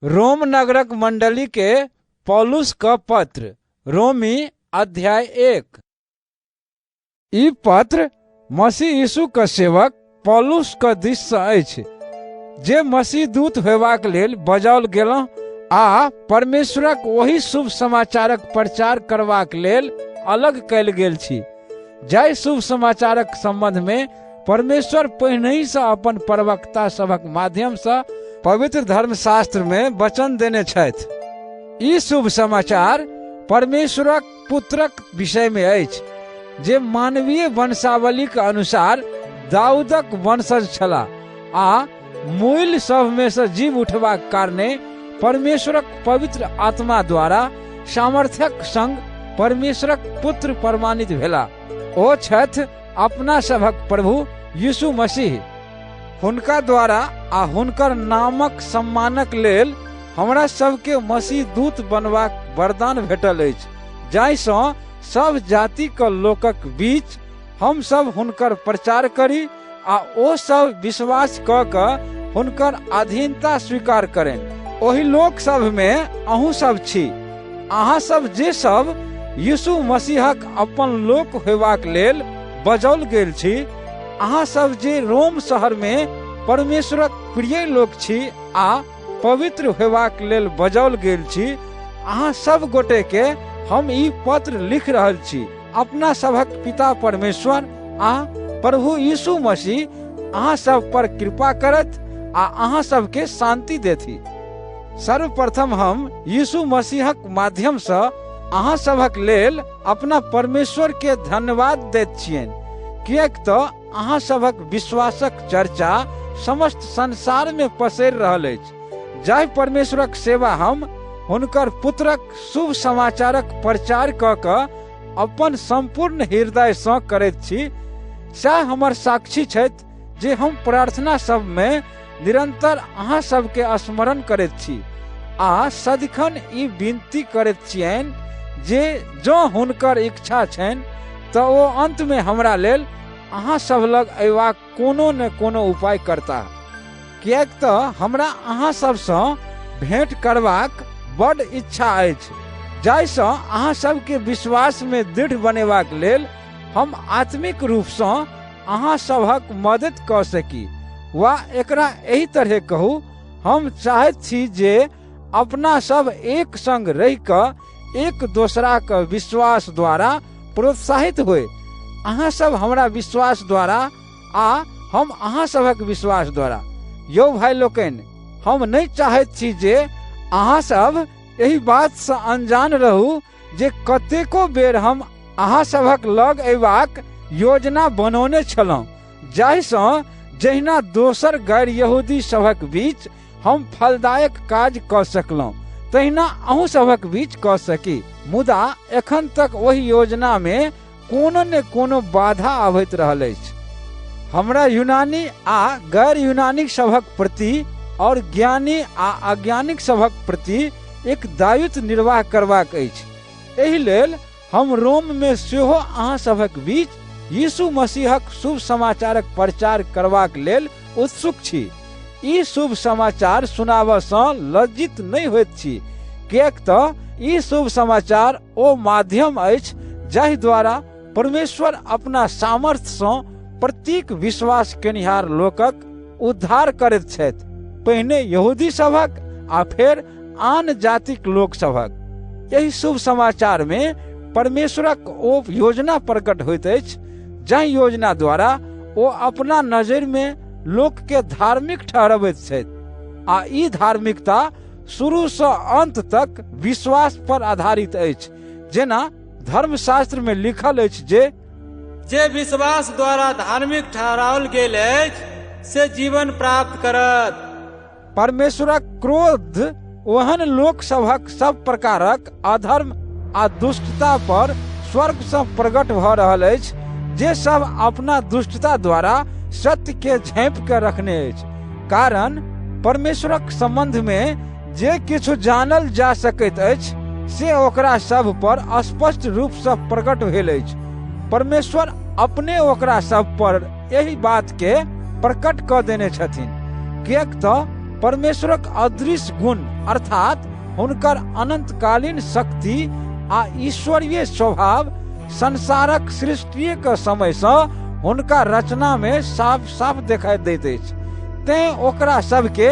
Rome नगरक मंडली के पौलुस का पत्र रोमी अध्याय 1। ई पत्र मसीह यीशु का सेवक पौलुस का दिस से अछि, जे मसीह दूत होयबाक लेल बजाओल गेलहुँ आ परमेश्वरक वही शुभ समाचारक प्रचार करबाक लेल अलग कयल गेल छी। जाहि शुभ समाचारक संबंध में परमेश्वर पहिनहि से अपन प्रवक्ता सभक माध्यम से पवित्र धर्मशास्त्र में वचन देने छथि। ई शुभ समाचार परमेश्वरक पुत्रक विषय में अछि, जे मानवीय वंशावली के अनुसार दाऊदक वंशज छलाह आ मूल सब में से जीव उठबाक कारणे परमेश्वरक पवित्र आत्मा द्वारा सामर्थ्यक संग परमेश्वरक पुत्र प्रमाणित भेला। ओ छथि अपना सभक प्रभु यीशु मसीह। हुनका द्वारा आ हुनकर नामक सम्मानक लेल हमरा सबके मसीह दूत बनबाक वरदान भेटल अछि, जाहिसँ सब जाति के लोकक बीच हम सब हुनकर प्रचार करी आ ओ सब विश्वास क के हुनकर अधीनता स्वीकार करें। ओही लोक सब में अहूँ सब छी। अहाँ सब जे सब यीशु मसीहक अपन लोक होयबाक लेल बजाओल गेल छी, अहाँ सब जे रोम शहर में परमेश्वरक प्रिय लोक छी आ पवित्र होयबाक लेल बजाओल गेल छी, अहाँ सब गोटे के हम ई पत्र लिख रहल छी। अपना सभक पिता परमेश्वर आ प्रभु यीशु मसीह अहाँ सब पर कृपा करत आ अहाँ सबके शांति देथि। सर्वप्रथम हम यीशु मसीहक माध्यम से अहाँ सभक लेल अपना परमेश्वर के धन्यवाद दैत छियनि, किएक तो अहाँ सभक विश्वासक चर्चा समस्त संसार में पसरि रहल अछि। जाहि परमेश्वरक सेवा हम हुनकर पुत्रक शुभ समाचारक प्रचार क के अपन संपूर्ण हृदय सँ करैत छी, सएह हमर साक्षी छथि जे हम प्रार्थना सब में निरंतर अहाँ सबके स्मरण करैत छी आ सदिखन ई विनती करैत छियनि जे जँ हुनकर इच्छा छनि तऽ ओ अंत में हमरा लेल अहाँ सब लग अयबाक कोनो न कोनो उपाय करता। किएक तऽ हमरा अहाँ सबसँ भेंट करबाक बड़ इच्छा अछि, जाहिसँ अहाँ सबके विश्वास में दृढ़ बनेबाक लेल हम आत्मिक रूपसँ अहाँ सभक मदद कऽ सकी। वा एकरा एही तरह कहू, हम चाहैत छी जे अपना सब एक संग रहि कऽ एक दोसरा के विश्वास द्वारा प्रोत्साहित होए। अहाँ सब हमरा विश्वास द्वारा आ हम अहाँ सभक विश्वास द्वारा। यौ भाई लोकनि, हम नहीं चाहैत छी जे अहाँ सब एही बात से अनजान रहू जे कतेको बेर हम अहाँ सभक लग अयबाक योजना बनौने छलहुँ, जाहिसँ जहिना दोसर गैर यहूदी सभक बीच हम फलदायक काज कऽ सकलहुँ, तहिना अहूँ सभक बीच कऽ सकी। मुदा एखन तक वही योजना में कोनो न कोनो बाधा आबैत रहल अछि। हमरा यूनानी आ गैर यूनानी सभक प्रति और ज्ञानी आ अज्ञानिक सभक प्रति एक दायित्व निर्वाह करबाक अछि। एहि लेल हम रोम में सेहो अहाँ सभक बीच यीशु मसीहक शुभ समाचारक प्रचार करबाक लेल उत्सुक छी। ई शुभ समाचार सुनाबसँ लज्जित नहीं होइत छी, किएक तऽ ई शुभ समाचार ओ माध्यम अछि जाहि द्वारा परमेश्वर अपना सामर्थ्य सँ प्रत्येक विश्वास केनिहार लोकक उद्धार करैत छथि, पहिने यहूदी सभक आ फेर आन जातिक लोक सभक। यही शुभ समाचार में परमेश्वरक ओ योजना प्रकट होइत अछि, जाहि योजना द्वारा ओ अपना नजर में लोक के धार्मिक ठहरबैत छथि आ ई धार्मिकता शुरू से अंत तक विश्वास पर आधारित अछि। जेना धर्मशास्त्र में लिखल अछि जे विश्वास द्वारा धार्मिक ठहराओल गेल अछि से जीवन प्राप्त करत। परमेश्वरक क्रोध ओहन लोक सभक सब प्रकारक अधर्म आ दुष्टता पर स्वर्ग से प्रकट भऽ रहल अछि, जे सब अपना दुष्टता द्वारा सत्य के झाँप के रखने अछि। कारण परमेश्वरक संबंध में जे किछु जानल जा सकैत अछि से ओकरा सब पर स्पष्ट रूप से प्रकट भेल अछि। परमेश्वर अपने ओकरा सब पर यही बात के प्रकट कऽ देने छथिन, किएक तऽ परमेश्वरक अदृश्य गुण अर्थात हुनकर अनंतकालीन शक्ति आ ईश्वरीय स्वभाव संसारक सृष्टि के समय से हुनका रचना में साफ साफ दिखाई दैत अछि। तें ओकरा सबके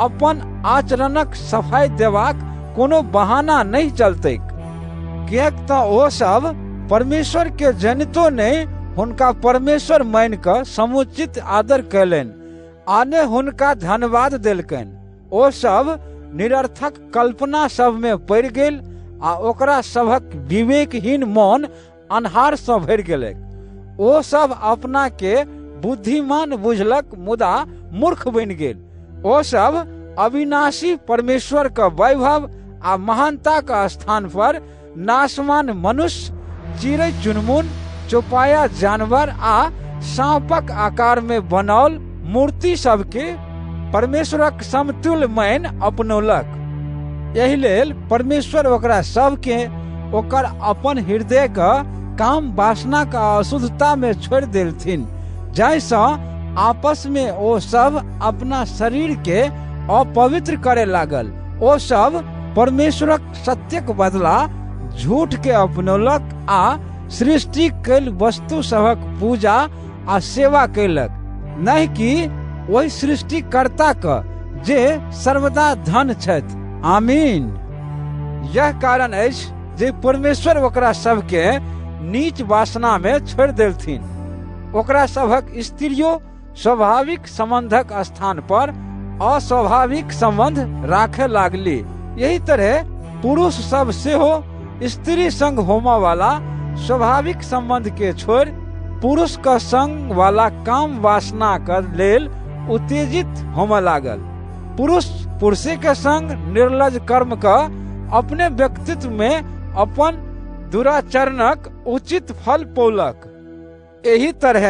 अपन आचरणक सफाई देबाक कोनो बहाना नहीं चलतैक, किएक तऽ ओ सब परमेश्वर के जनितो नहीं हुनका परमेश्वर मान कऽ समुचित आदर कयलनि आ ने हुनका धन्यवाद देलकनि। ओ सब निरर्थक कल्पना सब में पड़ि गेल आ ओकरा सबक विवेकहीन मन अन्हार सँ भरि गेलैक। ओ सब अपना के बुद्धिमान बुझलक मुदा मूर्ख बनि गेल। ओ सब अविनाशी परमेश्वर का वैभव आ महानता का स्थान पर नाशवान मनुष्य, चिड़ै चुनमुन, चौपाया जानवर आ सांपक आकार में बनौल मूर्ति सबके परमेश्वरक समतुल्य मान अपनौलक। एहि लेल परमेश्वर ओकरा सबके ओकर अपन हृदय का काम वासना का अशुद्धता में छोड़ देलथिन, जाहिसँ आपस में ओ सब अपना शरीर के अपवित्र करे लागल। ओ सब परमेश्वरक सत्यक बदला झूठ के अपनौलक आ सृष्टि कैल वस्तु सबक पूजा आ सेवा कैलक, नहीं कि वही सृष्टिकर्ता का जे सर्वदा धन छथि। आमीन। यह कारण अछि जे परमेश्वर ओकरा सबके नीच वासना में छोड़ देलथिन। ओकरा सबक स्त्रियों स्वाभाविक संबंधक स्थान पर अस्वाभाविक संबंध राखे लागली। यही तरह पुरुष सब सेहो स्त्री संग होमय वाला स्वाभाविक संबंध के छोड़ पुरुष का संग वाला काम वासना का लेल उत्तेजित होमय लागल। पुरुष पुरुषे के संग निर्लज कर्म का अपने व्यक्तित्व में अपन दुराचरणक उचित फल पौलक। एही तरह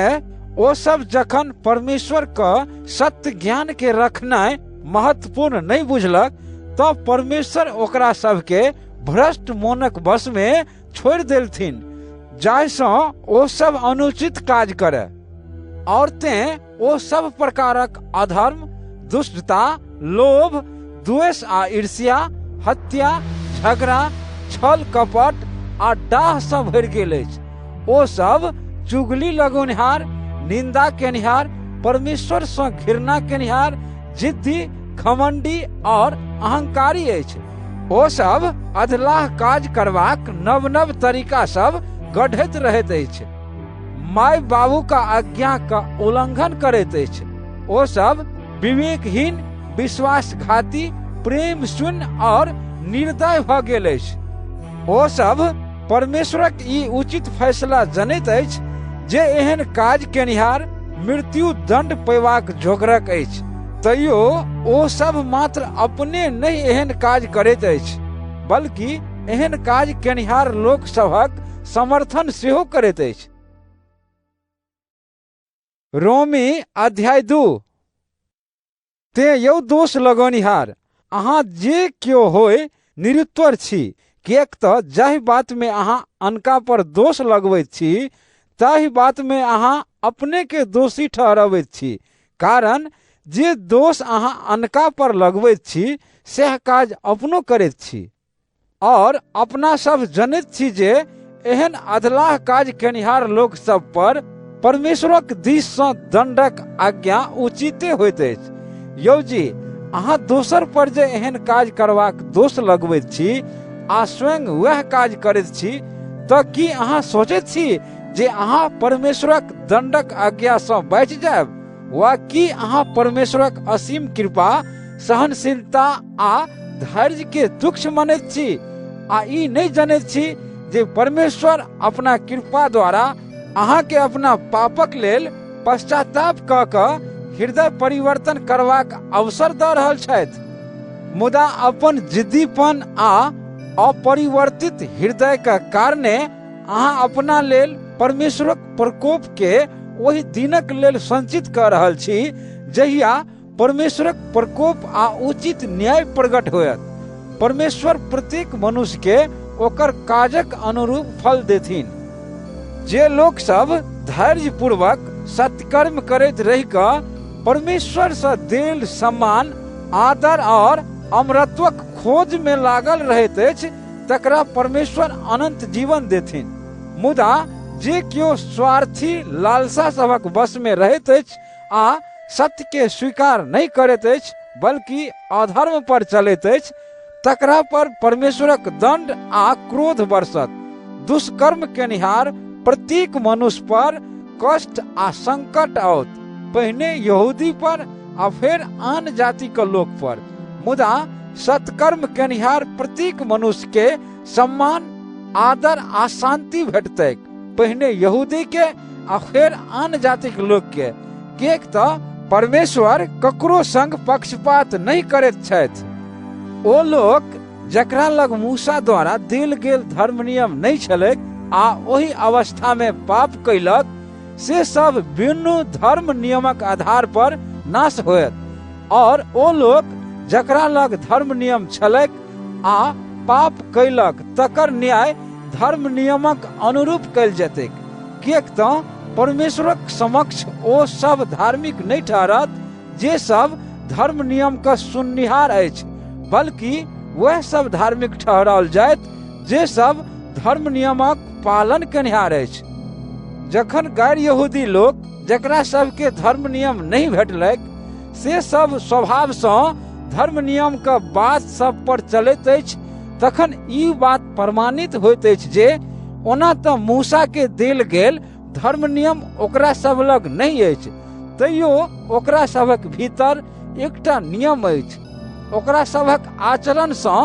ओ सब जखन परमेश्वर का सत्य ज्ञान के रखनाइ महत्वपूर्ण नहीं बुझलक तो परमेश्वर ओकरा सबके भ्रष्ट मोनक वश में छोड़ देलथिन, जाहिसँ ओ सब अनुचित काज करे। और तें ओ सब प्रकारक अधर्म, दुष्टता, लोभ, द्वेष आ ईर्ष्या, हत्या, झगड़ा, छल कपट आ डाह सँ भरि गेल अछि। ओ सब चुगली लगौनिहार, निंदा केनिहार, परमेश्वर सँ घृणा केनिहार, जिद्दी, घमंडी और अहंकारी अछि। ओ सब अधलाह काज करबाक नव नव तरीका सब गढ़ैत रहैत अछि, माय बाबू का आज्ञा का उल्लंघन करैत अछि। ओ सब विवेकहीन, विश्वासघाती, प्रेम शून्य और निर्दय भ गेल अछि। ओ सब परमेश्वरक ई उचित फैसला जनैत अछि जे एहन काज केनिहार मृत्यु दंड पैबाक जोगरक अछि, तैयो ओ सब मात्र अपने नहीं एहन काज करैत अछि, बल्कि एहन काज केनिहार लोक सभक समर्थन सेहो करैत अछि। रोमी अध्याय 2। ते यौ दोष लगौनिहार, अहाँ जे क्यों होय निरुत्तर छी, किएक तऽ जाहि बात में अहाँ अनका पर दोष लगबैत छी ताहि बात में अहाँ अपने के दोषी ठहराबैत छी। कारण जे दोष अहाँ अनका पर लगबैत छी सएह काज अपनो करैत छी, और अपना सब जनैत छी जे एहन अधलाह काज केनिहार लोक सब पर परमेश्वरक दिस सँ दंडक आज्ञा उचिते होइत अछि। यौ जी, अहाँ दोसर पर जे एहन काज करबाक दोष लगबैत छी आ स्वयं वह काज करैत छी, तऽ की अहाँ सोचैत छी जे अहाँ परमेश्वरक दंडक आज्ञा सँ बचि जायब, वा कि अहाँ परमेश्वरक असीम कृपा, सहनशीलता आ धैर्य के तुच्छ मानैत छी, आ ई नहीं जानैत छी जे परमेश्वर अपना कृपा द्वारा अहाँ के अपना पापक लेल पश्चाताप कऽ कऽ हृदय परिवर्तन करबाक अवसर दऽ रहल छथि। मुदा अपन जिद्दीपन आ अपरिवर्तित हृदय के कारणे अहाँ अपना लेल परमेश्वरक प्रकोप के वही दिनक लेल संचित कर रहल छी जहिया परमेश्वरक प्रकोप आ उचित न्याय प्रकट होयत। परमेश्वर प्रत्येक मनुष्य के ओकर काजक अनुरूप फल देथिन। जे लोग सब धैर्य पूर्वक सत्कर्म करैत रहि कऽ परमेश्वर सँ देल सम्मान आदर और अमरत्वक खोज में लागल रहैत अछि तकरा परमेश्वर अनंत जीवन देथिन। मुदा जे केओ स्वार्थी लालसा सभक वश में रहैत अछि आ सत्य के स्वीकार नहीं करैत अछि बल्कि अधर्म पर चलैत अछि तकरा पर परमेश्वरक दंड आ क्रोध बरसत। दुष्कर्म केनिहार प्रत्येक मनुष्य पर कष्ट आ संकट आओत, पहिने यहूदी पर आ फेर आन जाति के लोक पर। मुदा सत्कर्म केनिहार प्रत्येक मनुष्य के सम्मान, आदर आ शांति भेटतैक, पहिने यहूदी के आ फेर आन जाति के लोक के। किएक तऽ परमेश्वर ककरो संग पक्षपात नहीं करैत छथि। ओ लोक जकरा लग मूसा द्वारा देल गेल धर्म नियम नहीं छलैक आ ओही अवस्था में पाप कैलक, से सब बिनु धर्म नियमक आधार पर नाश होयत। और ओ लोक जकरा लग धर्म नियम छलैक आ पाप कैलक तकर न्याय धर्म नियमक अनुरूप कैल जेतैक। किएक तऽ परमेश्वरक समक्ष ओ सब धार्मिक नहीं ठहरत जे सब धर्म नियम का सुननिहार अछि, बल्कि वह सब धार्मिक ठहराओल जायत जे सब धर्म नियमक पालन केनिहार अछि। जखन गैर यहूदी लोक जकरा सबके धर्म नियम नहीं भेटलैक से सब स्वभाव से धर्म नियम का बात सब पर चलैत अछि, तखन ई बात प्रमाणित होइत अछि जे ओना तऽ मूसा के देल गेल धर्म नियम ओकरा सब लग नहीं अछि, तैयो ओकरा सबक भीतर एकटा नियम अछि। ओकरा सबक आचरण से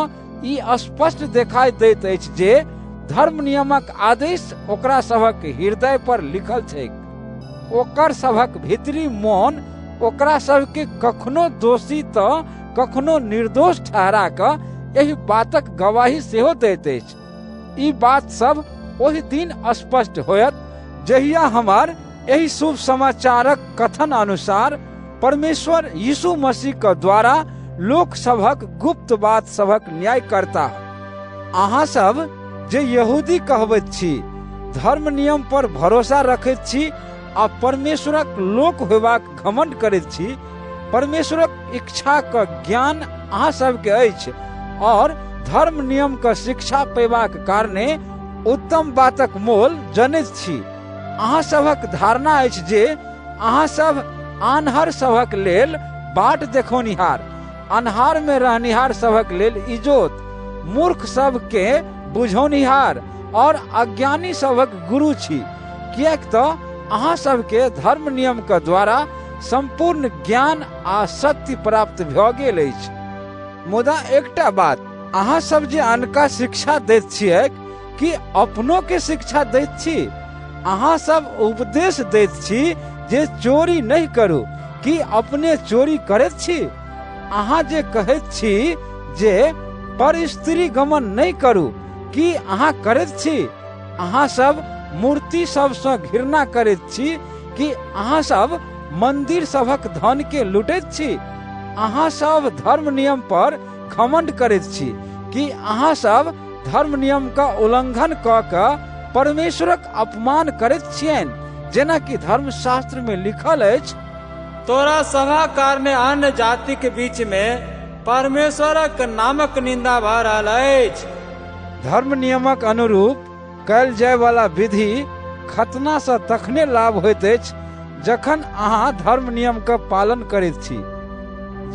ई स्पष्ट देखाई दैत अछि जे धर्म नियमक आदेश ओकरा सबक हृदय पर लिखल छै। ओकर सबक भीतरी मन ओकरा सबके कखनो दोषी तऽ कखनो निर्दोष ठहरा कऽ एहि बातक गवाही सेहो दैत अछि। ई बात सब ओहि दिन स्पष्ट होयत जहिया हमार एहि शुभ समाचारक कथन अनुसार परमेश्वर यीशु मसीह के द्वारा लोक सबक गुप्त बात सबक न्याय करता। अहाँ सब जे यहूदी कहबैत छी, धर्म नियम पर भरोसा रखैत छी आ परमेश्वरक लोक होबाक घमंड करैत छी, परमेश्वरक इच्छा का ज्ञान अहाँ सबके अछि और धर्म नियम का शिक्षा पेबाक कारणे उत्तम बातक मोल जनैत छी। अहाँ सबक धारणा अछि जे अहाँ सब आन्हर सबक लेल बाट देखौनिहार, अन्हार में रहनिहार सबक लेल इजोत, मूर्ख सबके बुझौनिहार और अज्ञानी सबक गुरु छी। किएक तऽ अहाँ सबके धर्म नियम के द्वारा संपूर्ण ज्ञान आ सत्य प्राप्त भऽ गेल अछि। मुदा एकटा बात, अहाँ सब जे अनका शिक्षा दैत छियै कि अपनों के शिक्षा दैत छी? अहाँ सब उपदेश दैत छी जे चोरी नहीं करू कि अपने चोरी करैत छी? अहाँ जे कहैत छी जे पर स्त्री गमन नहीं करू कि अहाँ करैत छी? अहाँ सब मूर्ति सबसँ घृणा करैत छी कि अहाँ सब मंदिर सबक धन के लुटैत छी? अहाँ सब धर्म नियम पर घमंड करैत छी कि अहाँ सब धर्म नियम का उल्लंघन कऽ कऽ परमेश्वरक अपमान करैत छियनि, जेना कि धर्मशास्त्र में लिखल अछि, तोरा सभा कारणे अन्य जाति के बीच में परमेश्वरक नामक निंदा भऽ रहल अछि। धर्म नियमक अनुरूप कयल जाय वाला विधि खतना से तखने लाभ होइत अछि जखन अहाँ धर्म नियम का पालन करैत छी।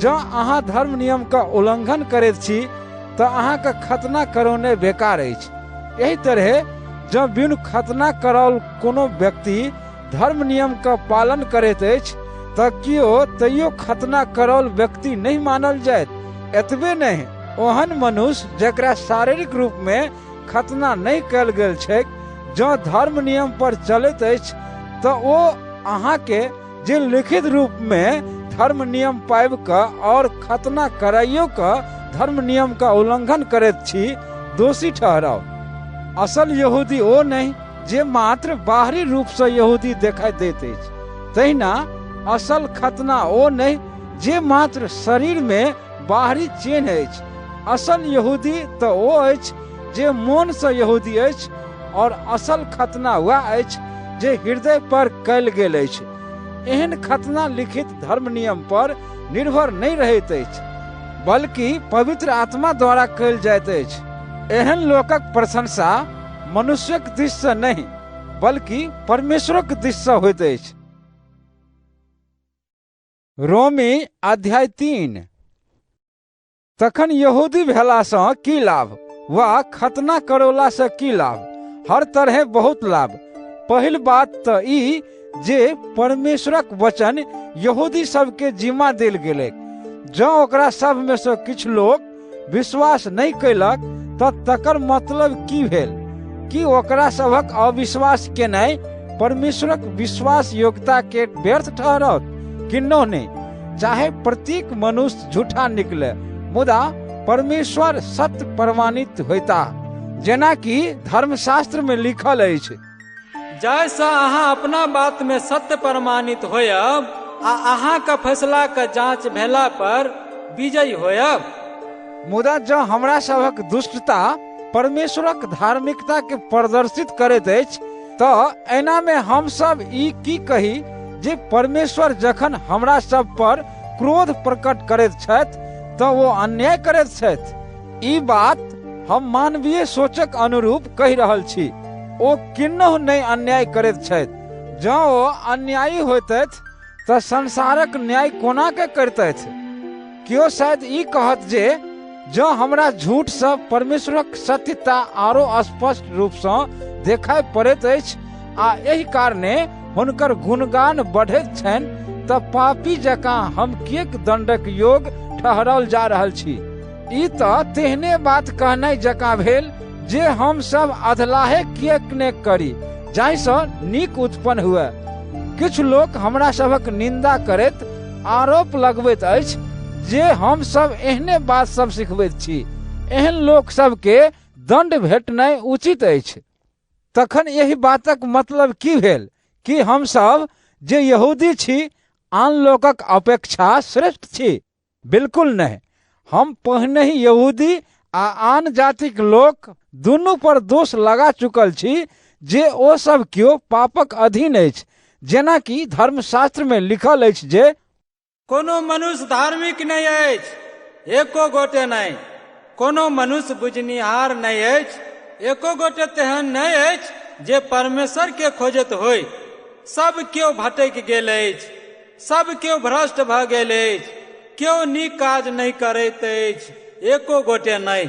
जँ अहाँ धर्म नियम का उल्लंघन करैत छी तऽ अहाँके खतना करौने बेकार अछि। एहि तरह जँ बिनु खतना कराओल कोनो व्यक्ति धर्म नियम का पालन करैत अछि तऽ कियो तैयो खतना कराओल व्यक्ति नहीं मानल जायत। एतबे नहीं, ओहन मनुष्य जकरा शारीरिक रूप में खतना नहीं कयल गेल छैक, जँ धर्म नियम पर चलैत अछि तऽ ओ अहाँके जे लिखित रूप में धर्म नियम पाबि कऽ और खतना कराइयो कऽ धर्म नियम का उल्लंघन करैत छी, दोषी ठहराओ। असल यहूदी ओ नहीं जे मात्र बाहरी रूप से यहूदी देखाई दैत अछि, तहिना असल खतना ओ नहीं जे मात्र शरीर में बाहरी चिन्ह अछि। असल यहूदी तऽ ओ अछि जे मोन से यहूदी अछि और असल खतना वह अछि जे हृदय पर कयल गेल अछि। एहन खतना लिखित धर्म नियम पर निर्भर नहीं रहैत अछि, बल्कि पवित्र आत्मा द्वारा कयल जाइत अछि। एहन लोकक प्रशंसा मनुष्यक दिस से नहीं बल्कि परमेश्वरक दिस से होइत अछि। रोमी अध्याय 3। तखन यहूदी भेलासँ की लाभ वा खतना करौला से की लाभ? हर तरह बहुत लाभ। पहिल बात तऽ ई जे परमेश्वरक वचन यहूदी सबके जिम्मा देल गेलै। जँ ओकरा सब में से किछु लोग विश्वास नहीं कयलक तऽ तकर मतलब की भेल कि ओकरा सबक अविश्वास केनाइ परमेश्वरक विश्वास योग्यता के व्यर्थ ठहरत? किन्नो नहीं। चाहे प्रत्येक मनुष्य झूठा निकले मुदा परमेश्वर सत्य प्रमाणित होता, जेना कि धर्मशास्त्र में लिखल अछि, जैसा अहाँ अपना बात में सत्य प्रमाणित होयब आ अहाँ का फैसला का जांच भेला पर विजयी होयब। मुदा जँ हमरा सबक दुष्टता परमेश्वरक धार्मिकता के प्रदर्शित करैत अछि तऽ एना में हम सब ई की कही जे परमेश्वर जखन हमरा सब पर क्रोध प्रकट करैत छथि तऽ वो अन्याय करैत छथि। ई बात हम मानवीय सोचक अनुरूप कहि रहल छी। ओ किन्नहु नहीं अन्याय करैत छथि। जँ ओ अन्यायी होइतथि तऽ संसारक न्याय कोना के करतथि? केओ शायद ई कहत जे जँ हमरा झूठ से परमेश्वरक सत्यता आरो स्पष्ट रूप से देखाई पड़ैत अछि आ एहि कारणे हुनकर गुणगान बढ़ैत छनि तऽ पापी जकाँ हम किएक दंडक योग ठहराओल जा रहल छी। ई तऽ तेहने बात कहनाइ जकाँ भेल जे हम सब अधलाहे किएक ने करी जाहिसँ नीक उत्पन्न हुए। किछु लोक हमरा सबक निंदा करैत आरोप लगबैत अछि जे हम सब एहने बात सब सिखबैत छी। एहन लोक सबके दंड भेटनाइ उचित अछि। तखन यही बातक मतलब की भेल कि हम सब जे यहूदी छी आन लोकक अपेक्षा श्रेष्ठ छी? बिल्कुल नहीं। हम पहिने ही यहूदी आ आन जातिक लोक दुनू पर दोष लगा चुकल छी जे ओ सब क्यों पापक अधीन अछि, जेना कि धर्मशास्त्र में लिखल अछि जे कोनो मनुष्य धार्मिक नहीं अछि, एको गोटे नहीं। कोनो मनुष्य बुझनिहार नहीं अछि, एको गोटे तेहन नहीं अछि जे परमेश्वर के खोजत होय। सब क्यों भटक गेल अछि, सब क्यों भ्रष्ट भ गेल अछि, क्यों नीक काज नहीं करैत अछि, एको गोटे नहीं।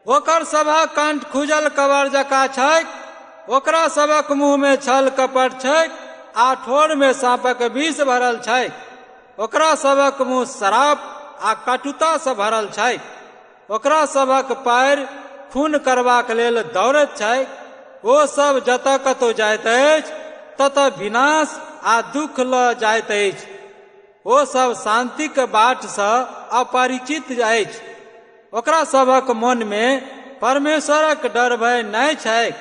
ओकर सभक कंठ खुजल कबर जकाँ छैक, ओकरा सबक मुँह में छल कपट छैक आ ठोर में सांपक विष भरल छैक। ओकरा सबक मुँह शराब आ कटुता से भरल छैक। ओकरा सबक पैर खून करबाक लेल दौड़ैत छैक। ओ सब जतऽ कतौ जाइत अछि ततऽ विनाश आ दुख ल जाइत अछि। ओ सब शांतिक बाट से अपरिचित अछि। ओकरा सबक मन में परमेश्वरक डर भय नहीं छैक।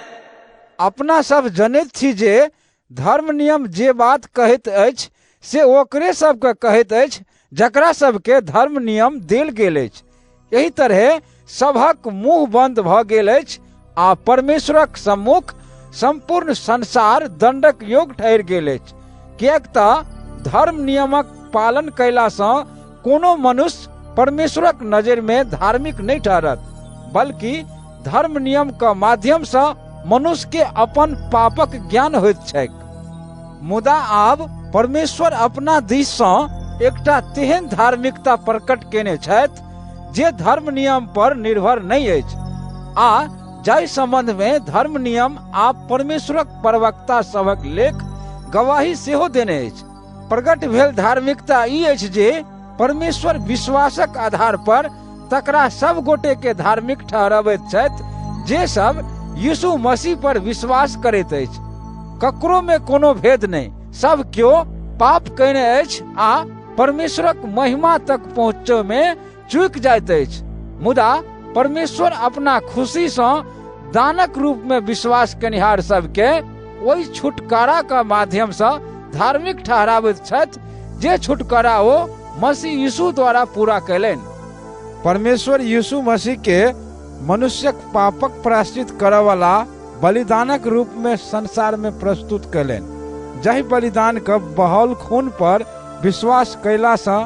अपना सब जनैत छी जे धर्म नियम जे बात कहैत अछि से ओकरे सबके कहैत अछि जकरा सबके धर्म नियम देल गेल अछि। एही तरह सभक मुंह बंद भ गेल अछि आ परमेश्वरक सम्मुख संपूर्ण संसार दंडक योग ठहरि गेल अछि। किएक तऽ धर्म नियमक पालन कयलासँ कोनो मनुष्य परमेश्वरक नजर में धार्मिक नहीं ठहरत, बल्कि धर्म नियम के माध्यम से मनुष्य के अपन पापक ज्ञान होइत छैक। मुदा आब परमेश्वर अपना दिस से एकटा तेहन धार्मिकता प्रकट केने छथि जे धर्म नियम पर निर्भर नहीं अछि आ जाहि संबंध में धर्म नियम आ परमेश्वरक प्रवक्ता सभक लेख गवाही सेहो देने अछि। प्रकट भेल धार्मिकता ई अछि जे परमेश्वर विश्वासक आधार पर तकरा सब गोटे के धार्मिक ठहराबैत छथि जे सब यीशु मसीह पर विश्वास करैत अछि। ककरो में कोनो भेद नहीं, सब क्यों पाप कयने अछि आ परमेश्वरक महिमा तक पहुँचै में चूक जाइत अछि। मुदा परमेश्वर अपना खुशी से दानक रूप में विश्वास कनिहार सबके ओहि छुटकारा के माध्यम से धार्मिक ठहराबैत छथि जे छुटकारा ओ मसीह यीशु द्वारा पूरा कयलनि। परमेश्वर यीशु मसीह के मनुष्यक पापक प्रायश्चित करय वाला बलिदानक रूप में संसार में प्रस्तुत कयलनि। जाहि बलिदान के बहाओल खून पर विश्वास कयला से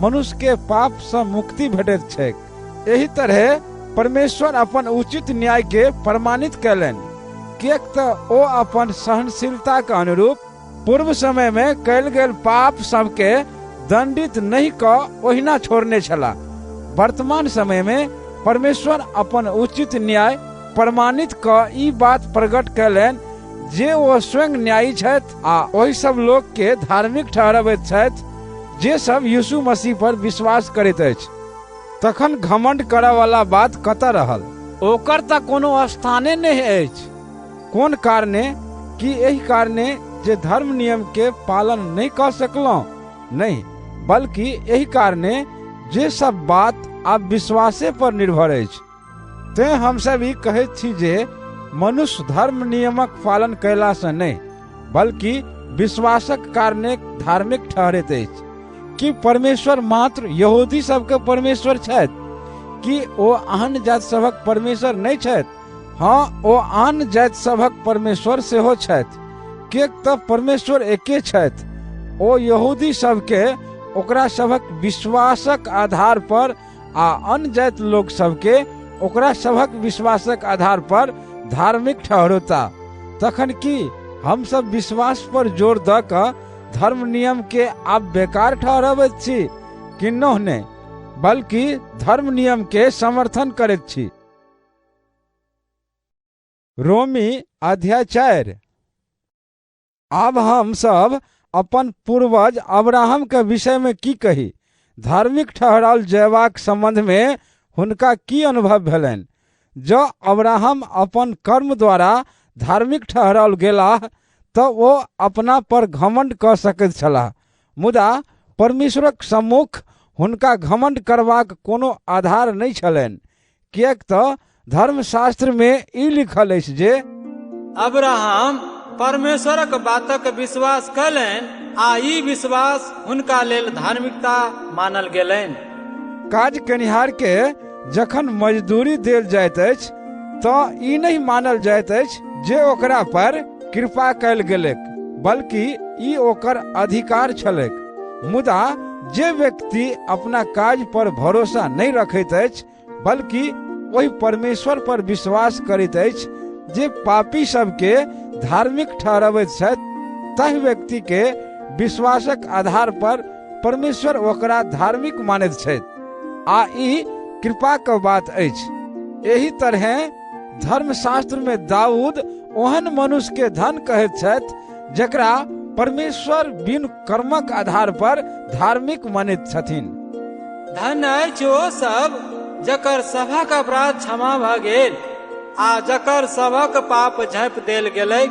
मनुष्य के पाप से मुक्ति भेटैत छैक। एही तरह परमेश्वर अपन उचित न्याय के प्रमाणित कयलनि, किएक तऽ ओ अपन सहनशीलता के अनुरूप पूर्व समय में कयल गेल पाप सबके दंडित नहीं कऽ ओहिना छोड़ने छलाह। वर्तमान समय में परमेश्वर अपन उचित न्याय प्रमाणित कऽ ई बात प्रकट कयलनि जे ओ स्वयं न्यायी छथि आ ओहि सब लोक के धार्मिक ठहराबैत छथि जे सब यीशु मसीह पर विश्वास करैत अछि। तखन घमंड करय वाला बात कतऽ रहल? ओकर तऽ कोनो स्थाने नहीं अछि। कोन कारणे? कि एहि कारणे जे धर्म नियम के पालन नहीं कऽ सकलहुँ? नहीं, बल्कि एहि कारणे जे सब बात आब विश्वासे पर निर्भर अछि। तें हमसब ई कहैत छी जे मनुष्य धर्म नियमक पालन कयला से नहीं, बल्कि विश्वासक कारणे धार्मिक ठहरैत अछि। कि परमेश्वर मात्र यहूदी सबके परमेश्वर छथि? कि ओ आन जाति सभक परमेश्वर नहीं छथि? हाँ, ओ आन जाति सभक परमेश्वर सेहो छथि, किएक तऽ परमेश्वर एके छथि। ओ यहूदी सबके ओकरा सभक विश्वासक आधार पर आ अन्य जाति लोग सबके ओकरा सभक विश्वासक आधार पर धार्मिक ठहरता। तखन कि हम सब विश्वास पर जोर दऽ कऽ धर्म नियम के आब बेकार ठहराबैत छी? कि नहि, बल्कि धर्म नियम के समर्थन करैत छी। रोमी अध्याय 4। आब हम सब अपन पूर्वज अब्राहम के विषय में की कही? धार्मिक ठहराओल जयबाक संबंध में हुनका की अनुभव भेलनि? जँ अब्राहम अपन कर्म द्वारा धार्मिक ठहराओल गेलाह तऽ ओ अपना पर घमंड कऽ सकैत छलाह, मुदा परमेश्वरक सम्मुख हुनका घमंड करबाक कोनो आधार नहीं छलनि, किएक तऽ धर्मशास्त्र में ई लिखल अछि जे अब्राहम परमेश्वरक बातक विश्वास कयलनि आ ई विश्वास हुनका लेल धार्मिकता मानल गेलनि। काज केनिहार के जखन मजदूरी देल जाइत अछि तऽ ई नहीं मानल जाइत अछि जे ओकरा पर कृपा कयल गेलैक, बल्कि ई ओकर अधिकार छलैक। मुदा जे व्यक्ति अपना काज पर भरोसा नहीं रखैत अछि, बल्कि ओहि परमेश्वर पर विश्वास करैत अछि जे पापी सबके धार्मिक ठहराबैत छथि, ताहि व्यक्ति के विश्वासक आधार पर परमेश्वर ओकरा धार्मिक मानैत छथि आ ई कृपा के बात अछि। एही तरह धर्मशास्त्र में दाऊद ओहन मनुष्य के धन कहैत छथि जकरा परमेश्वर बिन कर्मक आधार पर धार्मिक मानैत छथिन। धन अछि ओ सब जकर सभक अपराध क्षमा भऽ गेल आ जकर सभक पाप झाँपि देल गेलै।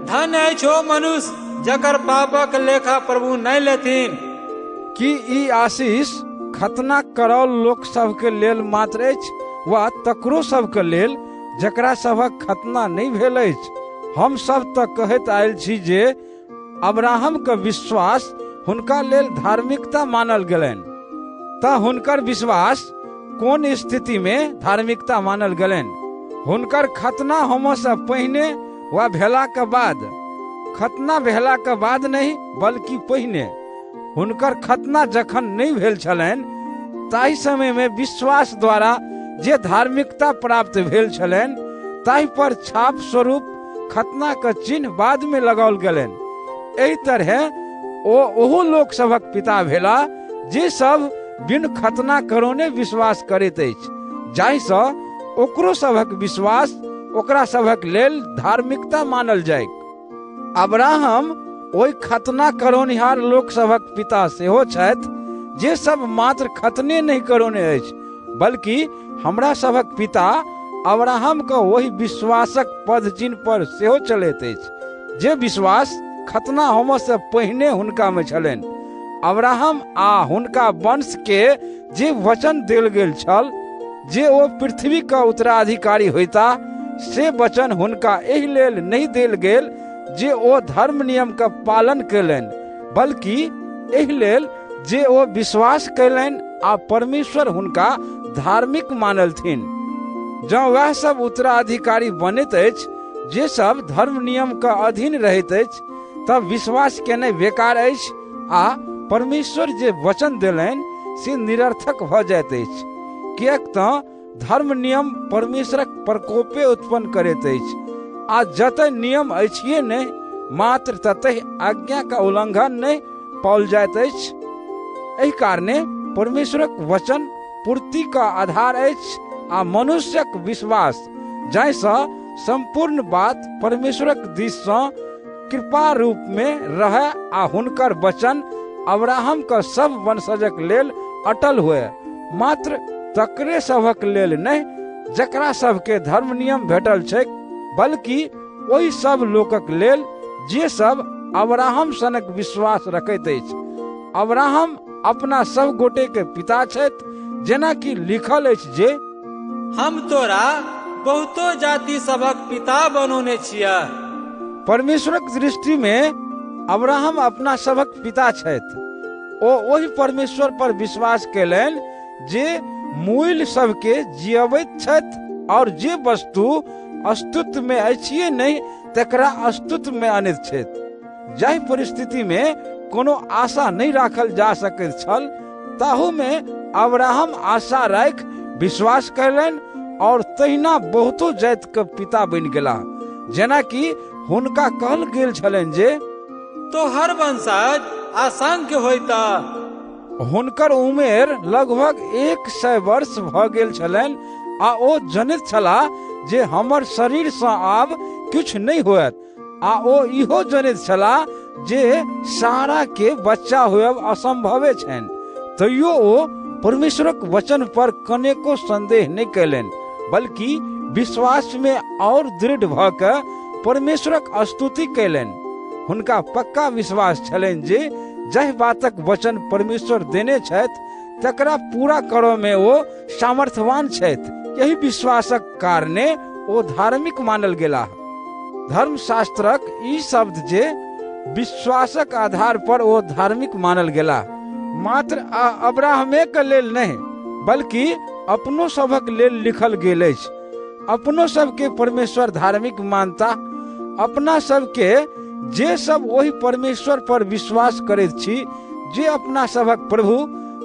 धन अछि ओ मनुष्य जकर पापक लेखा प्रभु नहीं लेथिन। कि ई आशीष खतना करल लोक सबके लेल मात्र अछि वा तकरो सबके लेल जकरा सभक खतना नहीं भेल अछि? हम सब तऽ कहैत आयल छी जे अब्राहम के विश्वास हुनका लेल धार्मिकता मानल गेलनि। तऽ हुनकर विश्वास कोन स्थिति में धार्मिकता मानल गेलनि? हुनकर खतना होमऽ से पहिने वा भेला के बाद? खतना भेला के बाद नहीं, बल्कि पहिने। हुनकर खतना जखन नहीं भेल छलनि ताहि समय में विश्वास द्वारा जे धार्मिकता प्राप्त भेल छलनि ताहि पर छाप स्वरूप खतना के चिन्ह बाद में लगाओल गेलनि। एहि तरह ओ ओहो लोक सभक पिता भेला जे सब बिन खतना करोने विश्वास करैत अछि, जाहिसँ ओकरो सभक विश्वास ओकरा सभक लेल धार्मिकता मानल जायक। अब्राहम ओहि खतना करौनिहार लोक सभक पिता सेहो छथि जे सब मात्र खतने नहीं करौने अछि, बल्कि हमरा सभक पिता अब्राहम के वही विश्वासक पद चिन्ह पर सेहो चलैत अछि जे विश्वास खतना होमऽ से पहिने हुनका में छलनि। अब्राहम आ हुनका वंश के जे वचन देल गेल छल जे ओ पृथ्वी का उत्तराधिकारी होइता, से वचन हुनका एहि लेल नहीं देल गेल जे ओ धर्म नियम का पालन कयलनि, बल्कि एहि लेल जे ओ विश्वास कयलनि आ परमेश्वर हुनका धार्मिक मानलथिन। जँ वह सब उत्तराधिकारी बनैत अछि जे सब धर्म नियम का अधीन रहैत अछि, तब विश्वास केनाइ बेकार अछि आ परमेश्वर जे वचन देलनि से निरर्थक भ जाइत अछि, किएक तऽ धर्म नियम परमेश्वरक प्रकोपे उत्पन्न करैत अछि, आ जतय नियम अछि नहि मात्र ततहि आज्ञा का उल्लंघन नहि पाओल जाइत अछि। एहि कारणे परमेश्वरक वचन पूर्ति का आधार अछि, आ मनुष्यक विश्वास जाहिसँ संपूर्ण बात परमेश्वरक दिससँ कृपा रूप में रहै, आ हुनकर वचन अब्राहम का सब वंशजक लेल अटल हुए, मात्र तकरे सभक लेल नहीं जकरा सबके धर्म नियम भेटल छै, बल्कि ओहि सब लोकक लेल जे सब अब्राहम सनक विश्वास रखैत अछि। अब्राहम अपना सब गोटे के पिता छथि, जेना कि लिखल अछि जे हम तोरा बहुतो जाति सबक पिता बनौने छियै। परमेश्वरक दृष्टि में अब्राहम अपना सबक पिता छथि। ओ ओहि परमेश्वर पर विश्वास केलनि जे मूल सबके जियबैत छथि, और जे वस्तु अस्तित्व में अछि नहीं तकरा अस्तित्व में आनैत छथि। जाहि परिस्थिति में कोनो आशा नहीं राखल जा सकैत छल, ताहू में अब्राहम आशा राखि विश्वास कयलनि, और तहिना बहुतो जाति के पिता बनि गेला, जेना कि हुनका कहल गेल छलनि जे तो हर वंशज असंख्य होइता। हुनकर उमेर लगभग 100 वर्ष भ गेल छलनि, आ ओ जनैत छलाह जे हमर शरीर से आब किछु नहीं होयत, आ ओ इहो जनैत छलाह जे सारा के बच्चा होयब असंभवे छनि। तैयो ओ परमेश्वरक वचन पर कनेको संदेह नहीं कयलनि, बल्कि विश्वास में और दृढ़ भ क परमेश्वरक स्तुति कयलनि। हुनका पक्का विश्वास छलनि जे जाहि बातक वचन परमेश्वर देने छथि तकरा पूरा करय में ओ सामर्थ्यवान छथि। यही विश्वासक कारणे ओ धार्मिक मानल गेला। धर्मशास्त्रक ई शब्द जे विश्वासक आधार पर ओ धार्मिक मानल गेला, मात्र अब्राहमे के लेल नहीं बल्कि अपनो सभक लेल लिखल गेल अछि। अपनो सबके परमेश्वर धार्मिक मानता। अपना सबके जे सब वही परमेश्वर पर विश्वास करैत छी, जे अपना सबक प्रभु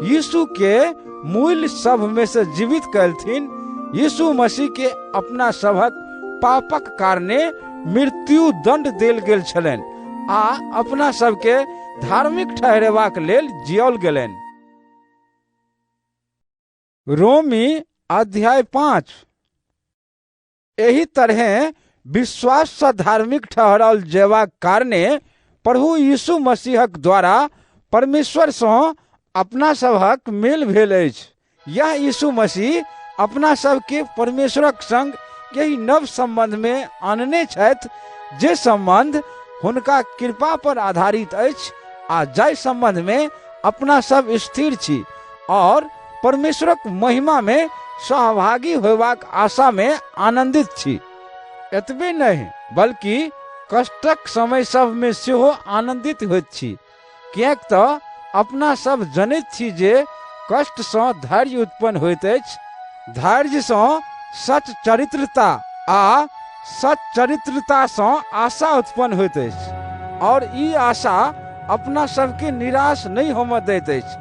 यीशु के मूल सब में से जीवित कयलथिन, यीशु मसीह के अपना सबक पापक कारणे मृत्यु दंड देल गेल छलनि, आ अपना सबके धार्मिक ठहरेबाक लेल जियाओल गेलनि। रोमी अध्याय 5। एही तरह विश्वास से धार्मिक ठहराओल जेबाक कारणे प्रभु यीशु मसीहक द्वारा परमेश्वर से अपना सबहक मेल भेल अछि। यह यीशु मसीह अपना सबके परमेश्वरक संग यही नव संबंध में आनने छथि, जे संबंध हुनका कृपा पर आधारित अछि, आ जाहि संबंध में अपना सब स्थिर छी, और परमेश्वरक महिमा में सहभागी होबाक आशा में आनंदित छी। एतबे नहीं बल्कि कष्टक समय सब में सेहो आनंदित होइत छी, किएक तऽ अपना सब जनैत छी जे कष्ट से धैर्य उत्पन्न होइत अछि, धैर्य से सच चरित्रता, आ सच चरित्रता से आशा उत्पन्न होइत अछि, और ई आशा अपना सबके निराश नहीं होमय दैत अछि,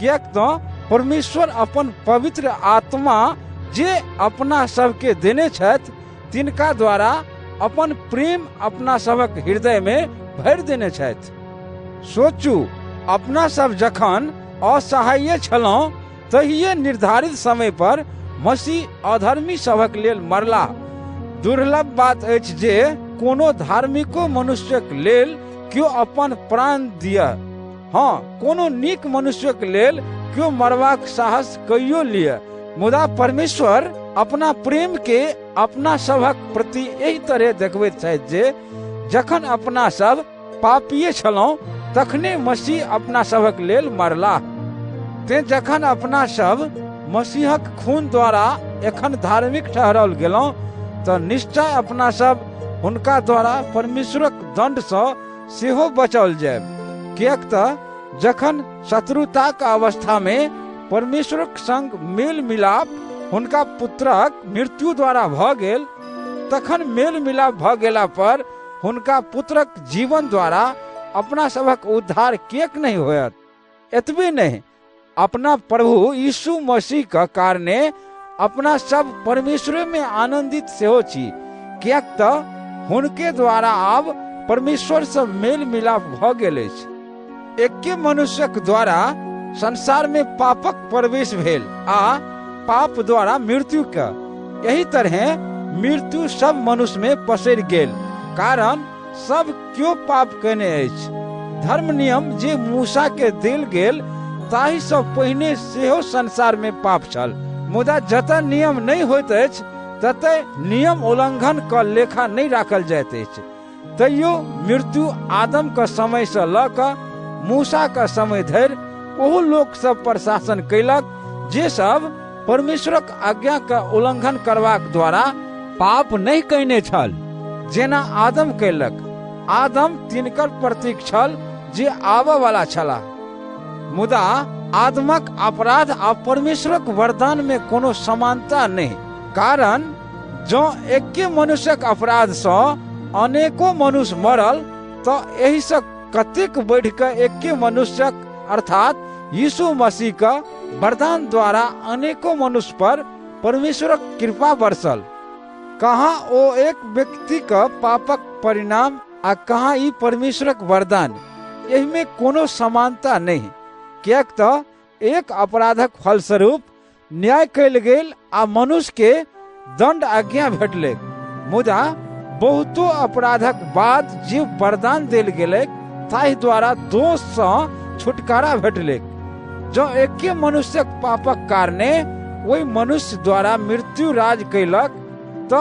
किएक तऽ परमेश्वर अपन पवित्र आत्मा जे अपना सबके देने छथि, तिनका द्वारा अपन प्रेम अपना सबक हृदय में भरि देने छथि। सोचू, अपना सब जखन असहाय छलहुँ, तहिये निर्धारित समय पर मसीह अधर्मी सबक लेल मरला। दुर्लभ बात अछि जे कोनो धार्मिको मनुष्यक लेल क्यों अपन प्राण दिया। हाँ, कोनो नीक मनुष्यक लेल क्यों मरबाक साहस कइयो लिया, मुदा परमेश्वर अपना प्रेम के अपना सबक प्रति एही तरह देखबैत छथि जे जखन अपना सब पापिये छलहुँ, तखने मसीह अपना सबक लेल मरला। ते जखन अपना सब मसीहक खून द्वारा एखन धार्मिक ठहराओल गेलहुँ, तऽ निश्चय अपना सब हुनका द्वारा परमेश्वरक दंड से सेहो बचाओल जायब। किएक तऽ जखन शत्रुताक अवस्था में परमेश्वरक संग मेल मिलाप हुनका पुत्रक मृत्यु द्वारा भ गेल, तखन मेल मिलाप भ गेला पर हुनका पुत्रक जीवन द्वारा अपना सबक उद्धार किएक नहीं होयत। एतबे नहीं, अपना प्रभु यीशु मसीह का कारणे अपना सब परमेश्वर में आनंदित सेहो छी, कियाक त हुनके द्वारा आब परमेश्वर से मेल मिलाप भ गेल अछि। एके मनुष्यक द्वारा संसार में पापक प्रवेश भेल आ पाप द्वारा मृत्यु का, यही तरह मृत्यु सब मनुष्य में पसरि गेल, कारण सब क्यों पाप कने अछि। धर्म नियम जे मूसा के देल गेल ताहि सब पहिने सेहो संसार में पाप छल, मुदा जतऽ नियम नहीं होइत अछि ततऽ नियम उल्लंघन का लेखा नहीं राखल जाइत अछि। तैयो मृत्यु आदम का समय से ल क मूसा का समय धरि ओहो लोक सब पर शासन कैलक जे सब परमेश्वरक आज्ञा का उल्लंघन करबाक द्वारा पाप नहीं कयने छल, जेना आदम कैलक। आदम तिनकर प्रतीक छल जे आबऽ वाला छलाह, मुदा आदमक अपराध आ परमेश्वरक वरदान में कोनो समानता नहीं, कारण जो एके मनुष्यक अपराध सँ अनेको मनुष्य मरल तो एहि से कतेक बढ़ि के एके मनुष्यक अर्थात यीशु मसीह का वरदान द्वारा अनेकों मनुष्य पर परमेश्वरक कृपा बरसल। कहाँ ओ एक व्यक्ति का पापक परिणाम आ कहाँ ई परमेश्वरक वरदान, एहि में कोनो समानता नहीं, कियाक त एक अपराधक फलस्वरूप न्याय कयल गेल आ मनुष्य के दंड आज्ञा भेटलै, मुदा बहुतो अपराधक बाद जे वरदान देल गेलै ताहि द्वारा दोष सँ छुटकारा भेटलै। जो एके मनुष्यक पापक कारणे ओहि मनुष्य द्वारा मृत्यु राज कैलक, तो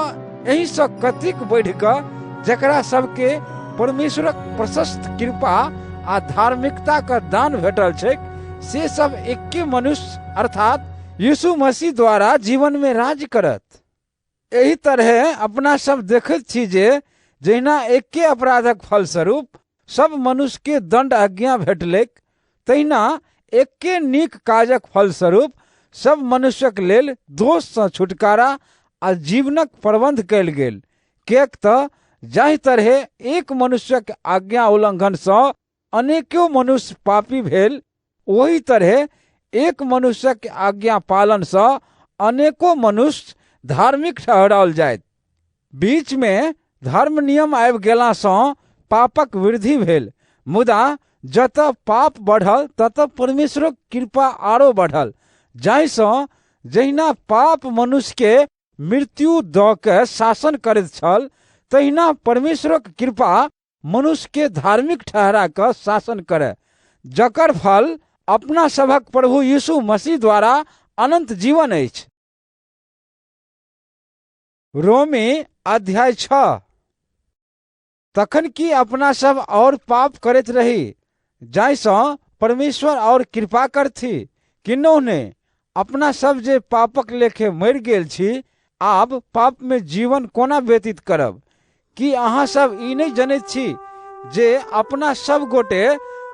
एहि से कतेक बढ़ि क जकरा सबके परमेश्वरक प्रशस्त कृपा आ धार्मिकता का दान भेटल छै, से सब एके मनुष्य अर्थात यीशु मसीह द्वारा जीवन में राज करत। एही तरह अपना सब देखैत छी जे जहिना एके अपराधक फलस्वरूप सब मनुष्य के दंड आज्ञा भेटलै, तहिना एके नीक काजक फलस्वरूप सब मनुष्यक लेल दोष सँ छुटकारा आ जीवनक प्रबंध कयल गेल। कियाक त जाहि तरह एक मनुष्यक आज्ञा उल्लंघन सँ अनेकों मनुष्य पापी भेल, ओही तरह एक मनुष्यक आज्ञा पालन सँ अनेकों मनुष्य धार्मिक ठहराओल जायत। बीच में धर्म नियम आबि गेला सँ पापक वृद्धि भेल, मुदा जतऽ पाप बढ़ल ततऽ परमेश्वरक कृपा आरो बढ़ल, जाहि सँ जहिना पाप मनुष्य के मृत्यु दऽ के शासन करैत छल, तहिना परमेश्वरक कृपा मनुष्य के धार्मिक ठहरा कऽ शासन करे, जकर फल अपना सभक प्रभु यीशु मसीह द्वारा अनंत जीवन अछि। रोमी अध्याय 6। तखन कि अपना सब और पाप करैत रही जाहि सँ परमेश्वर और कृपा करथि, किन्नौ ने अपना सब जे पापक लेखे मरि गेल छी, आब पाप में जीवन कोना व्यतीत करब। कि अहाँ सब ई नहीं जनैत छी जे अपना सब गोटे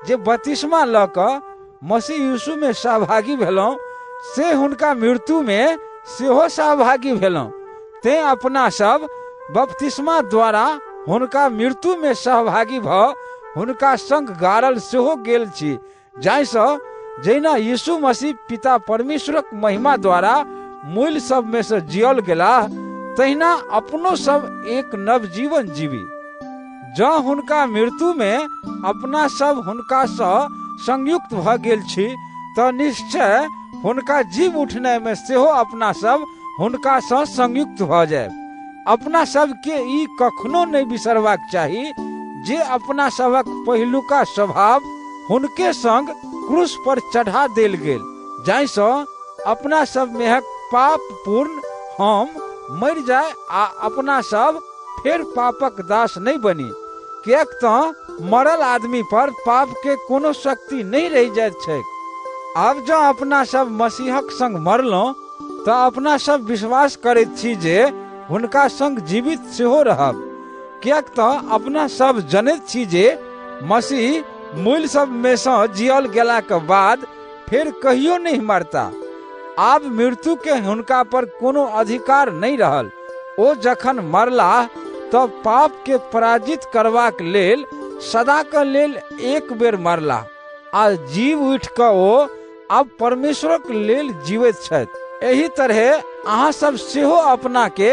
जे बपतिस्मा लऽ कऽ मसीह यीशु में सहभागी भेलहुँ, से हुनका मृत्यु में सेहो सहभागी भेलहुँ, तें अपना सब बपतिस्मा द्वारा हुनका मृत्यु में सहभागी भऽ हुनका संग गाड़ल सेहो गेल छी, जाहि सँ जहिना यीशु मसीह पिता परमेश्वरक महिमा द्वारा मूल सब में से जियल गेला, तहिना अपनो सब एक नव जीवन जीवी। जँ हुनका मृत्यु में अपना सब हुनका सँ संयुक्त भ गेल छी, तऽ निश्चय हुनका जीव उठने में सेहो अपना सब हुनका सँ संयुक्त भ जायब। अपना सब के ई कखनो नहीं बिसरबाक चाही जे अपना सबक पहिलुका स्वभाव हुनके संग क्रूस पर चढ़ा देल गेल, जाहि सँ अपना सब में पाप पूर्ण हम मर जाए आ अपना सब फिर पापक दास नहीं बनी। कियाक तऽ मरल आदमी पर पाप के कोनो शक्ति नहीं रह जाइत छै। आब जँ अपना सब मसीहक संग मरलहुँ तऽ अपना सब विश्वास करैत छी जे हुनका संग जीवित सेहो रहब। कियाक तऽ अपना सब जनैत छी जे मसीह मूल सब में सँ जियल गेला के बाद फिर कहियो नहीं मरता। आब मृत्यु के हुनका पर कोनो अधिकार नहीं रहल। ओ जखन मरलाह तऽ पाप के पराजित करबाक लेल सदा के लेल एक बेर मरलाह, आ जीव उठि कऽ ओ आब परमेश्वरक लेल जीवित छथि। एही तरह अहाँ सब सेहो अपना के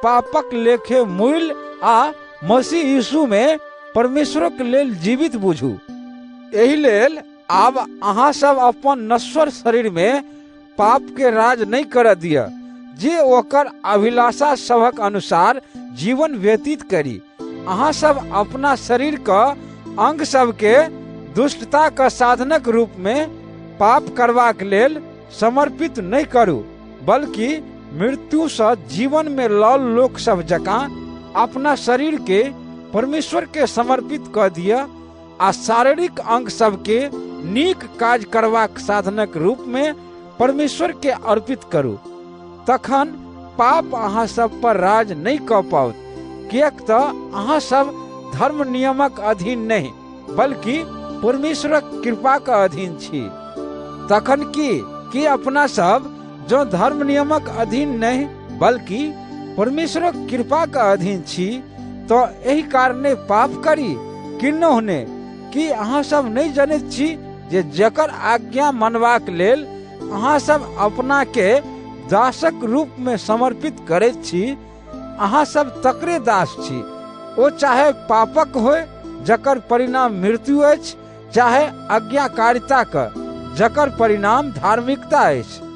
पापक लेखे मूल आ मसीह यीशु में परमेश्वरक लेल जीवित बुझू। एही लेल आब अहाँ सब अपन नश्वर शरीर में पाप के राज नहीं कर दिया, जे ओकर अभिलाषा सबक अनुसार जीवन व्यतीत करी। अहाँ सब अपना शरीर का अंग सब के दुष्टता का साधनक रूप में पाप करबाक लेल समर्पित नहीं करू, बल्कि मृत्यु से जीवन में लाल लोक सब जकाँ अपना शरीर के परमेश्वर के समर्पित कर दिया आ शारीरिक अंग सब के नीक काज करबाक साधनक रूप में परमेश्वर के अर्पित करू। तखन पाप अहाँ सब पर राज नहीं कर पाओ, कियाक तो अहाँ सब धर्म नियमक अधीन नहीं बल्कि परमेश्वरक कृपा का अधीन छी। तखन की अपना सब जो धर्म नियमक अधीन नहीं बल्कि परमेश्वरक कृपा का अधीन छी, तो यही कारणे पाप करी किन्नो ने कि अहाँ सब नहीं जानैत छी जे जकर आज्ञा मनबाक लेल अहाँ सब अपना के दासक रूप में समर्पित करैत छी, अहाँ सब तकरे दास छी। ओ चाहे पापक होय जकर परिणाम मृत्यु अछि, चाहे आज्ञाकारिता का जकर परिणाम धार्मिकता अछि।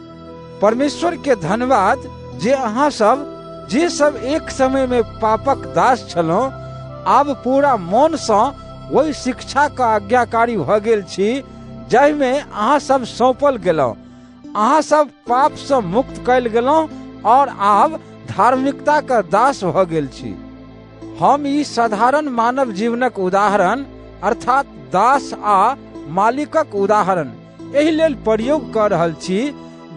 परमेश्वर के धन्यवाद जे अहाँ सब जे सब एक समय में पापक दास छलो, आब पूरा मन से वही शिक्षा का आज्ञाकारी भ गेल छी जाहि में अहाँ सब सौंपल गेलौ। अहाँ सब पाप से मुक्त कैल गेलौ और आब धार्मिकता का दास भ गेल छी। हम ई साधारण मानव जीवनक उदाहरण अर्थात दास आ मालिकक उदाहरण एहि लेल प्रयोग कर रहल छी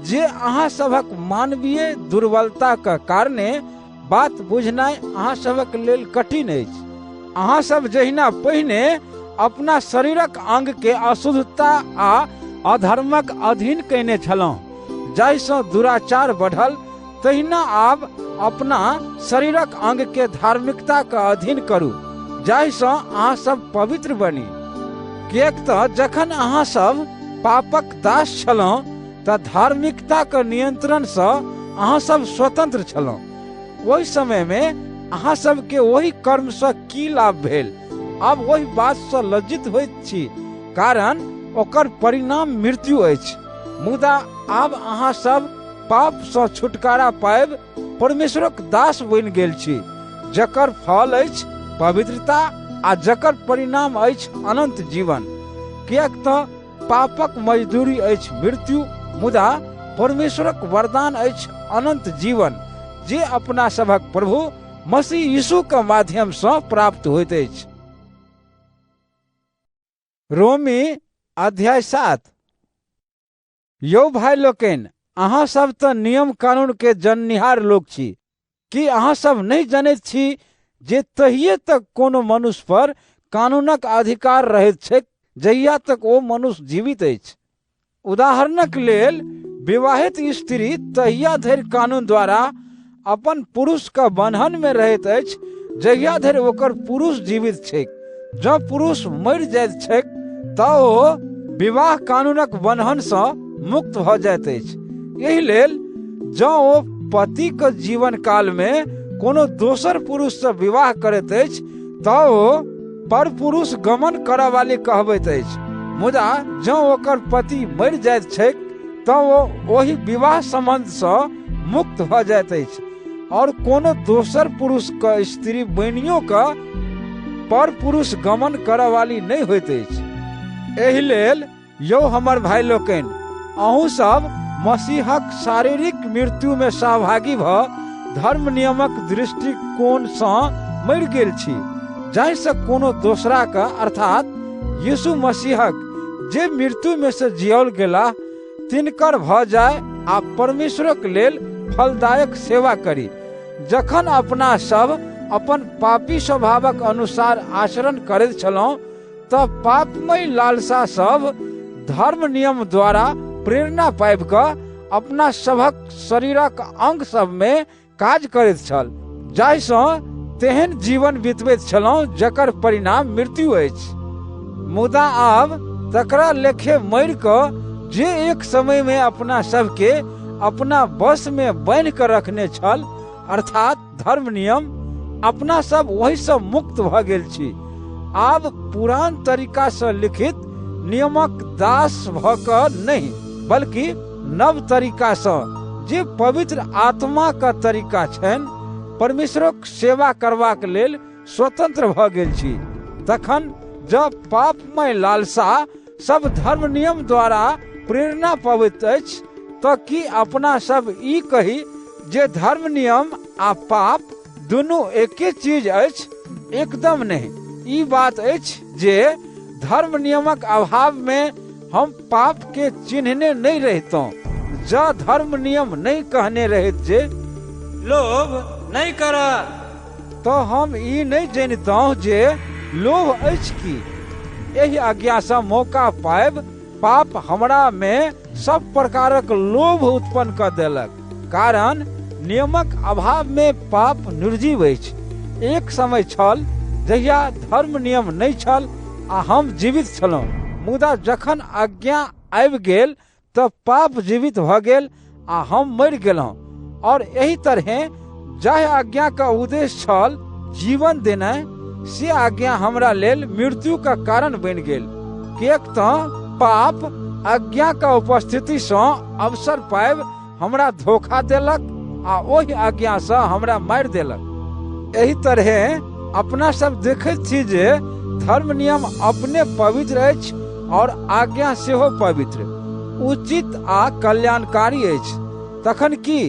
जे अहाँ सबक मानवीय दुर्बलता का कारणे बात बुझनाइ अहाँ सबक लेल कठिन अछि। अहाँ सब जहिना पहिने अपना शरीरक अंग के अशुद्धता आ अधर्मक अधीन कयने छलहुँ जाहिसँ दुराचार बढ़ल, तहिना आब अपना शरीरक अंग के धार्मिकता का अधीन करू जाहिसँ अहाँ सब पवित्र बनी। किएक तऽ जखन अहाँ सब पापक दास छलहुँ तऽ धार्मिकता के नियंत्रण से अहाँ सब स्वतंत्र छलहुँ। ओहि समय में अहाँ सब के वही कर्म से की लाभ भेल, अब वही बात से लज्जित होइत छी, कारण ओकर परिणाम मृत्यु अछि। मुदा आब अहाँ सब पाप से छुटकारा पाएब परमेश्वरक दास बनि गेल छी, जकर फल अछि पवित्रता आ जकर परिणाम अछि अनंत जीवन। किएक तऽ पापक मजदूरी अछि मृत्यु, मुदा परमेश्वरक वरदान अछि अनंत जीवन जे अपना सभक प्रभु मसीह यीशु के माध्यम से प्राप्त होइत अछि। रोमी अध्याय 7। यौ भाई लोकनि, अहाँ सब तऽ नियम कानून के जननिहार लोग छी। कि अहाँ सब नहीं जानैत छी जे तहिए तक कोनो मनुष्य पर कानूनक अधिकार रहैत छै जहिया तक ओ मनुष्य जीवित अछि। उदाहरणक लेल विवाहित स्त्री तहिया धरि कानून द्वारा अपन पुरुष का बंधन में रहैत अछि जहिया धरि ओकर पुरुष जीवित छै। जब पुरुष मरि जाइत छै तऽ ओ विवाह कानूनक बंधन से मुक्त भ जाइत अछि। एहि लेल जँ ओ पति के जीवन काल में कोनो दोसर पुरुष से विवाह करैत अछि तऽ ओ पर पुरुष गमन करऽ वाली कहबैत अछि। मुदा जँ ओकर पति मरि जाइत छै तऽ ओ ओहि विवाह संबंध से मुक्त भ जाइत अछि और कोनो दोसर पुरुष के स्त्री बनियो के पर पुरुष गमन करऽ वाली नहीं होइत अछि। एहि लेल यौ हमर भाई लोकनि, अहूँ सब मसीहक शारीरिक मृत्यु में सहभागी भ धर्म नियमक दृष्टिकोण से मरि गेल छी, जाहि से कोनो दोसरा का अर्थात यीशु मसीहक जे मृत्यु में से जियाओल गेला तिनकर भ जाय आ परमेश्वरक लेल फलदायक सेवा करी। जखन अपना सब अपन पापी स्वभावक अनुसार आचरण करैत छलहुँ तऽ पापमय लालसा सब धर्म नियम द्वारा प्रेरणा पाबि कऽ अपना सभक शरीरक अंग सब में काज करैत छल, जाहिसँ तेहन जीवन बितबैत छलहुँ जकर परिणाम मृत्यु अछि। मुदा आब तकरा लेखे मरि कऽ जे एक समय में अपना सबके अपना बस में बांध कर रखने छल, अर्थात धर्म नियम, अपना सब वही सब मुक्त भ गेल छी। आब पुरान तरीका से लिखित नियमक दास भ क नहीं, बल्कि नव तरीका से, जे पवित्र आत्मा का तरीका छन, परमेश्वरक सेवा करबाक लेल स्वतंत्र भ गेल छी। तखन जब पापमय लालसा सब धर्म नियम द्वारा प्रेरणा पबैत अछि, तो की अपना सब ई कही जे धर्म नियम आ पाप दुनू एके चीज अछि? एकदम नहीं। ई बात अछि जे धर्म नियमक अभाव में हम पाप के चिन्हने नहीं रहतों। ज धर्म नियम नहीं कहने रहत जे लोभ नहीं कर, तो हम ई नहीं जानतों जे लोभ अछि की। यही आज्ञा से मौका पाएब पाप हमरा में सब प्रकारक लोभ उत्पन्न कर देलक, कारण नियमक अभाव में पाप निर्जीव अछि। एक समय छल जहिया धर्म नियम नहीं छल आ हम जीवित छलहुँ, मुदा जखन आज्ञा आबि गेल तऽ पाप जीवित भ गेल आ हम मरि गेलहुँ। और यही तरह जाहि आज्ञा का उद्देश्य छल जीवन देनाइ, से आज्ञा हमरा लेल मृत्यु का कारण बनि गेल। किएक तऽ पाप आज्ञा का उपस्थिति से अवसर पाएब हमरा धोखा देलक आ ओहि आज्ञा से हमरा मारि देलक। एही तरह अपना सब देखैत छी जे धर्म नियम अपने पवित्र अछि और आज्ञा सेहो पवित्र, उचित आ कल्याणकारी अछि। तखन की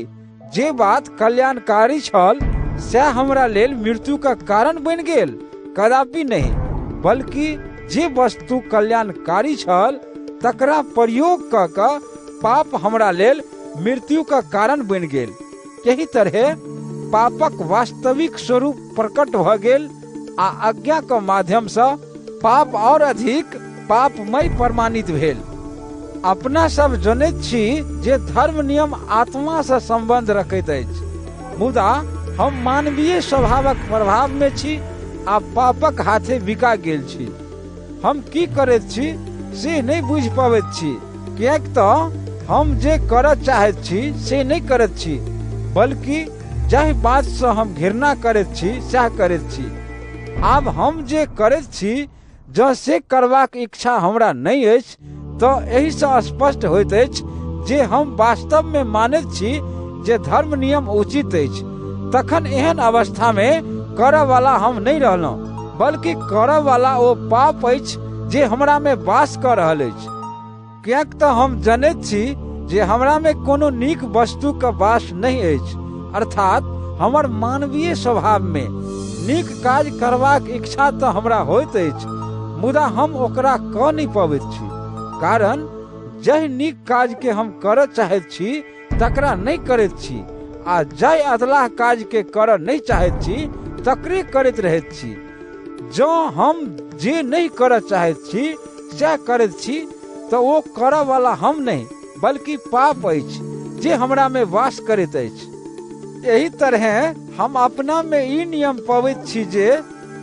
जे बात कल्याणकारी छल से हमरा लेल मृत्यु का कारण बनि गेल? कदापि नहीं, बल्कि जे वस्तु कल्याणकारी छल तकरा प्रयोग क के पाप हमरा लेल मृत्यु का कारण बनि गेल। यही तरह पापक वास्तविक स्वरूप प्रकट भ गेल आ आज्ञा के माध्यम से पाप और अधिक पापमय प्रमाणित भेल। अपना सब जनैत छी जे धर्म नियम आत्मा से संबंध रखैत अछि, मुदा हम मानवीय स्वभावक प्रभाव में छी आ पापक हाथे बिका गेल छी। हम की करैत छी से नहीं बुझ पाबैत छी, किएक तऽ हम जे करऽ चाहैत छी से नहीं करैत छी, बल्कि जाहि बात से हम घृणा करैत छी सएह करैत छी। आब हम जे करैत छी जँ से करबाक इच्छा हमरा नहीं अछि, तऽ एहि से स्पष्ट होइत अछि जे हम वास्तव में मानैत छी जे धर्म नियम उचित अछि। तखन एहन अवस्था में करऽ वाला हम नहीं रहलहुँ, बल्कि करऽ वाला ओ पाप अछि जे हमरा में वास कऽ रहल अछि। किएक तऽ हम जनैत छी जे हमरा में कोनो नीक वस्तु के वास नहीं अछि, अर्थात हमर मानवीय स्वभाव में नीक काज करबाक इच्छा तऽ हमरा होइत अछि, मुदा हम ओकरा कऽ नहीं पबैत छी। कारण जाहि नीक काज के हम करऽ चाहैत छी तकरा नहीं करैत छी, आ जाहि अधलाह काज के करऽ नहीं चाहैत छी तकरे करैत रहैत छी। जँ हम जे नहीं करऽ चाहैत छी सएह करैत छी तऽ ओ करऽ वाला हम नहीं, बल्कि पाप अछि जे हमरा में वास करैत अछि। यही तरह हम अपना में ई नियम पबैत छी जे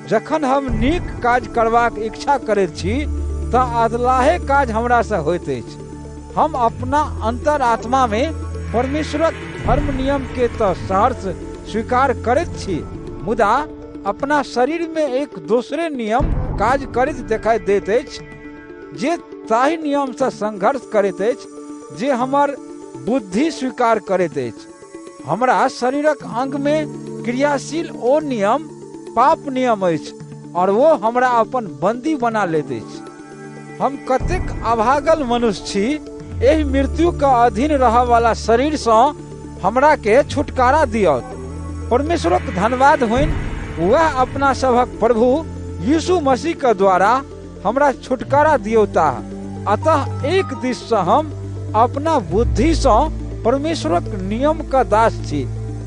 जखन हम नीक काज करबाक इच्छा करैत छी तऽ अधलाहे काज हमरा से होइत अछि। हम अपना अंतरात्मा में परमेश्वरक धर्म नियम के तो सहर्ष स्वीकार करैत छी, मुदा अपना शरीर में एक दूसरे नियम काज करैत दिखाई देत अछि, जे ताहि नियम से संघर्ष करैत अछि जे हमर बुद्धि स्वीकार करैत अछि। हमरा शरीरक अंग में क्रियाशील ओ नियम पाप नियम अछि, और वो हमरा अपन बंदी बना लेत अछि। हम कतेक अभागल मनुष्य छी, एहि मृत्यु का अधीन रह वाला शरीर से हमरा के छुटकारा दियौत। परमेश्वरक धन्यवाद होइन, वह अपना सबक प्रभु यीशु मसीह के द्वारा हमरा छुटकारा दियौता। अतः एक दिस से हम अपना बुद्धि से परमेश्वरक नियम का दास छी,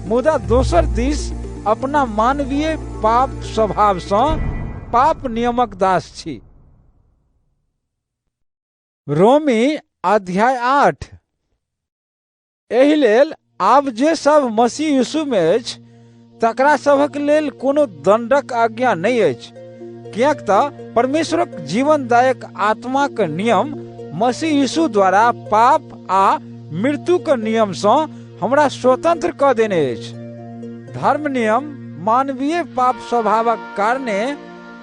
मुदा दोसर दिस अपना मानवीय पाप स्वभाव से पाप नियमक दास छी। रोमी अध्याय 8। एहि लेल आब जे सब मसीह यीशु में अछि तकरा सभक लेल कोनो दंडक आज्ञा नहीं अछि, किएक तऽ परमेश्वरक जीवनदायक आत्मा के नियम मसीह यीशु द्वारा पाप आ मृत्यु के नियम से हमरा स्वतंत्र क देने अछि। धर्म नियम मानवीय पाप स्वभावक कारणे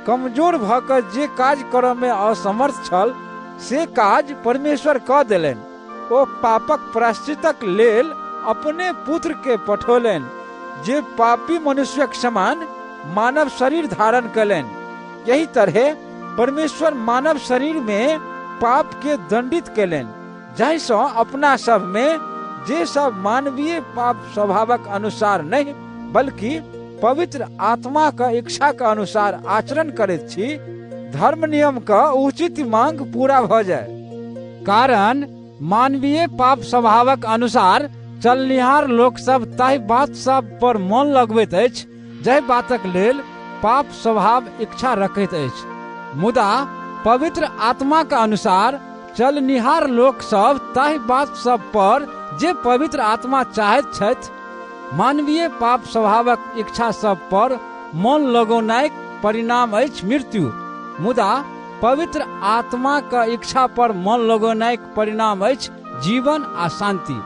कमजोर भ क जे काज करय में असमर्थ छल से काज परमेश्वर क देलनि। ओ पापक प्रायश्चितक लेल अपने पुत्र के पठौलनि जे पापी मनुष्यक समान मानव शरीर धारण कयलनि। यही तरह परमेश्वर मानव शरीर में पाप के दंडित कयलनि, जाहि सँ अपना सब में जे सब मानवीय पाप स्वभावक अनुसार नहीं बल्कि पवित्र आत्मा का इच्छा के अनुसार आचरण करैत छी, धर्म नियम का उचित मांग पूरा भ जाय। कारण मानवीय पाप स्वभावक अनुसार चलनिहार लोक सब ताहि बात सब पर मन लगबैत अछि जाहि बातक लेल पाप स्वभाव इच्छा रखैत अछि। मुदा पवित्र आत्मा के अनुसार चलनिहार लोक सब ताहि बात सब पर जे पवित्र आत्मा चाहैत छथि, मानवीय पाप स्वभावक इच्छा सब पर मन लगौनाइ परिणाम अछि मृत्यु। मुदा पवित्र आत्मा के इच्छा पर मन लगौनाइ परिणाम अछि जीवन आ शांति।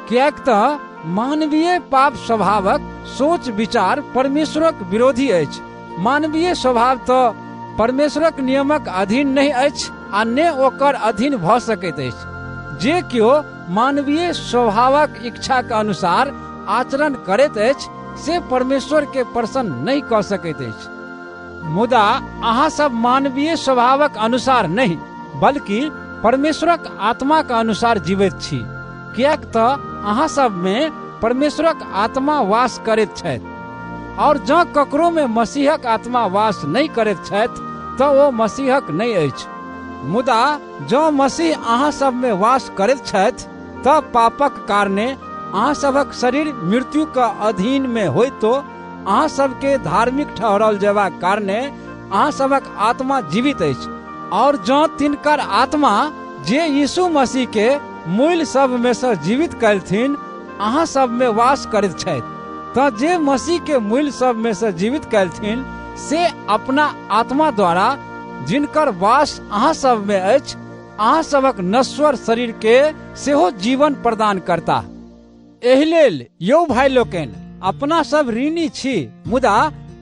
कियाक त मानवीय पाप स्वभावक सोच विचार परमेश्वरक विरोधी अछि। मानवीय स्वभाव तो परमेश्वरक नियमक अधीन नहीं अछि आ ने ओकर अधीन भ सकैत अछि। जे केओ मानवीय स्वभावक इच्छा के अनुसार आचरण करैत अछि से परमेश्वर के प्रसन्न नहीं क सकैत अछि। मुदा अहाँ सब मानवीय स्वभावक अनुसार नहीं बल्कि परमेश्वरक आत्मा के अनुसार जीवित छी। कियाक त अहाँ सब में परमेश्वरक आत्मा वास करैत छथि, और जँ ककरो में मसीहक आत्मा वास नहीं करैत छथि त ओ मसीहक नहीं अछि। मुदा जँ मसीह अहाँ सब में वास करैत छथि त पापक कारणे अहाँ सबक शरीर मृत्यु के अधीन में होइतो अहाँ सबके धार्मिक ठहरल जेबाक कारणे अहाँ सबक आत्मा जीवित अछि। और जँ तिनकर आत्मा जे यीशु मसीह के मूल सब में से जीवित कयलथिन अहाँ सब में वास करैत छथि, त जे मसीह के मूल सब में से जीवित कयलथिन से अपना आत्मा द्वारा जिनकर वास अहाँ सब में अछि अहाँ सबक नश्वर शरीर के सेहो जीवन प्रदान करता। एहि लेल यौ भाई लोकनि, अपना सब ऋणी छी मुदा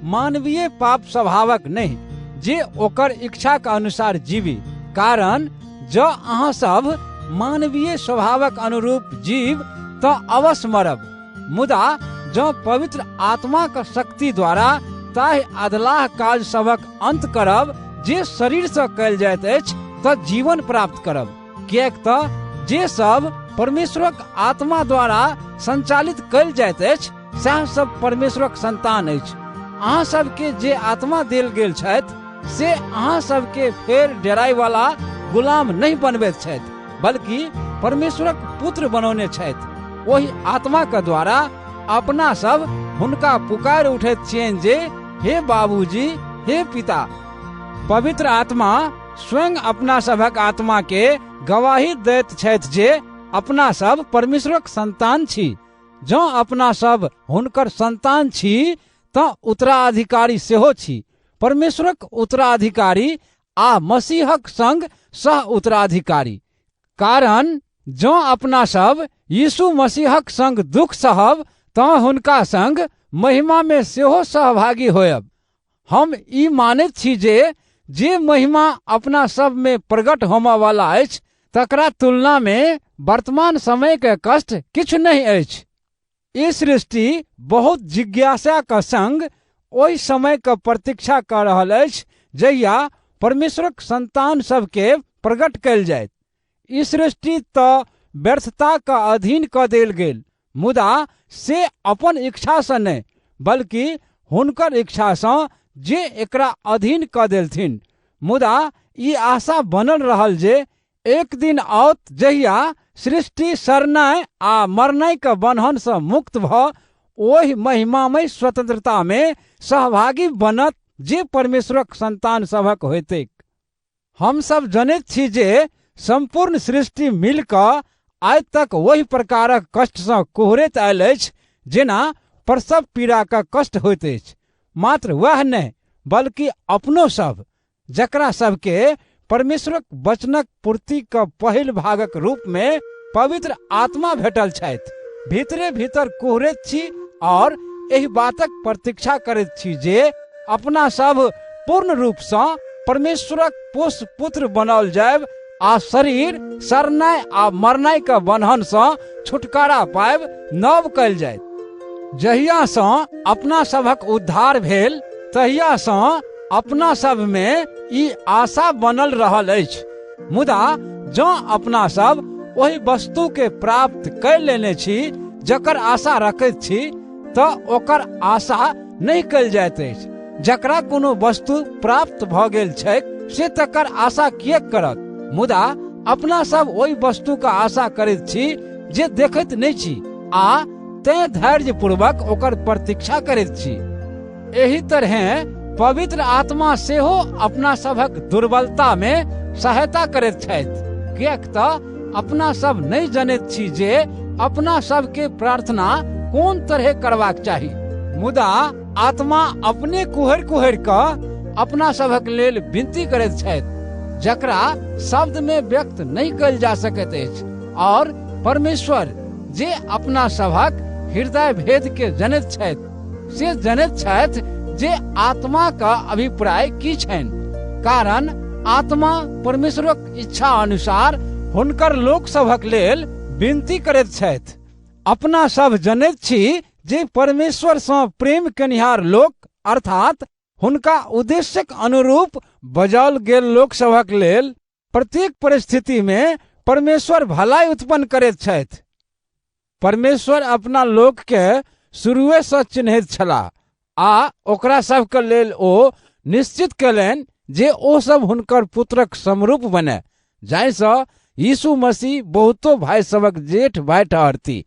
मानवीय पाप स्वभावक नहीं, जे ओकर इच्छा के अनुसार जीवी। कारण जँ अहाँ सब मानवीय स्वभावक अनुरूप जीव त अवश्य मरब। मुदा जँ पवित्र आत्मा के शक्ति द्वारा ताहि अधलाह काज सबक अंत करब जे शरीर से कयल जाइत अछि त जीवन प्राप्त करब। कियाक त जे सब परमेश्वरक आत्मा द्वारा संचालित कयल जाइत अछि सएह सब परमेश्वरक संतान अछि। अहाँ सबके जे आत्मा देल गेल छथि से अहाँ सबके फेर डराई वाला गुलाम नहीं बनबैत छथि बल्कि परमेश्वरक पुत्र बनौने छथि। ओहि आत्मा के द्वारा अपना सब हुनका पुकार उठैत छियनि जे हे बाबूजी, हे पिता। पवित्र आत्मा स्वयं अपना सबक आत्मा के गवाही दैत छथि जे अपना सब परमेश्वरक संतान छी। जँ अपना सब हुनकर संतान छी त उत्तराधिकारी सेहो छी, परमेश्वरक उत्तराधिकारी आ मसीहक संग सह उत्तराधिकारी। कारण जँ अपना सब यीशु मसीहक संग दुख सहब त हुनका संग महिमा में सेहो सहभागी होयब। हम ई मानैत छी जे महिमा अपना सब में प्रकट होमय वाला अछि तकरा तुलना में वर्तमान समय के कष्ट किछु नहीं अछि। ई सृष्टि बहुत जिज्ञासा के संग ओहि समय के प्रतीक्षा कर रहल अछि जहिया परमेश्वरक संतान सबके प्रकट कयल जायत। ई सृष्टि त व्यर्थता के अधीन क देल गेल, मुदा से अपन इच्छा से नहीं बल्कि हुनकर इच्छा से जे एकरा अधीन क देलथिन। मुदा ई आशा बनल रहल जे एक दिन आओत जहिया सृष्टि सड़नाइ आ मरनाइ के बंधन से मुक्त भ ओहि महिमामय स्वतंत्रता में सहभागी बनत जे परमेश्वरक संतान सभक होइतैक। हम सब जनैत छी जे संपूर्ण सृष्टि मिल कऽ आइ तक वही प्रकारक कष्ट से कोहरैत आयल अछि जेना प्रसव पीड़ा का कष्ट होइत अछि। मात्र वह नहीं बल्कि अपनो सब जकरा सबके परमेश्वरक वचनक पूर्ति का पहिल भागक रूप में पवित्र आत्मा भेटल छथि। भीतरे भीतर कुहरैत छी और एहि बातक प्रतीक्षा करैत छी जे अपना सब पूर्ण रूप से परमेश्वरक पोष पुत्र बनाओल जायब आ शरीर सरनाय आ मरनाय का बंधन से छुटकारा पायब नव कल जाय। जहिया से अपना सबक उद्धार भेल तहिया से अपना सब में ई आशा बनल रहल अछि। मुदा जो अपना सब वही वस्तु के प्राप्त कर लेने छी जकर आशा रखैत छी तो ओकर आशा नहीं कल जाइत अछि। जकरा कोनो वस्तु प्राप्त भ गेल छै से तकर आशा किए करत। मुदा अपना सब वही वस्तु का आशा करैत छी जे देखैत नहीं छी आ तैं धैर्य पूर्वक ओकर प्रतीक्षा करैत छी। एही तरह पवित्र आत्मा सेहो अपना सबक दुर्बलता में सहायता करैत छथि। किएक तऽ अपना सब नहीं जनैत छी जे अपना सब के प्रार्थना कोन तरह करबाक चाही। मुदा आत्मा अपने कुहर कुहर कऽ अपना सबक लेल विनती करैत छथि जकरा शब्द में व्यक्त नहीं कयल जा सकैत अछि। और परमेश्वर जे अपना सबक हृदय भेद के जनैत छथि से जनैत छथि जे आत्मा का अभिप्राय की छनि, कारण आत्मा परमेश्वरक इच्छा अनुसार हुनकर लोक सभक लेल विनती करैत छथि। अपना सब जनैत छी जे परमेश्वर से प्रेम केनिहार लोक अर्थात हुनका उद्देश्यक अनुरूप बजाओल गेल लोक सभक लेल प्रत्येक परिस्थिति में परमेश्वर भलाई उत्पन्न करैत छथि। परमेश्वर अपना लोक के शुरुए से चिन्हैत छलाह आ ओकरा सब के लेल ओ निश्चित कयलनि जे ओ सब हुनकर पुत्रक समरूप बने, जाहिसँ यीशु मसीह बहुतो भाई सबक जेठ भाई ठहरती।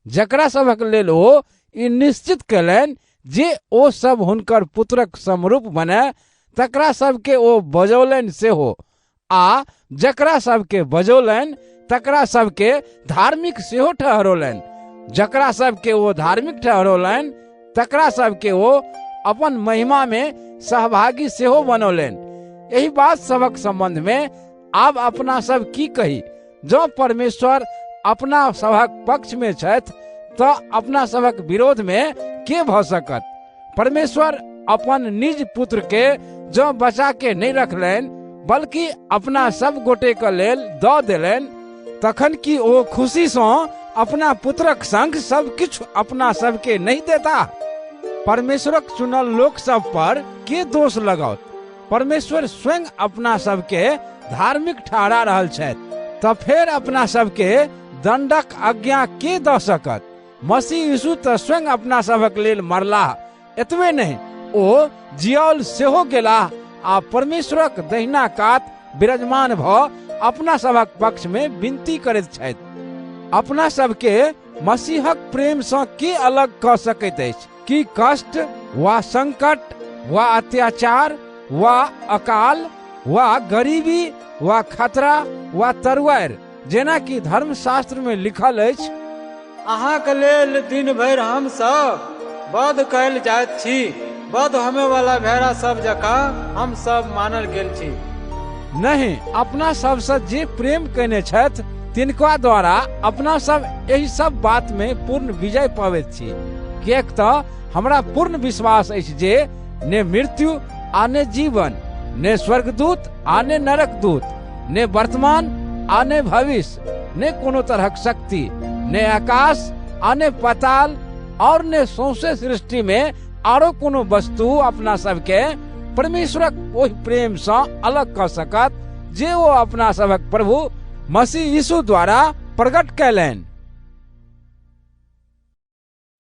जकरा सबक लेल ओ ई निश्चित कयलनि जे ओ सब हुनकर पुत्रक समरूप बने तकरा सबके ओ बजौलनि सेहो, आ जकरा सबके बजौलनि तकरा सबके धार्मिक सेहो ठहरौलनि। जकरा सबके ओ धार्मिक ठहरौलनि तकरा सबके ओ अपन महिमा में सहभागी सेहो बनौलनि। यही बात सबक संबंध में आब अपना सब की कही। जो परमेश्वर अपना सबक पक्ष में छथि तो अपना सबक विरोध में के भ सकत। परमेश्वर अपन निज पुत्र के जो बचा के नहीं रखलनि बल्कि अपना सब गोटे के लेल दऽ देलनि, तखन कि ओ खुशी से अपना पुत्रक संग सब किछ अपना सबके नहीं देता। परमेश्वरक चुनल लोक सब पर के दोष लगाओत। परमेश्वर स्वयं अपना सबके धार्मिक ठहरा रहल छथि, तो फिर अपना सबके दंडक आज्ञा के दऽ सकत। मसीह यीशु तो स्वयं अपना सबक लेल मरलाह, एतबे नहीं ओ जियाल सेहो गेलाह आ परमेश्वरक दहिना कात विराजमान भ अपना सबक पक्ष में विनती करैत छथि। अपना सबके मसीहक प्रेम से के अलग कऽ सकैत अछि कि कष्ट वा संकट वा अत्याचार वा अकाल वा गरीबी वा खतरा वा तरुआर, जेना कि धर्मशास्त्र में लिखल अछि, अहाँके लेल दिन भरि हम सब वध कयल जाइत छी, वध होमे वाला भेड़ा सब जकाँ हम सब मानल गेल छी। नहीं, अपना सबसे जे प्रेम कयने छथि तिनका द्वारा अपना सब यही सब बात में पूर्ण विजय पाबैत छी। किएक तऽ हमरा पूर्ण विश्वास अछि जे ने मृत्यु आ ने जीवन, ने स्वर्गदूत आ ने नरक दूत, ने वर्तमान आ ने भविष्य, ने कोनो तरहक शक्ति, ने आकाश आ ने पाताल और ने सौंसे सृष्टि में आरो कोनो वस्तु अपना सबके परमेश्वरक ओहि प्रेम से अलग कऽ सकत जे वो अपना सबक प्रभु मसीह यीशु द्वारा प्रकट कैलनि।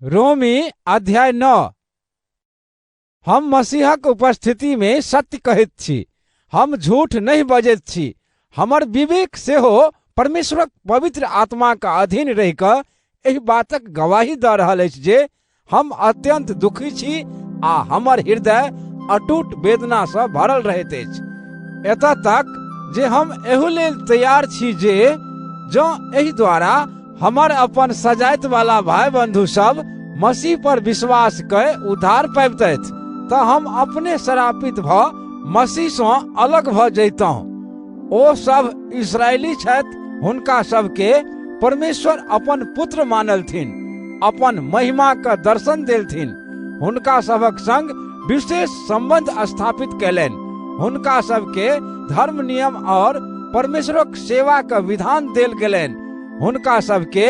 रोमी अध्याय 9। हम मसीहक उपस्थिति में सत्य कहैत छी, हम झूठ नहीं बजैत छी। हमर विवेक सेहो परमेश्वरक पवित्र आत्मा का अधीन रहि कऽ एहि बातक गवाही दऽ रहल अछि जे हम अत्यंत दुखी छी आ हमर हृदय अटूट वेदना से भरल रहैत अछि। एतऽ तक जे हम एहू लेल तैयार छी जे जो एहि द्वारा हमर अपन सजाइत वाला भाई बंधु सब मसीह पर विश्वास कऽ उद्धार पाबितथि तऽ हम अपने शरापित भ मसीह से अलग भ जैतहुँ। ओ सब इस्राएली छथि, हुनका सबके परमेश्वर अपन पुत्र मानलथिन, अपन महिमा का दर्शन देलथिन, हुनका सबक संग विशेष संबंध स्थापित कैलनि, हुनका सबके धर्म नियम और परमेश्वरक सेवा का विधान देल गेलनि, हुनका सबके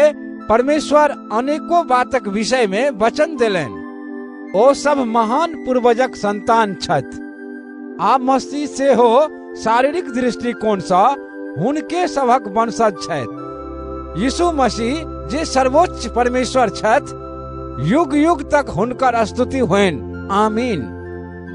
परमेश्वर अनेकों बातक विषय में वचन देलनि। ओ सब महान पूर्वजक संतान छथि, आ मसीह से हो शारीरिक दृष्टिकोण से हुनके सबक वंशज छथि। यीशु मसीह जे सर्वोच्च परमेश्वर छथि, युग युग तक हुनकर स्तुति होइन, आमीन।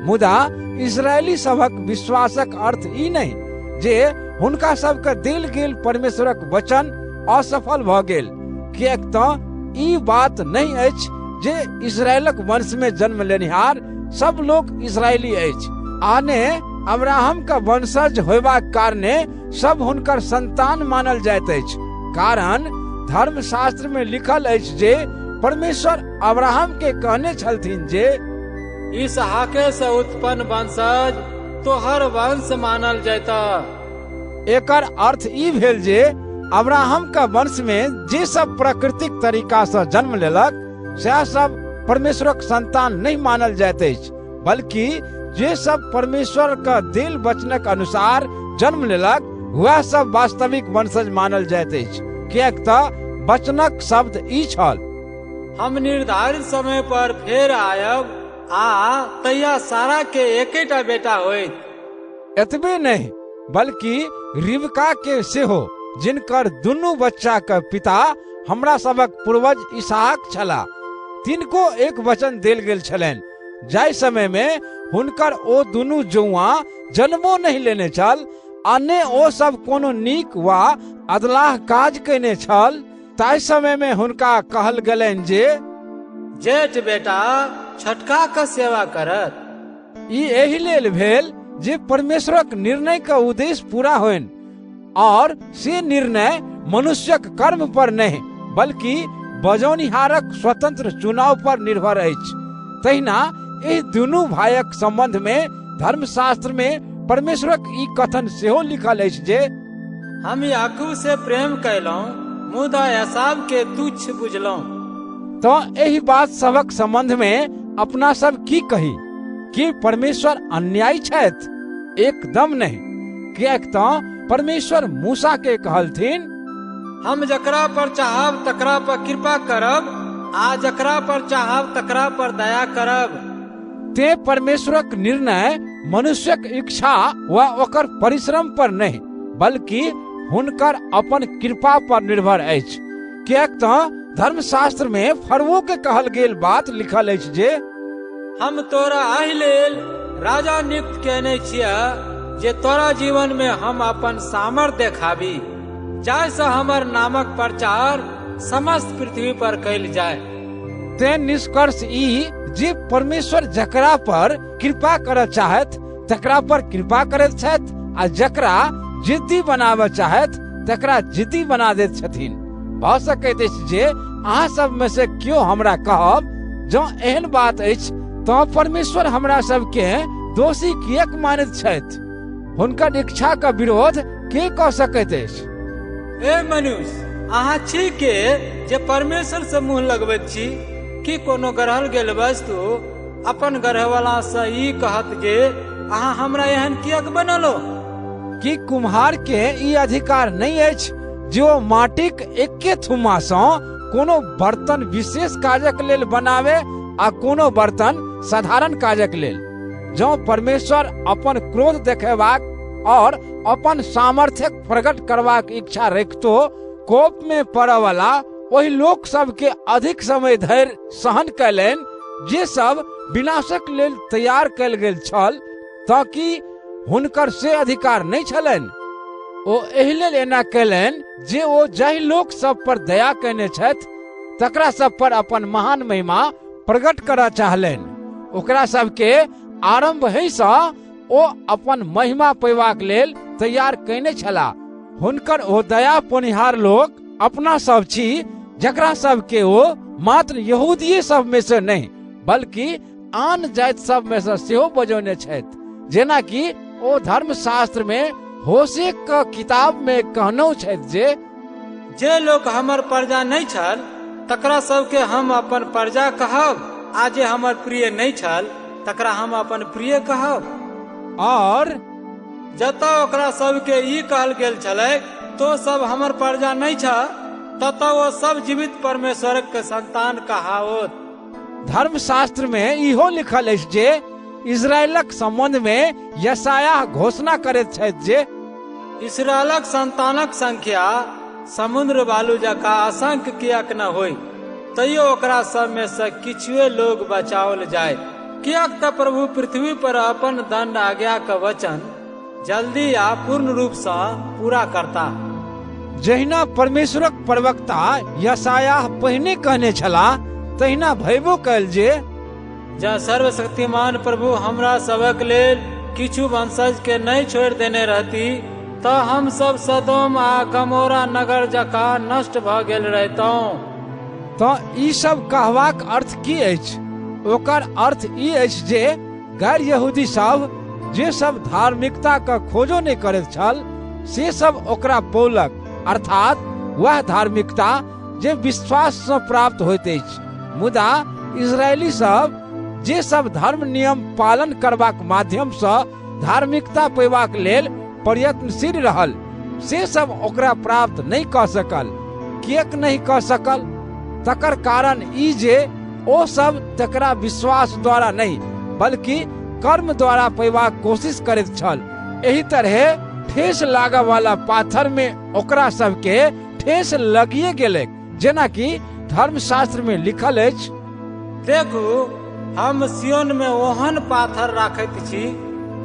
मुदा इस्राएली सबक विश्वासक अर्थ ई नहीं जे हुनका सबके देल गेल परमेश्वरक वचन असफल भ गेल, किएक त ई बात नहीं अछि जे इस्राएलक वंश में जन्म लेनिहार सब लोग इस्राएली अछि, आने अब्राहम का वंशज होयबाक कारणे सब हुनकर संतान मानल जाइत अछि। कारण धर्मशास्त्र में लिखल अछि जे परमेश्वर अब्राहम के कहने छलथिन जे इसहाके से उत्पन्न वंशज तोहर वंश मानल जाता। एकर अर्थ ई भेल जे अब्राहम का वंश में जे सब प्राकृतिक तरीका से जन्म लेलक से सब परमेश्वरक संतान नहीं मानल जाइत अछि, बल्कि जे सब परमेश्वर का देल वचनक अनुसार जन्म लेलक वह सब वास्तविक वंशज मानल जाइत अछि, किएक त वचनक शब्द ई छल, हम निर्धारित समय पर फेर आयब आ तैया सारा के एकेटा बेटा होइत। एतबे नहीं बल्कि रिबका के सेहो, जिनकर दुनू बच्चा का पिता हमरा सबक पूर्वज इसहाक छला, तिनको एक वचन देल गेल छलनि, जाय समय में हुनकर ओ दुनू जौआ जन्मो नहीं लेने छल, अन्य ओ सब कोनो नीक वा अदलाह काज कैने छल, ताय समय में हुनका कहल गेलनि जे जेठ बेटा छटका का सेवा करत। ई एहि लेल भेल जे परमेश्वरक निर्णय का उद्देश्य पूरा होइन, और से निर्णय मनुष्यक कर्म पर नहीं बल्कि बजौनिहारक स्वतंत्र चुनाव पर निर्भर अछि। तहिना एहि दुनू भाइक संबंध में धर्मशास्त्र में परमेश्वरक ई कथन सेहो लिखल अछि जे हम याकूब से प्रेम कैलहुँ मुदा एसाव के तुच्छ बुझलहुँ। तो एहि बात सबक संबंध में अपना सब की कही कि परमेश्वर अन्यायी छथि? एकदम नहीं, किएक त परमेश्वर मूसा के कहलथिन, हम जकरा पर चाहब तकरा पर कृपा करब आ जकरा पर चाहब तकरा पर दया करब। ते परमेश्वरक निर्णय मनुष्यक इच्छा व ओकर परिश्रम पर नहीं बल्कि हुनकर अपन कृपा पर निर्भर अछि, किएक त धर्मशास्त्र में फरवो के कहल गेल बात लिखल अछि जे हम तोरा एहि लेल राजा नियुक्त केने छियै जे तोरा जीवन में हम अपन सामर्थ देखाबी, जाहिसँ हमर नामक प्रचार समस्त पृथ्वी पर कैल जाय। ते निष्कर्ष ई जे परमेश्वर जकरा पर कृपा करऽ चाहत तकरा पर कृपा करैत छथि आ जकरा जिद्दी बनाबऽ चाहत तकरा जिद्दी बना दैत छथिन। भ सकैत अछि जे अहाँ सब में से क्यों हमरा कहब, जँ एहन बात अछि तो परमेश्वर हमरा सबके दोषी किएक मानैत छथि? हुनकर इच्छा का विरोध के कऽ सकैत अछि? ए मनुष्य, अहाँ छी के जे परमेश्वर से मुँह लगबैत छी कि कोनो गढ़ल गेल वस्तु अपन गढ़वाला से ई कहत जे अहाँ हमरा एहन किएक बनलो? कि कुम्हार के ई अधिकार नहीं अछि जे ओ माटिक एके थुम्मा सँ कोनो बर्तन विशेष काजक लेल बनावे आ कोनो बर्तन साधारण काजक लेल? जँ परमेश्वर अपन क्रोध देखेबाक और अपन सामर्थ्यक प्रकट करबाक इच्छा रखतो कोप में पड़े वाला वही लोक सब के अधिक समय धरि सहन कैलनि जे सब विनाशक लेल तैयार कैल गेल छल, ताकि हुनकर से अधिकार नहीं छलनि। ओ एहि लेल एना कैलनि जे ओ जाहि लोक सब पर दया कैने छथि तकरा सब पर अपन महान महिमा प्रकट करऽ चाहलनि। ओकरा सबके आरंभ है सँ ओ अपन महिमा पैबाक लेल तैयार कैने छलाह। हुनकर ओ दया पोनिहार लोक अपना सब छी, जकरा सब के ओ मात्र यहूदिये सब में से नहीं बल्कि आन जाति सब में से सेहो बजौने छथि, जेना कि ओ धर्मशास्त्र में होशे के किताब में कहनौ छै जे लोग हमर प्रजा नहीं छल तकरा सबके हम अपन प्रजा कहब, आ जे हमर प्रिय नहीं छल तकरा हम अपन प्रिय कहब। और जतऽ ओकरा सबके ई कहल गेल छलै तो सब हमर प्रजा नहीं छ, ततऽ वो सब जीवित परमेश्वर के संतान कहाओत। धर्मशास्त्र में इहो लिखल अछि जे इजरायलक संबंध में यशायाह घोषणा करैत छथि जे इस्राएलक संतानक संख्या समुद्र बालू जकाँ असंख्य किएक न होय, तैयो ओकरा सब में से किछुए लोग बचाओल जाय। किएक तऽ प्रभु पृथ्वी पर अपन दंड आज्ञा के वचन जल्दी आ पूर्ण रूप से पूरा करता। जहिना परमेश्वरक प्रवक्ता यशायाह पहिने कहने छलाह तहिना भयबो कयल जे जँ सर्वशक्तिमान प्रभु हमरा सबक लेल किछु वंशज के नहीं छोड़ देने रहती तऽ हम सब सदोम आ गमोरा नगर जकाँ नष्ट भ गेल रहितौं। तऽ ई सब कहबाक अर्थ की अछि? ओकर अर्थ ई अछि जे गैर यहूदी सब जे सब धार्मिकता के खोजो नहीं करैत छल से सब ओकरा पौलक, अर्थात वह धार्मिकता जे विश्वास से प्राप्त होइत अछि। मुदा इजरायली सब जे सब धर्म नियम पालन करबाक माध्यम से धार्मिकता पेबाक लेल प्रयत्नशील रहल से सब ओकरा प्राप्त नहीं कऽ सकल। किएक नहीं कऽ सकल? तकर कारण ई जे ओ सब तकरा विश्वास द्वारा नहीं बल्कि कर्म द्वारा पेबाक कोशिश करैत छल। एही तरह ठेस लागऽ वाला पाथर में ओकरा सबके ठेस लगिए गेलै, जेना कि धर्मशास्त्र में लिखल अछि, देखू हम सियोन में ओहन पाथर राखैत छी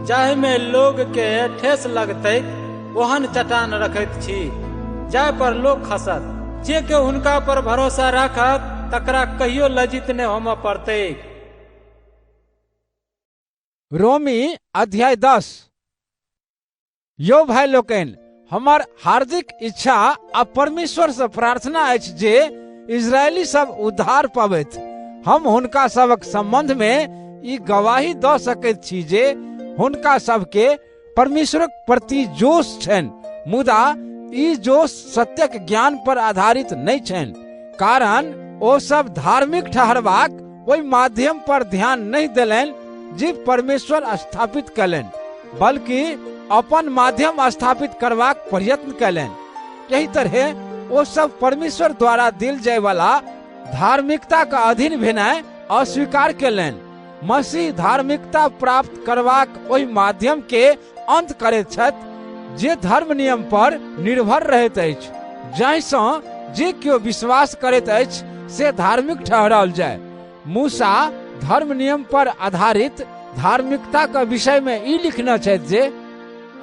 जाहि में लोग के ठेस लगतै, ओहन चट्टान रखैत छी जाहि पर लोग खसत। जे के हुनका पर भरोसा राखत तकरा कहियो लज्जित नहीं होमऽ पड़तै। रोमी अध्याय 10। यो भाई लोकनि, हमर हार्दिक इच्छा आ परमेश्वर से प्रार्थना अछि जे इजरायली सब उद्धार पाबैत। हम हुनका सबक संबंध में ई गवाही दऽ सकैत छी जे हुनका सबके परमेश्वरक प्रति जोश छनि, मुदा ई जोश सत्यक ज्ञान पर आधारित नहीं छनि, कारण ओ सब धार्मिक ठहरबाक ओहि माध्यम पर ध्यान नहीं देलनि जे परमेश्वर स्थापित कयलनि, बल्कि अपन माध्यम स्थापित करबाक प्रयत्न कयलनि। यही तरह ओ सब परमेश्वर द्वारा देल जाय वाला धार्मिकता का अधीन भेनाइ अस्वीकार कयलनि। मसीह धार्मिकता प्राप्त करबाक ओहि माध्यम के अंत करैत छथि जे धर्म नियम पर निर्भर रहैत अछि, जाहिसँ जे केओ विश्वास करैत अछि से धार्मिक ठहराओल जाय। मूसा धर्म नियम पर आधारित धार्मिकता के विषय में ई लिखना छथि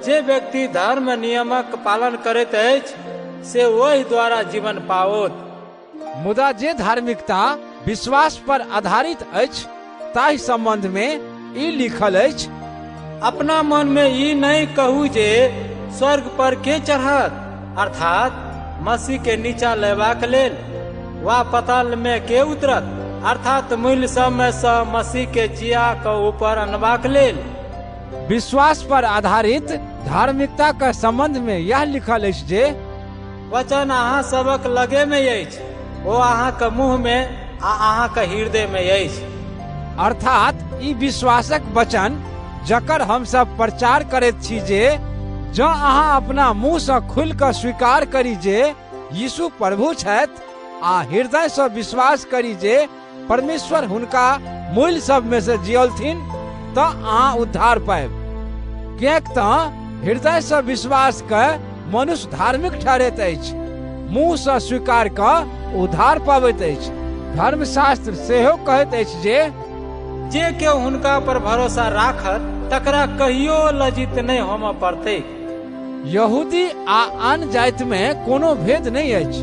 जे व्यक्ति धर्म नियमक पालन करैत अछि से ओहि द्वारा जीवन पाओत। मुदा जे धार्मिकता विश्वास पर आधारित अछि ताहि संबंध में ई लिखल अछि, अपना मन में ई नहीं कहू जे स्वर्ग पर के चढ़त, अर्थात मसीह के नीचा लेबाक लेल, वा पाताल में के उतरत, अर्थात मूल्य सब में से मसीह के जिया के ऊपर अनबाक लेल। विश्वास पर आधारित धार्मिकता के संबंध में यह लिखल अछि जे वचन अहाँ सबक लगे में अछि, ओ अहाँ के मुँह में आ अहाँ के हृदय में अछि। अर्थात ई विश्वासक वचन जकर हम सब प्रचार करैत छी जे जँ अहाँ अपना मुँह से खुल कऽ स्वीकार करी जे यीशु प्रभु छथि आ हृदय से विश्वास करी जे परमेश्वर हुनका मूल्य सब में से जियलथिन तऽ अहाँ उद्धार पायब। किएक तऽ हृदय से विश्वास के मनुष्य धार्मिक ठहरैत अछि, मुँह से स्वीकार कऽ उद्धार पाबैत अछि। धर्मशास्त्र सेहो कहैत अछि जे केओ हुनका पर भरोसा राखत तकरा कहियो लज्जित नहीं होमऽ पड़तै। यहूदी आ आन जाति में कोनो भेद नहीं अछि,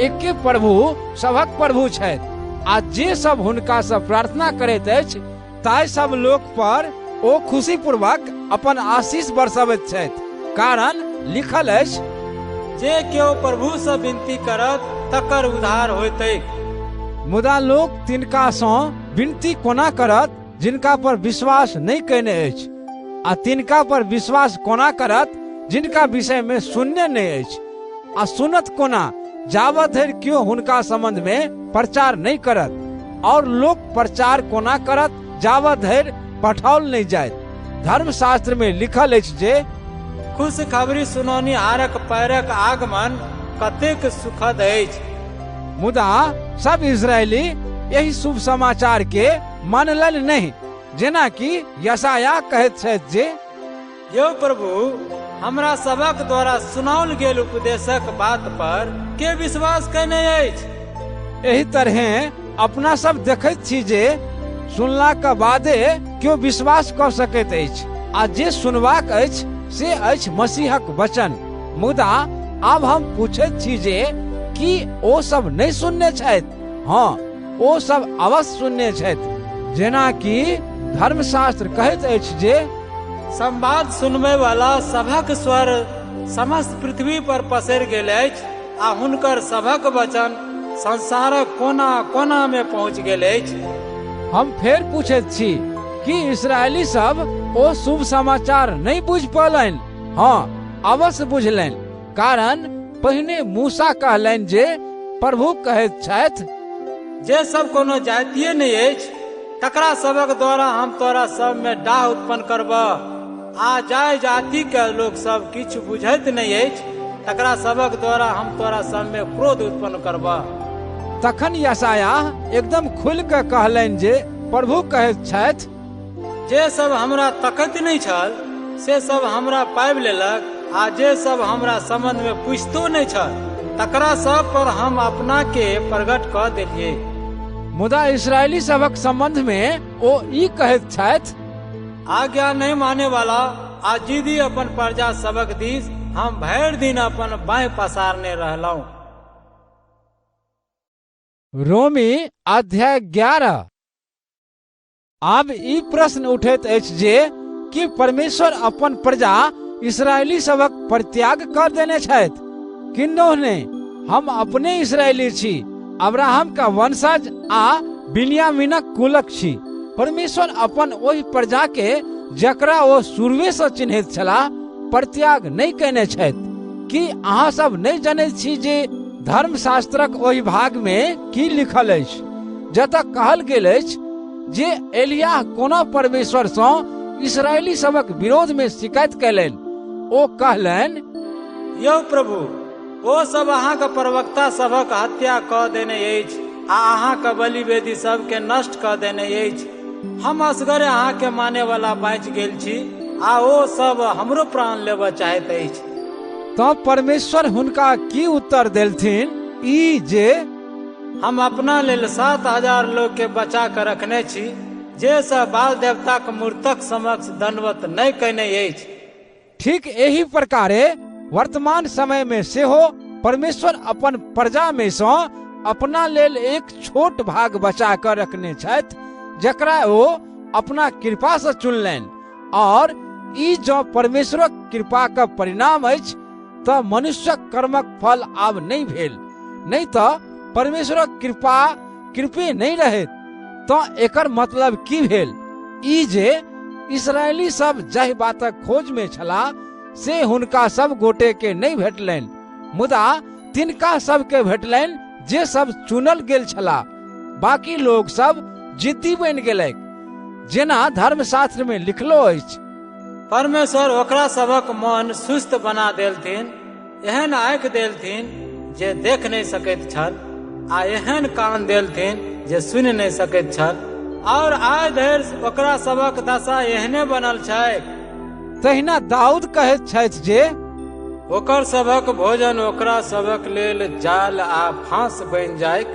एके प्रभु सभक प्रभु छथि, आ जे सब हुनका से प्रार्थना करैत अछि ताहि सब लोक पर ओ खुशी पूर्वक अपन आशीष बरसबैत छथि। कारण लिखल अछि, जे केओ प्रभु से विनती करत तकर उद्धार होयतै। मुदा लोक तिनका सँ विनती कोना करत जिनका पर विश्वास नहीं कयने अछि, आ तिनका पर विश्वास कोना करत जिनका विषय में सुनने नहीं अछि, आ सुनत कोना जावत धरि क्यों हुनका संबंध में प्रचार नहीं करत, और लोक प्रचार कोना करत जावत धरि पठाओल नहीं जायत। धर्मशास्त्र में लिखल अछि जे खुशखबरी सुनौनी हारक पैरक आगमन कतेक सुखद अछि। मुदा सब इजरायली यही शुभ समाचार के मानल नहीं, जेना कि यशायाह कहैत छथि जे यो प्रभु, हमरा सबक द्वारा सुनाओल गेल उपदेशक बात पर के विश्वास कयने अछि। एही तरह अपना सब देखैत छी जे सुनला के बादे क्यों विश्वास कर सकैत अछि, आ जे सुनबाक अछि से अछि मसीहक वचन। मुदा आब हम पूछैत छी जे कि ओ सब नहीं सुनने छथि? हाँ, ओ सब अवश्य सुनने छथि, जेना कि धर्मशास्त्र कहैत अछि जे संवाद सुनबे वाला सभक स्वर समस्त पृथ्वी पर पसरि गेल अछि, आ हुनकर सभक वचन संसारक कोना कोना में पहुँच गेल अछि। हम फेर पूछैत छी कि इस्राएली सब ओ शुभ समाचार नहीं बुझ पौलनि? हाँ, अवश्य बुझलनि, कारण पहिने मूसा कहलनि जे प्रभु कहैत छथि, जे सब कोनो जातीय नहीं अछि तकरा सबक द्वारा हम तोरा सब में डाह उत्पन्न करबा, आ जाय जाति के लोग सब किछु बुझैत नहीं अछि तकरा सबक द्वारा हम तोरा सब में क्रोध उत्पन्न करबा। तखन यशायाह एकदम खुल के कहलनि जे प्रभु कहैत छथि, जे सब हमरा तकैत नहीं छल से सब हमरा पाबि लेलक, आ जे सब हमरा संबंध में पूछतो नहीं छल तकरा सब पर हम अपना के प्रकट कऽ देलियै। मुदा इस्राएली सबक संबंध में ओ ई कहैत छथि, आज्ञा नहीं माने वाला आ जिदी अपन प्रजा सबक दिस हम भरि दिन अपन बाँह पसारने रहलहुँ। रोमी अध्याय 11। आब ई प्रश्न उठैत अछि जे कि परमेश्वर अपन प्रजा इस्राएली सबक परित्याग कर देने छथि? किन्नो ने, हम अपने इस्राएली छी, अब्राहम का वंशज आ बिन्यामीनक कुलक छी। परमेश्वर अपन ओहि प्रजा के जकरा ओ शुरुए से चिन्हैत छलाह परित्याग नहीं कयने छथि। कि अहाँ सब नहीं जनैत छी जे धर्मशास्त्रक ओहि भाग में की लिखल अछि, जतऽ कहल गेल अछि जे एलियाह कोना परमेश्वर सँ इस्राएली सबक विरोध में शिकायत कयलनि। ओ कहलनि, यौ प्रभु, ओ सब अहाँ के प्रवक्ता सबक हत्या कऽ देने अछि, आ अहाँ के बलि वेदी सब के नष्ट कऽ देने अछि। हम असगरे अहाँ के माने वाला बाँचि गेल छी, आ ओ सब हमरो प्राण लेबऽ चाहैत अछि। तऽ परमेश्वर हुनका की उत्तर देलथिन? ई जे हम अपना लेल 7,000 लोग के बचा कर रखने छी, जे सब बाल देवता के मूर्तक समक्ष दंडवत नहीं कयने अछि। ठीक एही प्रकारे वर्तमान समय में सेहो परमेश्वर अपन प्रजा में सँ अपना लेल एक छोट भाग बचा कर रखने छथि, जकरा ओ अपना कृपा से चुनलनि। और ई जो परमेश्वरक कृपा का परिणाम अछि तऽ मनुष्यक कर्मक फल आब नहीं भेल, नहीं तऽ परमेश्वरक कृपा कृपे नहीं रहैत तऽ एकर मतलब की भेल? ई जे इस्राएली सब जाहि बातक खोज में छलाह से हुनका सब गोटे के नहीं भेटलनि, मुदा तिनका सब के भेटलनि जे सब चुनल गेल छलाह। बाकी लोग सब जिद्दी बनि गेलैक, जेना धर्मशास्त्र में लिखलो अछि, परमेश्वर ओकरा सबक मन सुस्त बना देलथिन, एहन आँखि देलथिन जे देख नहीं सकैत छल, आ एहन कान देलथिन जे सुनि नहीं सकैत छल, और आइ धरि ओकरा सबक दशा एहने बनल छै। तहिना दाऊद कहैत छथि जे ओकर सबक भोजन ओकरा सबक लेल जाल आ फांस बनि जायक,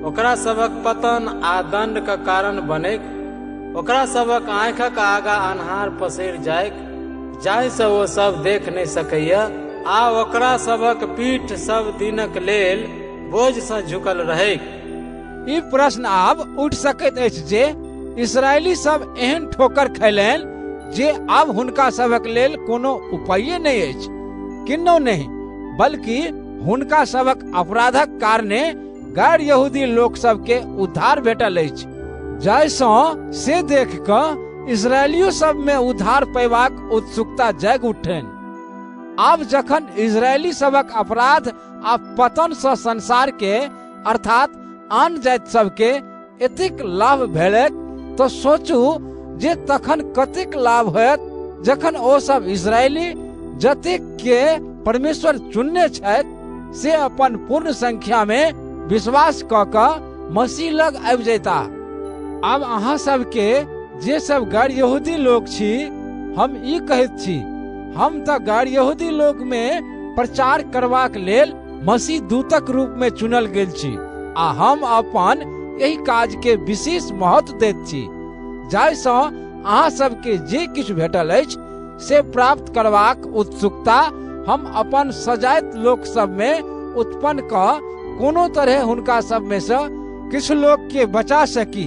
ओकरा सबक पतन आ दंड का कारण बनेक, ओकरा सबक आँखिक आगा अन्हार पसरि जायक, जाहि से ओ सब देख नहीं सकैया, आ ओकरा सबक पीठ सब दिनक लेल बोझ से झुकल रहेक। ई प्रश्न आब उठ सकैत अछि जे इस्राएली सब एहन ठोकर खैलनि जे आब हुनका सबक लेल कोनो उपाय नहीं अछि। किन्नो नहीं, बल्कि हुनका सबक अपराधक कारणे गैर यहूदी लोक सब के उद्धार भेटल अछि, जाहिसँ से देख कऽ इस्राएलियो सब में उद्धार पैबाक उत्सुकता जागि उठनि। आब जखन इजरायली सबक अपराध आ पतन से संसार के अर्थात आन जाति सबके एतेक लाभ भेलैक तो सोचू जे तखन कतेक लाभ होयत जखन ओ सब इजरायली जतेक के परमेश्वर चुनने छथि से अपन पूर्ण संख्या में विश्वास क क मसीह लग आबि जैता। आब अहाँ सबके जे सब गैर यहूदी लोग छी, हम ई कहैत छी, हम तऽ गैर यहूदी लोग में प्रचार करबाक लेल मसीह दूतक रूप में चुनल गेल छी आ हम अपन एहि काज के विशेष महत्व दैत छी, जाहिसँ अहाँ सबके जे किछु भेटल अछि से प्राप्त करबाक उत्सुकता हम अपन सजाइत लोक सब में उत्पन्न क कोनो तरह हुनका सब में से किछु लोग के बचा सकी।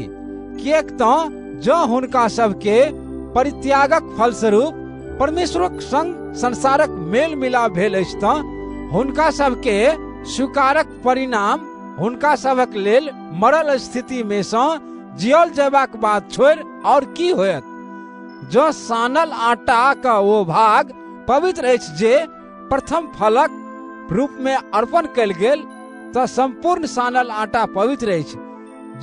किएक तऽ जँ हुनका सबके परित्यागक फलस्वरूप परमेश्वरक संग संसारक मेल मिलाप भेल अछि तऽ हुनका सबके स्वीकारक परिणाम हुनका सबक लेल मरल स्थिति में से जियल जयबाक बात छोड़ और की होयत। जो सानल आटा का वो भाग पवित्र अछि जे प्रथम फलक रूप में अर्पण कयल गेल तऽ संपूर्ण सानल आटा पवित्र अछि।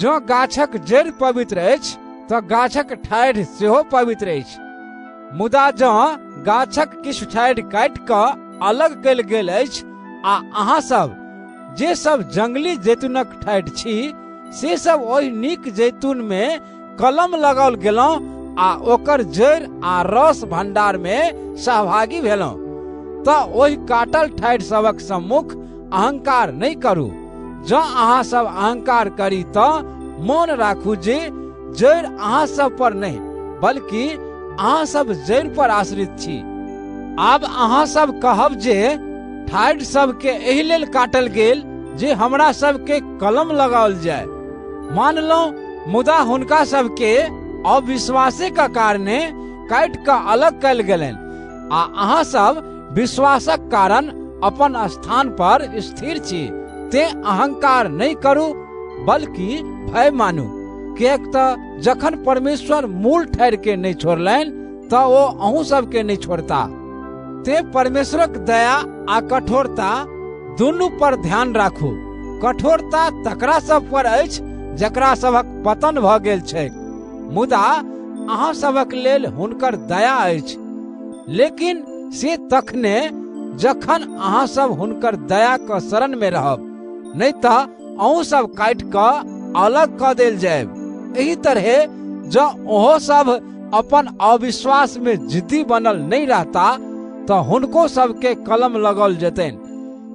जो गाछक जड़ि पवित्र अछि तऽ गाछक ठाढ़ि सेहो पवित्र अछि। मुदा जँ गाछक किछु ठाढ़ि काटि कऽ अलग कयल गेल अछि आ अहाँ सब जे सब जंगली जैतूनक ठाढ़ि छी से सब ओहि नीक जैतून में कलम लगाओल गेलहुँ आ ओकर जड़ि आ रस भंडार में सहभागी भेलहुँ तऽ ओहि काटल ठाढ़ि सबक सम्मुख अहंकार नहीं करू। जँ अहाँ सब अहंकार करी तऽ मोन राखू जे जड़ि अहाँ सब पर नहीं बल्कि अहाँ सब जड़ि पर आश्रित छी। आब अहाँ सब कहब जे ठाढ़ि सबके एहि लेल काटल गेल जे हमरा सबके कलम लगाओल जाय। मान लो मुदा हुनका सबके अविश्वासे का कारणे काटि कऽ अलग कयल गेलनि आ अहाँ सब विश्वासक कारण अपन स्थान पर स्थिर छी। ते अहंकार नहीं करू बल्कि भय मानू, किएक तऽ जखन परमेश्वर मूल ठाढ़ि के नहीं छोड़लनि तऽ ओ अहूँ सबके नहीं छोड़ता। ते परमेश्वरक दया आ कठोरता दुनू पर ध्यान राखू। कठोरता तकरा सब पर अछि जकरा सबक पतन भऽ गेल छै, मुदा अहाँ सबक लेल हुनकर दया अछि। लेकिन से तखने जखन अहाँ सब हुनकर दया के शरण में रहब, नहीं तऽ अहूँ सब काटि कऽ अलग कऽ देल जायब। एही तरह जँ ओहो सब अपन अविश्वास में जिद्दी बनल नहीं रहता तऽ हुनको सबके कलम लगाओल जेतनि,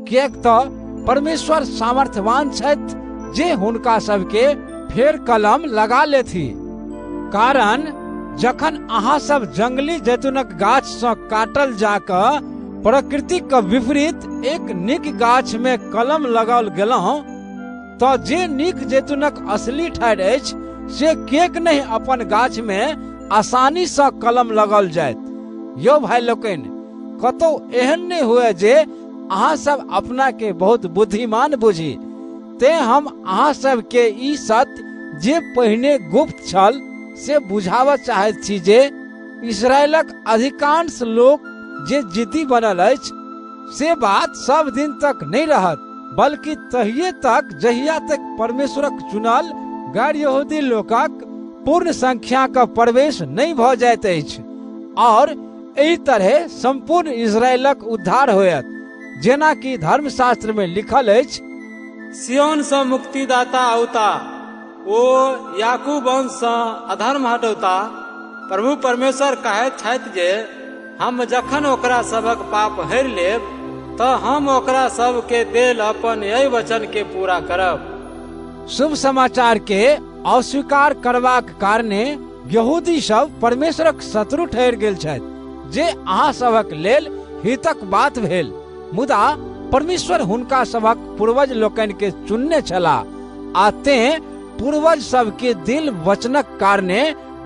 किएक तऽ परमेश्वर सामर्थ्यवान छथि जे हुनका सबके फेर कलम लगा लेथि। कारण जखन अहाँ सब जंगली जैतूनक गाछ सँ काटल जाकऽ प्रकृतिक के विपरीत एक नीक गाछ में कलम लगाओल गेलहुँ तऽ जे नीक जैतूनक असली ठाढ़ि अछि से किएक नहीं अपन गाछ में आसानी सँ कलम लगाओल जायत। यौ भाई लोकनि, कतौ एहन नहीं हुए जे अहाँ सब अपना के बहुत बुद्धिमान बुझी। ते हम अहाँ सब के ई सत्य जे पहिने गुप्त छल से बुझावऽ चाहैत छी जे इस्राएलक अधिकांश लोक जे जिद्दी बनल अछि से बात सब दिन तक नहीं रहत, बल्कि तहिए तक जहिया तक परमेश्वरक चुनल गैर यहूदी लोकक पूर्ण संख्या का प्रवेश नहीं भऽ जाइत अछि और एहि तरह संपूर्ण इस्राएलक उद्धार होयत। जेना कि धर्मशास्त्र में लिखल अछि, सिय्योन सँ मुक्तिदाता औता, ओ याकूब वंश सँ अधर्म हटौता। प्रभु परमेश्वर कहैत छथि जे हम जखन ओकरा सबक पाप हरि लेब तऽ हम ओकरा सब के देल अपन एहि वचन के पूरा करब। शुभ समाचार के अस्वीकार करबाक कारणे यहूदी सब परमेश्वरक शत्रु ठहरि गेल छथि, जे अहाँ सबक लेल हितक बात भेल। मुदा परमेश्वर हुनका सबक पूर्वज लोकनि के चुनने छलाह आ तें पूर्वज सबके दिल वचनक कारणे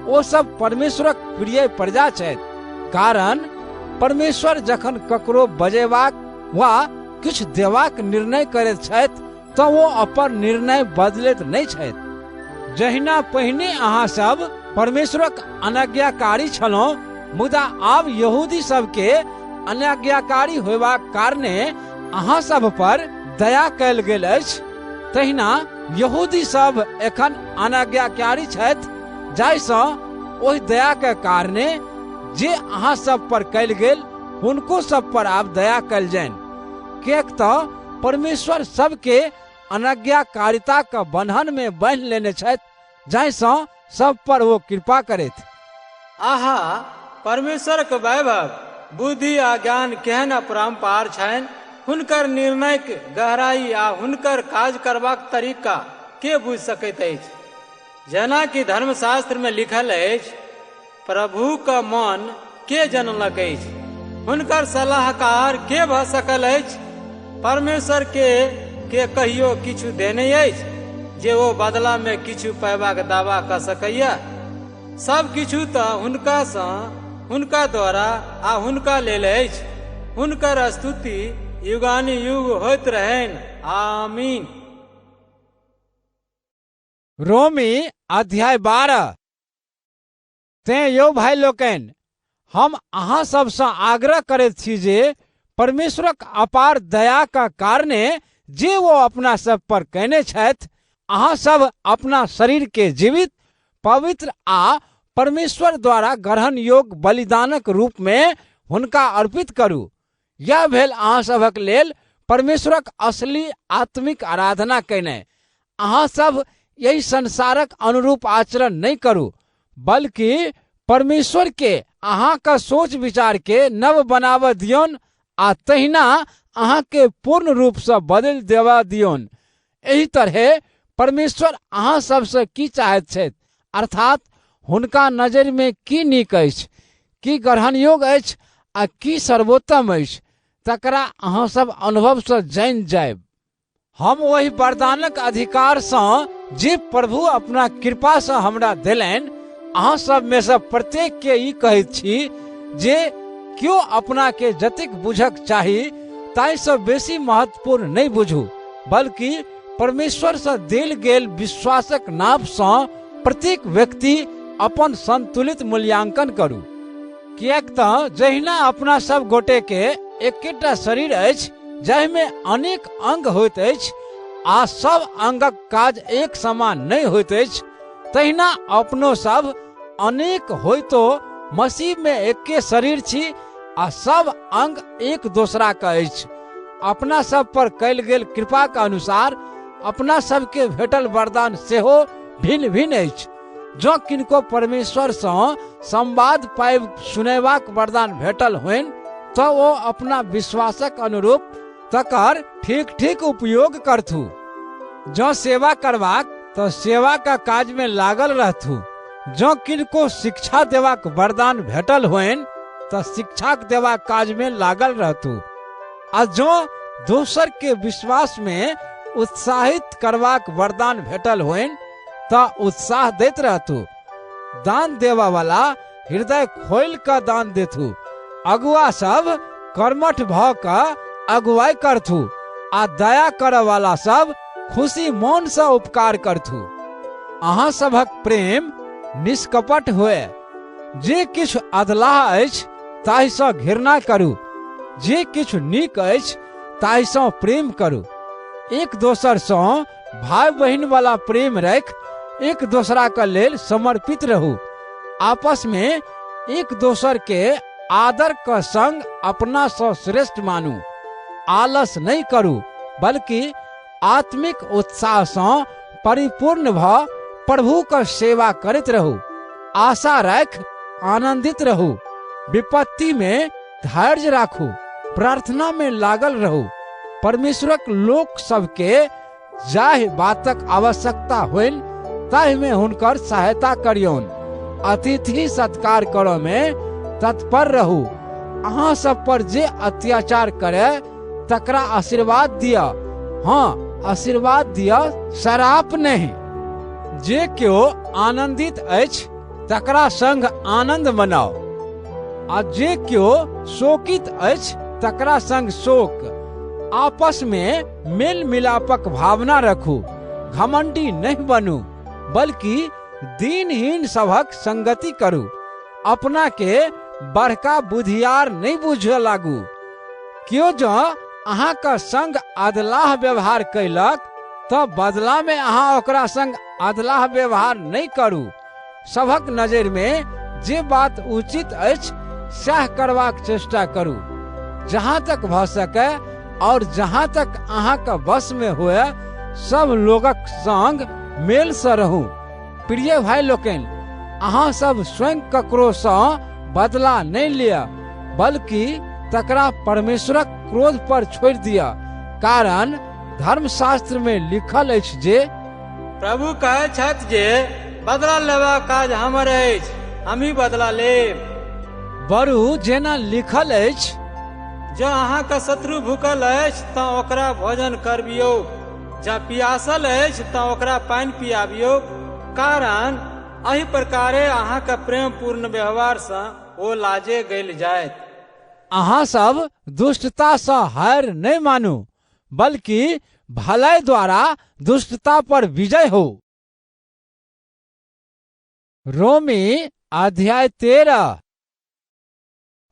ओ सब परमेश्वरक प्रिय प्रजा छथि। कारण परमेश्वर जखन ककरो बजेबाक वा किछु देबाक निर्णय करैत छथि तऽ वो अपन निर्णय बदलैत नहीं छथि। जहिना पहिने अहाँ सब परमेश्वरक अनाज्ञाकारी छलहुँ, मुदा आब यहूदी सबके अनाज्ञाकारी होबाक कारणे अहाँ सब पर दया कयल गेल अछि, तहिना यहूदी सब एखन अनाज्ञाकारी छथि, जाहिसँ ओहि दया के कारणे जे अहाँ सब पर कयल गेल हुनको सब पर आब दया कयल जानि। किएक तऽ परमेश्वर सबके अनाज्ञाकारिता के बंधन में बांधि लेने छथि, जाहिसँ सब पर वो कृपा करथि। आहा, परमेश्वर के वैभव, बुद्धि आ ज्ञान केहन अपरंपार छनि। हुनकर निर्णय के गहराई आ हुनकर काज करबाक तरीका के बुझि सकैत अछि। जेना कि धर्मशास्त्र में लिखल अछि, प्रभु का मन के जनलक अछि, हुनकर सलाहकार के भऽ सकल अछि। परमेश्वर के कहियो किछु देने अछि जे ओ बदला में किछु पैबाक दावा कऽ सकैया। सब किछु तऽ हुनकासँ, हुनका द्वारा आ हुनका लेल अछि। हुनकर स्तुति युगानि युग होइत रहनि। आमीन। रोमी अध्याय 12। तें यौ भाई लोकनि, हम अहाँ सबसँ आग्रह करैत छी जे परमेश्वरक अपार दया का कारणे जे वो अपना सब पर कयने छथि, अहाँ सब अपना शरीर के जीवित, पवित्र आ परमेश्वर द्वारा ग्रहण योग्य बलिदानक रूप में हुनका अर्पित करू। यह भेल अहाँ सभक लेल परमेश्वरक असली आत्मिक आराधना कयनाइ। अहाँ सब यही संसारक अनुरूप आचरण नहीं करू, बल्कि परमेश्वर के अहाँ का सोच विचार के नव बनाव दियोन आ तहिना अहाँ के पूर्ण रूप से बदल देवा दियोन। एही तरह परमेश्वर अहाँ सबसे की चाहैत छथि, अर्थात हुनका नजर में की नीक अछि, की ग्रहण योग्य अछि आ की सर्वोत्तम अछि, तकरा अहाँ सब अनुभव से जानि जायब। हम वही वरदानक अधिकार से जे प्रभु अपना कृपा से हमरा देलनि, अहाँ सब में से प्रत्येक के ई कहैत छी जे क्यों अपना के जतेक बुझक चाही ताहिसँ बेसी महत्वपूर्ण नहीं बुझू, बल्कि परमेश्वर से देल गेल विश्वासक नाप से प्रत्येक व्यक्ति अपन संतुलित मूल्यांकन करू। किएक तऽ जहिना अपना सब गोटे के एकेटा शरीर अछि, जाहिमे अनेक अंग होइत अछि आ सब अंगक काज एक समान नहीं होइत अछि, तहिना अपनो सब अनेक होइतो मसीह में एके शरीर छी आ सब अंग एक दोसरा का अछि। अपना सब पर कयल गेल कृपा के अनुसार अपना सब के भेटल वरदान सेहो भिन्न भिन्न अछि। जो किनको परमेश्वर से संवाद पाइब सुनेबाक वरदान भेटल होइन, तो वो अपना विश्वासक अनुरूप तकर ठीक ठीक उपयोग करथु। जो सेवा करबाक तो सेवा का काज में लागल रहथु। जो किनको शिक्षा देवाक वरदान भेटल होइन तो शिक्षा देवाक काज में लागल रहथु। आ जो दोसर के विश्वास में उत्साहित करवाक वरदान भेटल होइन तो उत्साह देत रहथु। दान देवा वाला हृदय खोल का दान देथु। अगुआ सब कर्मठ भ का अगुवाई करथु आ दया करे वाला सब खुशी मन से उपकार करथु। अहाँ सभक प्रेम निष्कपट होए। जे किछु अधलाह अछि ताहिसँ घृणा करू, जे किछु नीक अछि ताहिसँ प्रेम करू। एक दोसर सँ भाई बहिन वाला प्रेम रख, एक दोसरा के लेल समर्पित रहू। आपस में एक दोसर के आदर का संग अपना से श्रेष्ठ मानू। आलस नहीं करू, बल्कि आत्मिक उत्साह से परिपूर्ण भ प्रभु का सेवा करते रहू। आशा रख, आनंदित रहू। विपत्ति में धैर्य राखू। प्रार्थना में लागल रहू। परमेश्वरक लोक सबके जाहि बातक आवश्यकता होइन ताहि में हुनकर सहायता करियौन। अतिथि सत्कार करऽ में तत्पर रहू। अहाँ सब पर जे अत्याचार करे तकरा आशीर्वाद दिया। हाँ, आशीर्वाद दिया, शराप नहीं। जे क्यों आनंदित अछि तकरा संग आनंद मनाओ, आ जे क्यों शोकित अछि तकरा संग शोक। आपस में मेल मिलापक भावना रखू। घमंडी नहीं बनू, बल्कि दीनहीन सभक संगति करू। अपना के बड़का बुधियार नहीं बुझे लागू। क्यों जो अहाँ का संग अधलाह व्यवहार कैलक तो बदला में अहाँ ओकरा संग अधलाह व्यवहार नहीं करू। सभक नजर में जे बात उचित अछि सह करबाक चेष्टा करू। जहाँ तक भ सके और जहाँ तक अहाँ का बस में हुए सब लोगक संग मेल से रहू। प्रिय भाई लोकन, अहाँ सब स्वयं ककरो सँ बदला नहीं लिया, बल्कि तकरा परमेश्वरक क्रोध पर छोड़ दिया। कारण धर्मशास्त्र में लिखल अछि जे प्रभु कहै छथि जे बदला लेबा काज हमर अछि, हमही बदला लेब। बरु जेना लिखल अछि, जँ अहाँके शत्रु भूखल अछि तऽ ओकरा भोजन करबियौ, जँ पियासल अछि तऽ ओकरा पानि पियाबियौ। कारण एहि प्रकारे अहाँके प्रेम पूर्ण व्यवहार सँ ओ लाजे गैल जायत। अहाँ सब दुष्टता से हार नहीं मानू, बल्कि भलाई द्वारा दुष्टता पर विजय हो। रोमी अध्याय 13।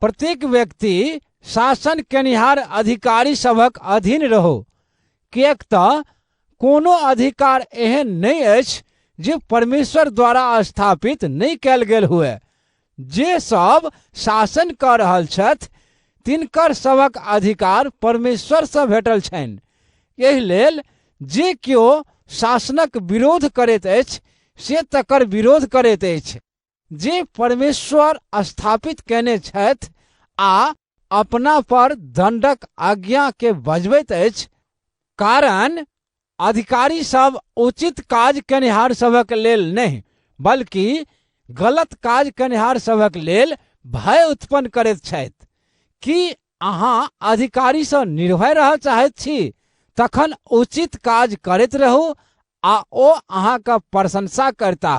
प्रत्येक व्यक्ति शासन केनिहार अधिकारी सभक अधीन रहो, किएक तऽ कोनो अधिकार एहन नहीं अछि जे परमेश्वर द्वारा स्थापित नहीं कयल गेल हुए। जे सब शासन कर रहल छथि तिनकर सभक अधिकार परमेश्वर से भेटल छनि। एहि लेल जे केओ शासनक विरोध करैत अछि से तकर विरोध करैत अछि जे परमेश्वर स्थापित केने छथि आ अपना पर दंडक आज्ञा के बजबैत अछि। कारण अधिकारी सब उचित काज केनिहार सभक लेल नहीं, बल्कि गलत काज केनिहार सभक लेल भय उत्पन्न करैत छथि। कि अहाँ अधिकारी सँ निर्भय रह चाहैत छी, तखन उचित काज करैत रहू आ ओ अहाँके प्रशंसा करता,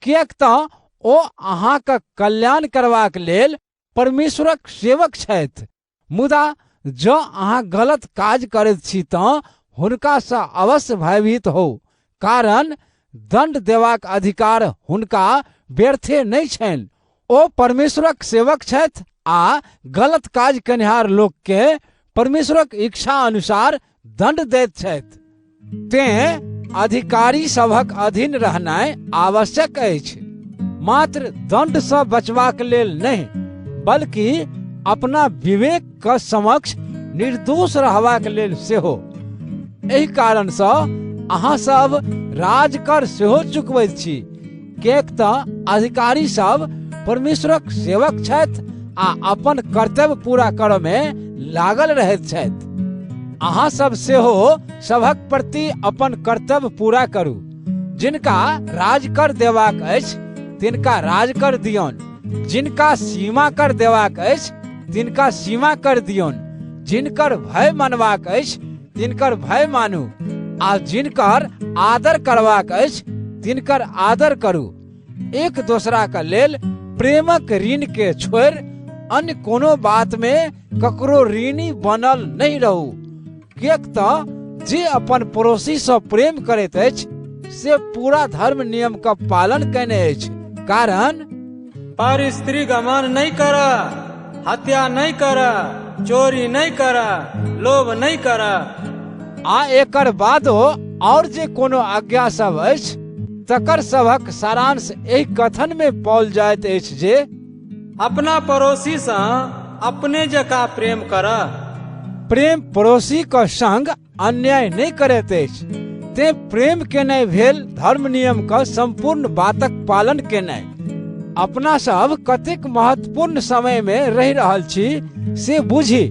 किएक तऽ ओ अहाँके कल्याण करबाक लेल परमेश्वरक सेवक छथि। मुदा जँ अहाँ गलत काज करैत छी तऽ हुनका सँ अवश्य भयभीत हो, कारण दंड देबाक अधिकार हुनका व्यर्थे नहीं छनि। ओ परमेश्वरक सेवक छथि आ गलत काज केनिहार लोक के परमेश्वरक इच्छा अनुसार दंड दैत छथि। तें अधिकारी सभक अधीन रहनाइ आवश्यक अछि, मात्र दंड सँ बचबाक लेल नहीं, बल्कि अपना विवेक के समक्ष निर्दोष रहबाक लेल सेहो। एहि कारण सँ अहाँ सब राजकर सेहो चुकबैत छी, किएक तऽ अधिकारी सब परमेश्वरक सेवक छथि आ अपन कर्तव्य पूरा करय में लागल रहैत छथि। अहाँ सब सेहो सभक प्रति अपन कर्तव्य पूरा करू। जिनका राजकर देबाक अछि तिनका राजकर दियौन, जिनका सीमा कर देबाक अछि तिनका सीमा कर दियौन, जिनकर भय मानबाक अछि तिनकर भय मानू, आ जिनकर आदर करबाक अछि तिनकर आदर करू। एक दोसरा का लेल प्रेमक ऋण के छोड़ि अन्य कोनो बात में ककरो ऋणी बनल नहीं रहू। किएक तऽ जे अपन पड़ोसी सँ प्रेम करैत अछि से पूरा धर्म नियम का पालन कयने अछि। कारण पर स्त्री गमन नहीं कर, हत्या नहीं कर, चोरी नहीं कर, लोभ नहीं कर, आ एकर बादो और जे कोनो आज्ञा सब अछि तकर सभक सारांश एहि कथन में पाओल जाइत अछि जे अपना पड़ोसी सँ अपने जकाँ प्रेम कर। प्रेम पड़ोसी का संग अन्याय नहीं करैत अछि, ते प्रेम केनाइ भेल धर्म नियम का संपूर्ण बातक पालन केनाइ। अपना सब कतेक महत्वपूर्ण समय में रहि रहल छी से बुझी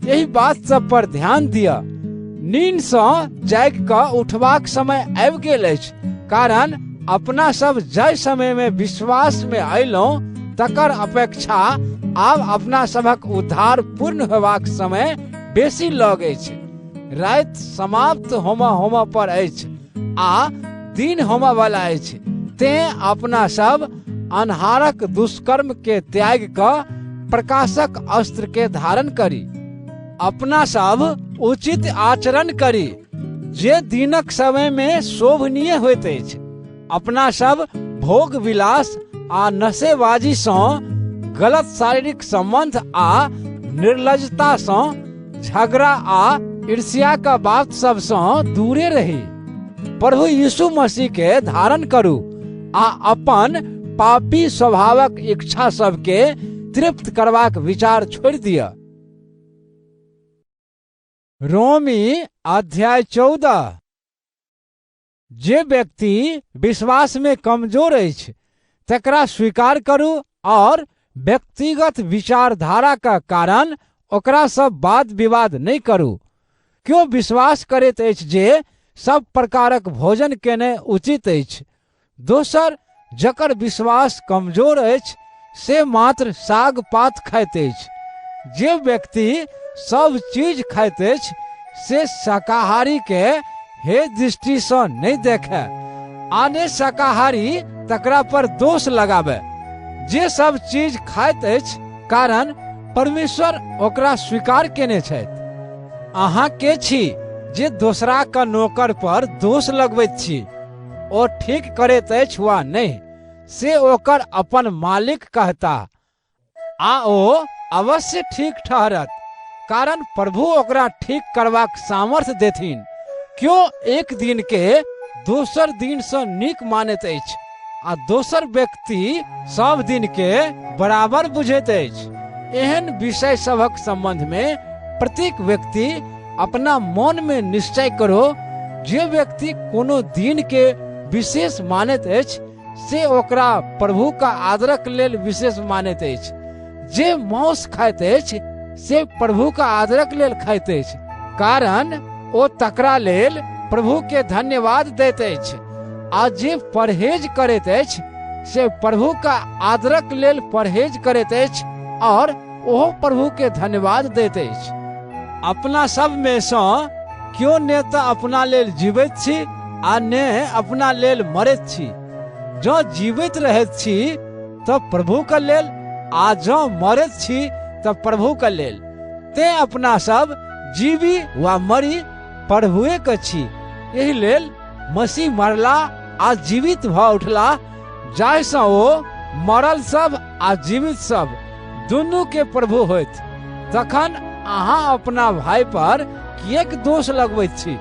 यही बात सब पर ध्यान दिया। नींद सँ जागि कऽ उठबाक समय आबि गेल अछि, कारण अपना सब जाहि समय में विश्वास में अयलहुँ तकर अपेक्षा आब अपना सबक उद्धार पूर्ण होबाक समय बेसी लग अछि। राति समाप्त होमऽ पर अछि आ दिन होमऽ वाला अछि। तें अपना सब अन्हारक दुष्कर्म के त्याग कऽ प्रकाशक अस्त्र के धारण करी। अपना सब उचित आचरण करी जे दिनक समय में शोभनीय होइत अछि। अपना सब भोग विलास आ नशेबाजी सँ गलत शारीरिक संबंध आ निर्लजता सँ, झगड़ा आ ईर्ष्या का बात सब सँ दूरे रही। प्रभु यीशु मसीह के धारण करू आ अपन पापी स्वभावक इच्छा सबके तृप्त करबाक विचार छोड़ि दिअ। रोमी अध्याय 14। जे व्यक्ति विश्वास में कमजोर अछि तकरा स्वीकार करू और व्यक्तिगत विचारधारा का कारण ओकरा सब वाद विवाद नहीं करू। क्यों विश्वास करैत अछि जे सब प्रकारक भोजन केनाइ उचित अछि। दोसर, जकर विश्वास कमजोर अछि से मात्र साग पात खाइत अछि। जे व्यक्ति सब चीज खाइत अछि से शाकाहारी के हे दृष्टि सँ नहीं देखे, आने शाकाहारी तकरा पर दोष लगाबे। जे सब चीज खाइत अछि कारण परमेश्वर ओकरा स्वीकार केने छथि। अहाँ के छी जे दोसरा का नौकर पर दोष लगबैत छी। ओ ठीक करैत अछि वा नहीं से ओकर अपन मालिक कहता, आ ओ अवश्य ठीक ठहरत, कारण प्रभु ओकरा ठीक करबाक सामर्थ्य देथिन। क्यों एक दिन के दोसर दिन सँ नीक मानैत अछि आ दोसर व्यक्ति सब दिन के बराबर बुझैत अछि। एहन विषय सभक संबंध में प्रत्येक व्यक्ति अपना मन में निश्चय करो। जे व्यक्ति कोनो दिन के विशेष मानैत अछि से ओकरा प्रभु का आदरक लेल विशेष मानैत अछि। जे मांस खाइत अछि से प्रभु का आदरक लेल खाइत अछि, कारण ओ तकरा लेल प्रभु के धन्यवाद दैत अछि। आ जे परहेज करैत अछि से प्रभु का आदरक लेल परहेज करैत अछि और ओहो प्रभु के धन्यवाद दैत अछि। अपना सब में सँ क्यों ने तऽ अपना लेल जीवैत छी आ ने अपना लेल मरैत छी। जँ जीवित रहैत छी तऽ प्रभु के लेल, आ जँ मरैत छी तऽ प्रभु के लेल। ते अपना सब जीवी वा मरी प्रभुए के छी। एहि लेल मसीह मरला आ जीवित भ उठला, जाहिसँ ओ मरल सब आ जीवित सब दुनू के प्रभु होइत। तखन अहाँ अपना भाई पर किएक दोष लगबैत छी,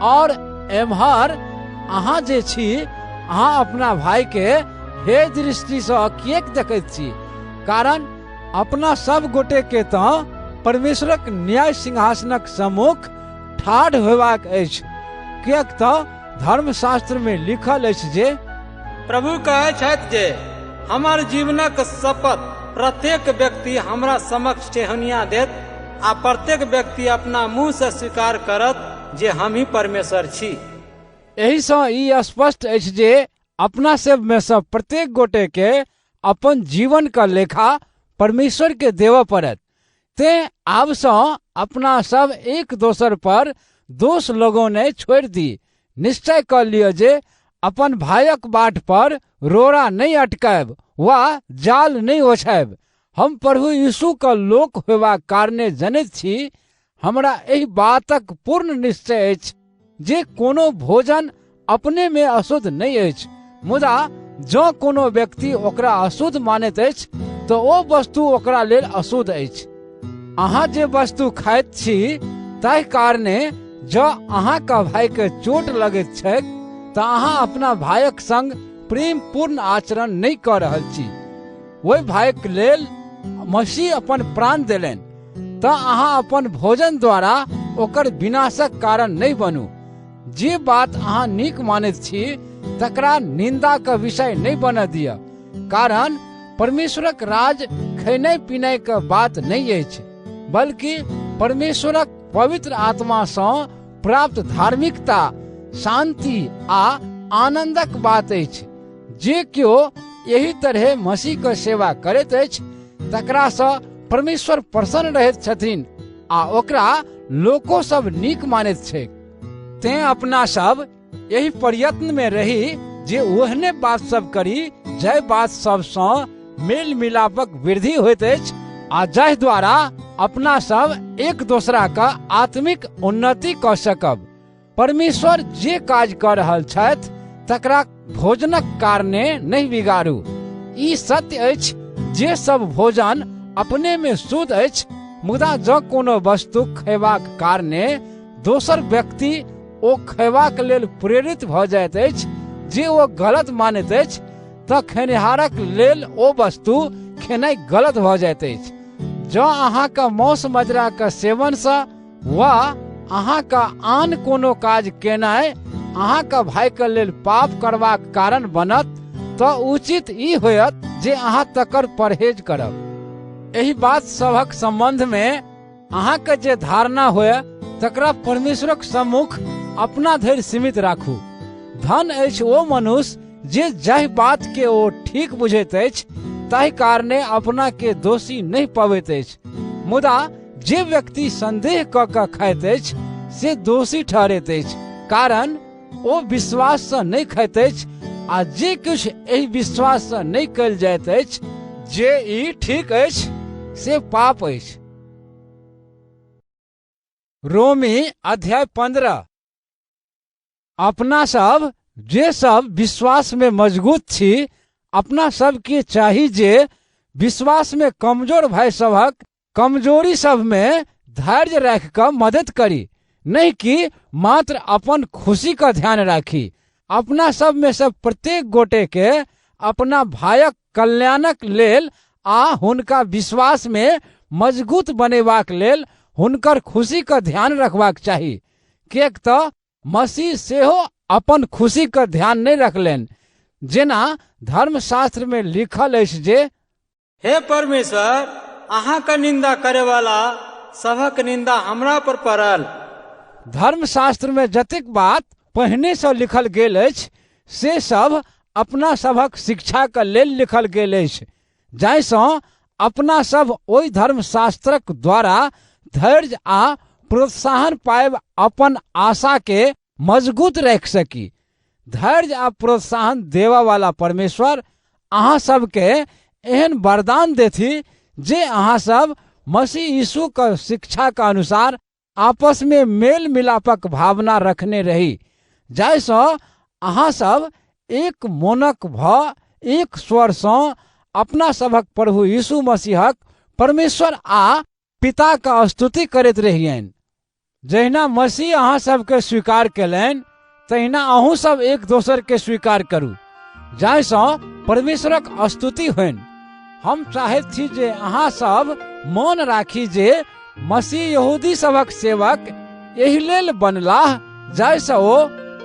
और एम्हर अहाँ जे छी अहाँ अपना भाई के हे दृष्टि सँ किएक देखैत छी। कारण अपना सब गोटे के तऽ परमेश्वरक न्याय सिंहासनक सम्मुख ठाढ़ होयबाक अछि। किएक तऽ धर्मशास्त्र में लिखल अछि जे प्रभु कहै छथि जे हमर जीवनक शपथ प्रत्येक व्यक्ति हमरा समक्ष ठेहुनिया देत, आ प्रत्येक व्यक्ति अपना मुंह से स्वीकार करत जे हम ही परमेश्वर छी। एहि सँ ई स्पष्ट अछि जे अपना सब में से प्रत्येक गोटे के अपन जीवन का लेखा परमेश्वर के देवऽ पड़त। ते आब सँ अपना सब एक दोसर पर दोष लगौने छोड़ि दी। निश्चय कर लिअ जे अपन भाइक बाट पर रोड़ा नहीं अटकायब वा जाल नहीं ओछायब। हम प्रभु यीशु का लोक होयबाक कारणे जनैत छी। हमरा एहि बातक पूर्ण निश्चय अछि जे कोनो भोजन अपने में अशुद्ध नहीं अछि, मुदा जँ कोनो व्यक्ति ओकरा अशुद्ध मानैत अछि तऽ ओ वस्तु ओकरा लेल अशुद्ध अछि। अहाँ जे वस्तु खाइत छी ताहि कारणे जँ अहाँका भाई के चोट लगैत छैक तऽ अहाँ अपना भाइक संग प्रेम पूर्ण आचरण नहीं कऽ रहल छी। ओहि भाइक लेल मसीह अपन प्राण देलनि, तऽ अहाँ अपन भोजन द्वारा ओकर विनाशक कारण नहीं बनू। जे बात अहाँ नीक मानैत छी तकरा निंदा का विषय नहीं बनऽ दिअ, कारण परमेश्वरक राज खैनाइ पीनाइ के बात नहीं अछि, बल्कि परमेश्वरक पवित्र आत्मा सँ प्राप्त धार्मिकता, शांति आ आनंदक बात अछि। जे केओ यही तरह मसीह के सेवा करैत अछि तकरा सँ परमेश्वर प्रसन्न रहैत छथिन आ ओकरा लोको सब नीक मानैत छैक। तें अपना सब यही प्रयत्न में रही जे ओहने बात सब करी जय बात सब सँ मेल मिलापक वृद्धि होइत अछि, आ जाहि द्वारा अपना सब एक दोसरा का आत्मिक उन्नति कऽ सकब। परमेश्वर जे काज कऽ रहल छथि तकरा भोजनक कारणे नहीं बिगाड़ू। ई सत्य अछि जे सब भोजन अपने में शुद्ध अछि, मुदा जँ कोनो वस्तु खयबाक कारणे दोसर व्यक्ति ओ खयबाक लेल प्रेरित भऽ जाइत अछि जे ओ गलत मानैत अछि, तऽ खेनिहारक लेल ओ वस्तु खेनाइ गलत भऽ जाइत अछि। जँ अहाँके मौस मदिराके सेवनसँ वा अहाँके आन कोनो काज केनाइ अहाँके भाइके लेल पाप करबाक कारण बनत, तऽ उचित ई होयत जे अहाँ तकर परहेज करब। एहि बात सभक संबंधमे अहाँके जे धारणा होय तकरा परमेश्वरक सम्मुख अपना धरि सीमित राखू। धन अछि ओ मनुष्य जे जाहि बात के ओ ठीक बुझैत अछि ताहि कारणे अपना के दोषी नहीं पबैत अछि, मुदा जे व्यक्ति संदेह कऽ कऽ खाइत अछि से दोषी ठहरैत अछि, कारण ओ विश्वास से नहीं खाइत अछि, आ जे किछु एहि विश्वास से नहीं कयल जाइत अछि जे ई ठीक अछि से पाप अछि। रोमी अध्याय 15। अपना सब जे सब विश्वास में मजबूत छी, अपना सब के चाही जे विश्वास में कमजोर भाई सबक कमजोरी सब में धैर्य राख कर मदद करी, नहीं कि मात्र अपन खुशी का ध्यान राखी। अपना सब में से प्रत्येक गोटे के अपना भाइक कल्याणक लेल आ हुनका विश्वास में मजबूत बनेबाक लेल हुनकर खुशी का ध्यान रखबाक चाही, किएक तऽ मसीह सेहो अपन खुशी का ध्यान नहीं रखलनि, जेना धर्मशास्त्र में लिखल अछि जे हे परमेश्वर, अहाँके निंदा करे वाला सभक निंदा हमरा पर पड़ल। धर्मशास्त्र में जतेक बात पहिने से लिखल गेल अछि से सब अपना सभक शिक्षा के लेल लिखल गेल अछि, जाहिसँ अपना सब ओहि धर्मशास्त्रक द्वारा धैर्य आ प्रोत्साहन पाएब अपन आशा के मजबूत रख सकी। धैर्य आ प्रोत्साहन देवा वाला परमेश्वर अहाँ सबके एहन वरदान देथि जे अहाँ सब मसीह यीशु के शिक्षा के अनुसार आपस में मेल मिलापक भावना रखने रही, जाहिसँ अहाँ सब एक मोनक भ एक स्वर सँ अपना सभक प्रभु यीशु मसीहक परमेश्वर आ पिता का स्तुति करैत रहियनि। जहिना मसीह अहाँ सबके स्वीकार केलनि, तहिना अहूँ सब एक दोसर के स्वीकार करू, जाहिसँ परमेश्वरक स्तुति होनि। हम चाहैत छी जे अहाँ सब मन राखी जे मसीह यहूदी सभक सेवक एहि लेल बनलाह जाहिसँ ओ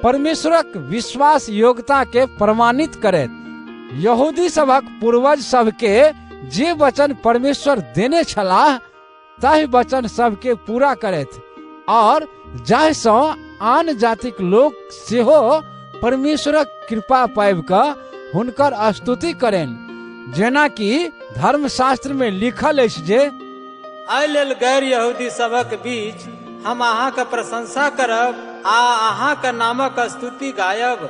परमेश्वरक विश्वास योग्यता के प्रमाणित करैत, यहूदी सभक पूर्वज सबके जे वचन परमेश्वर देने छलाह ताहि वचन सबके पूरा करैत, और जाहिसँ आन जातिक लोक सेहो परमेश्वरक कृपा पाबि कऽ हुनकर स्तुति करनि, जेना कि धर्मशास्त्र में लिखल अछि जे एहि लेल गैर यहूदी सभक बीच हम अहाँके प्रशंसा करब आ अहाँके नामक स्तुति गायब।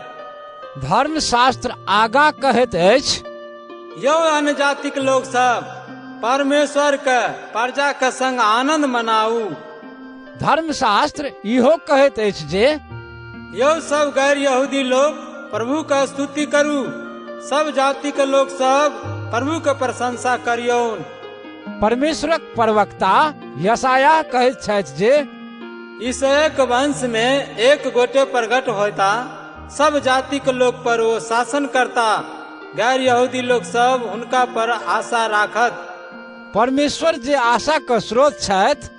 धर्मशास्त्र आगा कहैत अछि, यौ अन्य जातिक लोक सब, परमेश्वर के प्रजा के संग आनंद मनाऊ। धर्मशास्त्र इहो कहैत अछि जे यौ सब गैर यहूदी लोग प्रभु का स्तुति करू, सब जाति के लोग सब प्रभु के प्रशंसा करियौन। परमेश्वरक प्रवक्ता यशायाह कहैत छथि जे इसहाक वंश में एक गोटे प्रगट होता, सब जाति के लोग पर वो शासन करता, गैर यहूदी लोग सब हुनका पर आशा राखत। परमेश्वर जे आशा का स्रोत छथि,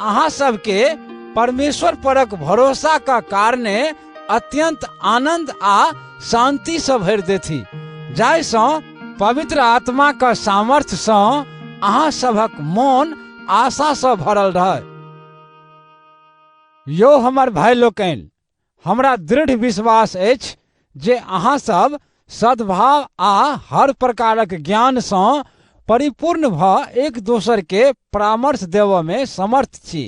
अहाँ सबके परमेश्वर परक भरोसा का कारणे अत्यंत आनंद आ शांति से भरि देथि, जाहिसँ पवित्र आत्मा का सामर्थ्य सँ अहाँ सभक मोन आशा से भरल रहे। यो हमर भाई लोकनि, हमरा दृढ़ विश्वास अछि जे अहाँ सब सद्भाव आ हर प्रकारक ज्ञान सँ परिपूर्ण भ एक दोसर के परामर्श देव में समर्थ छी।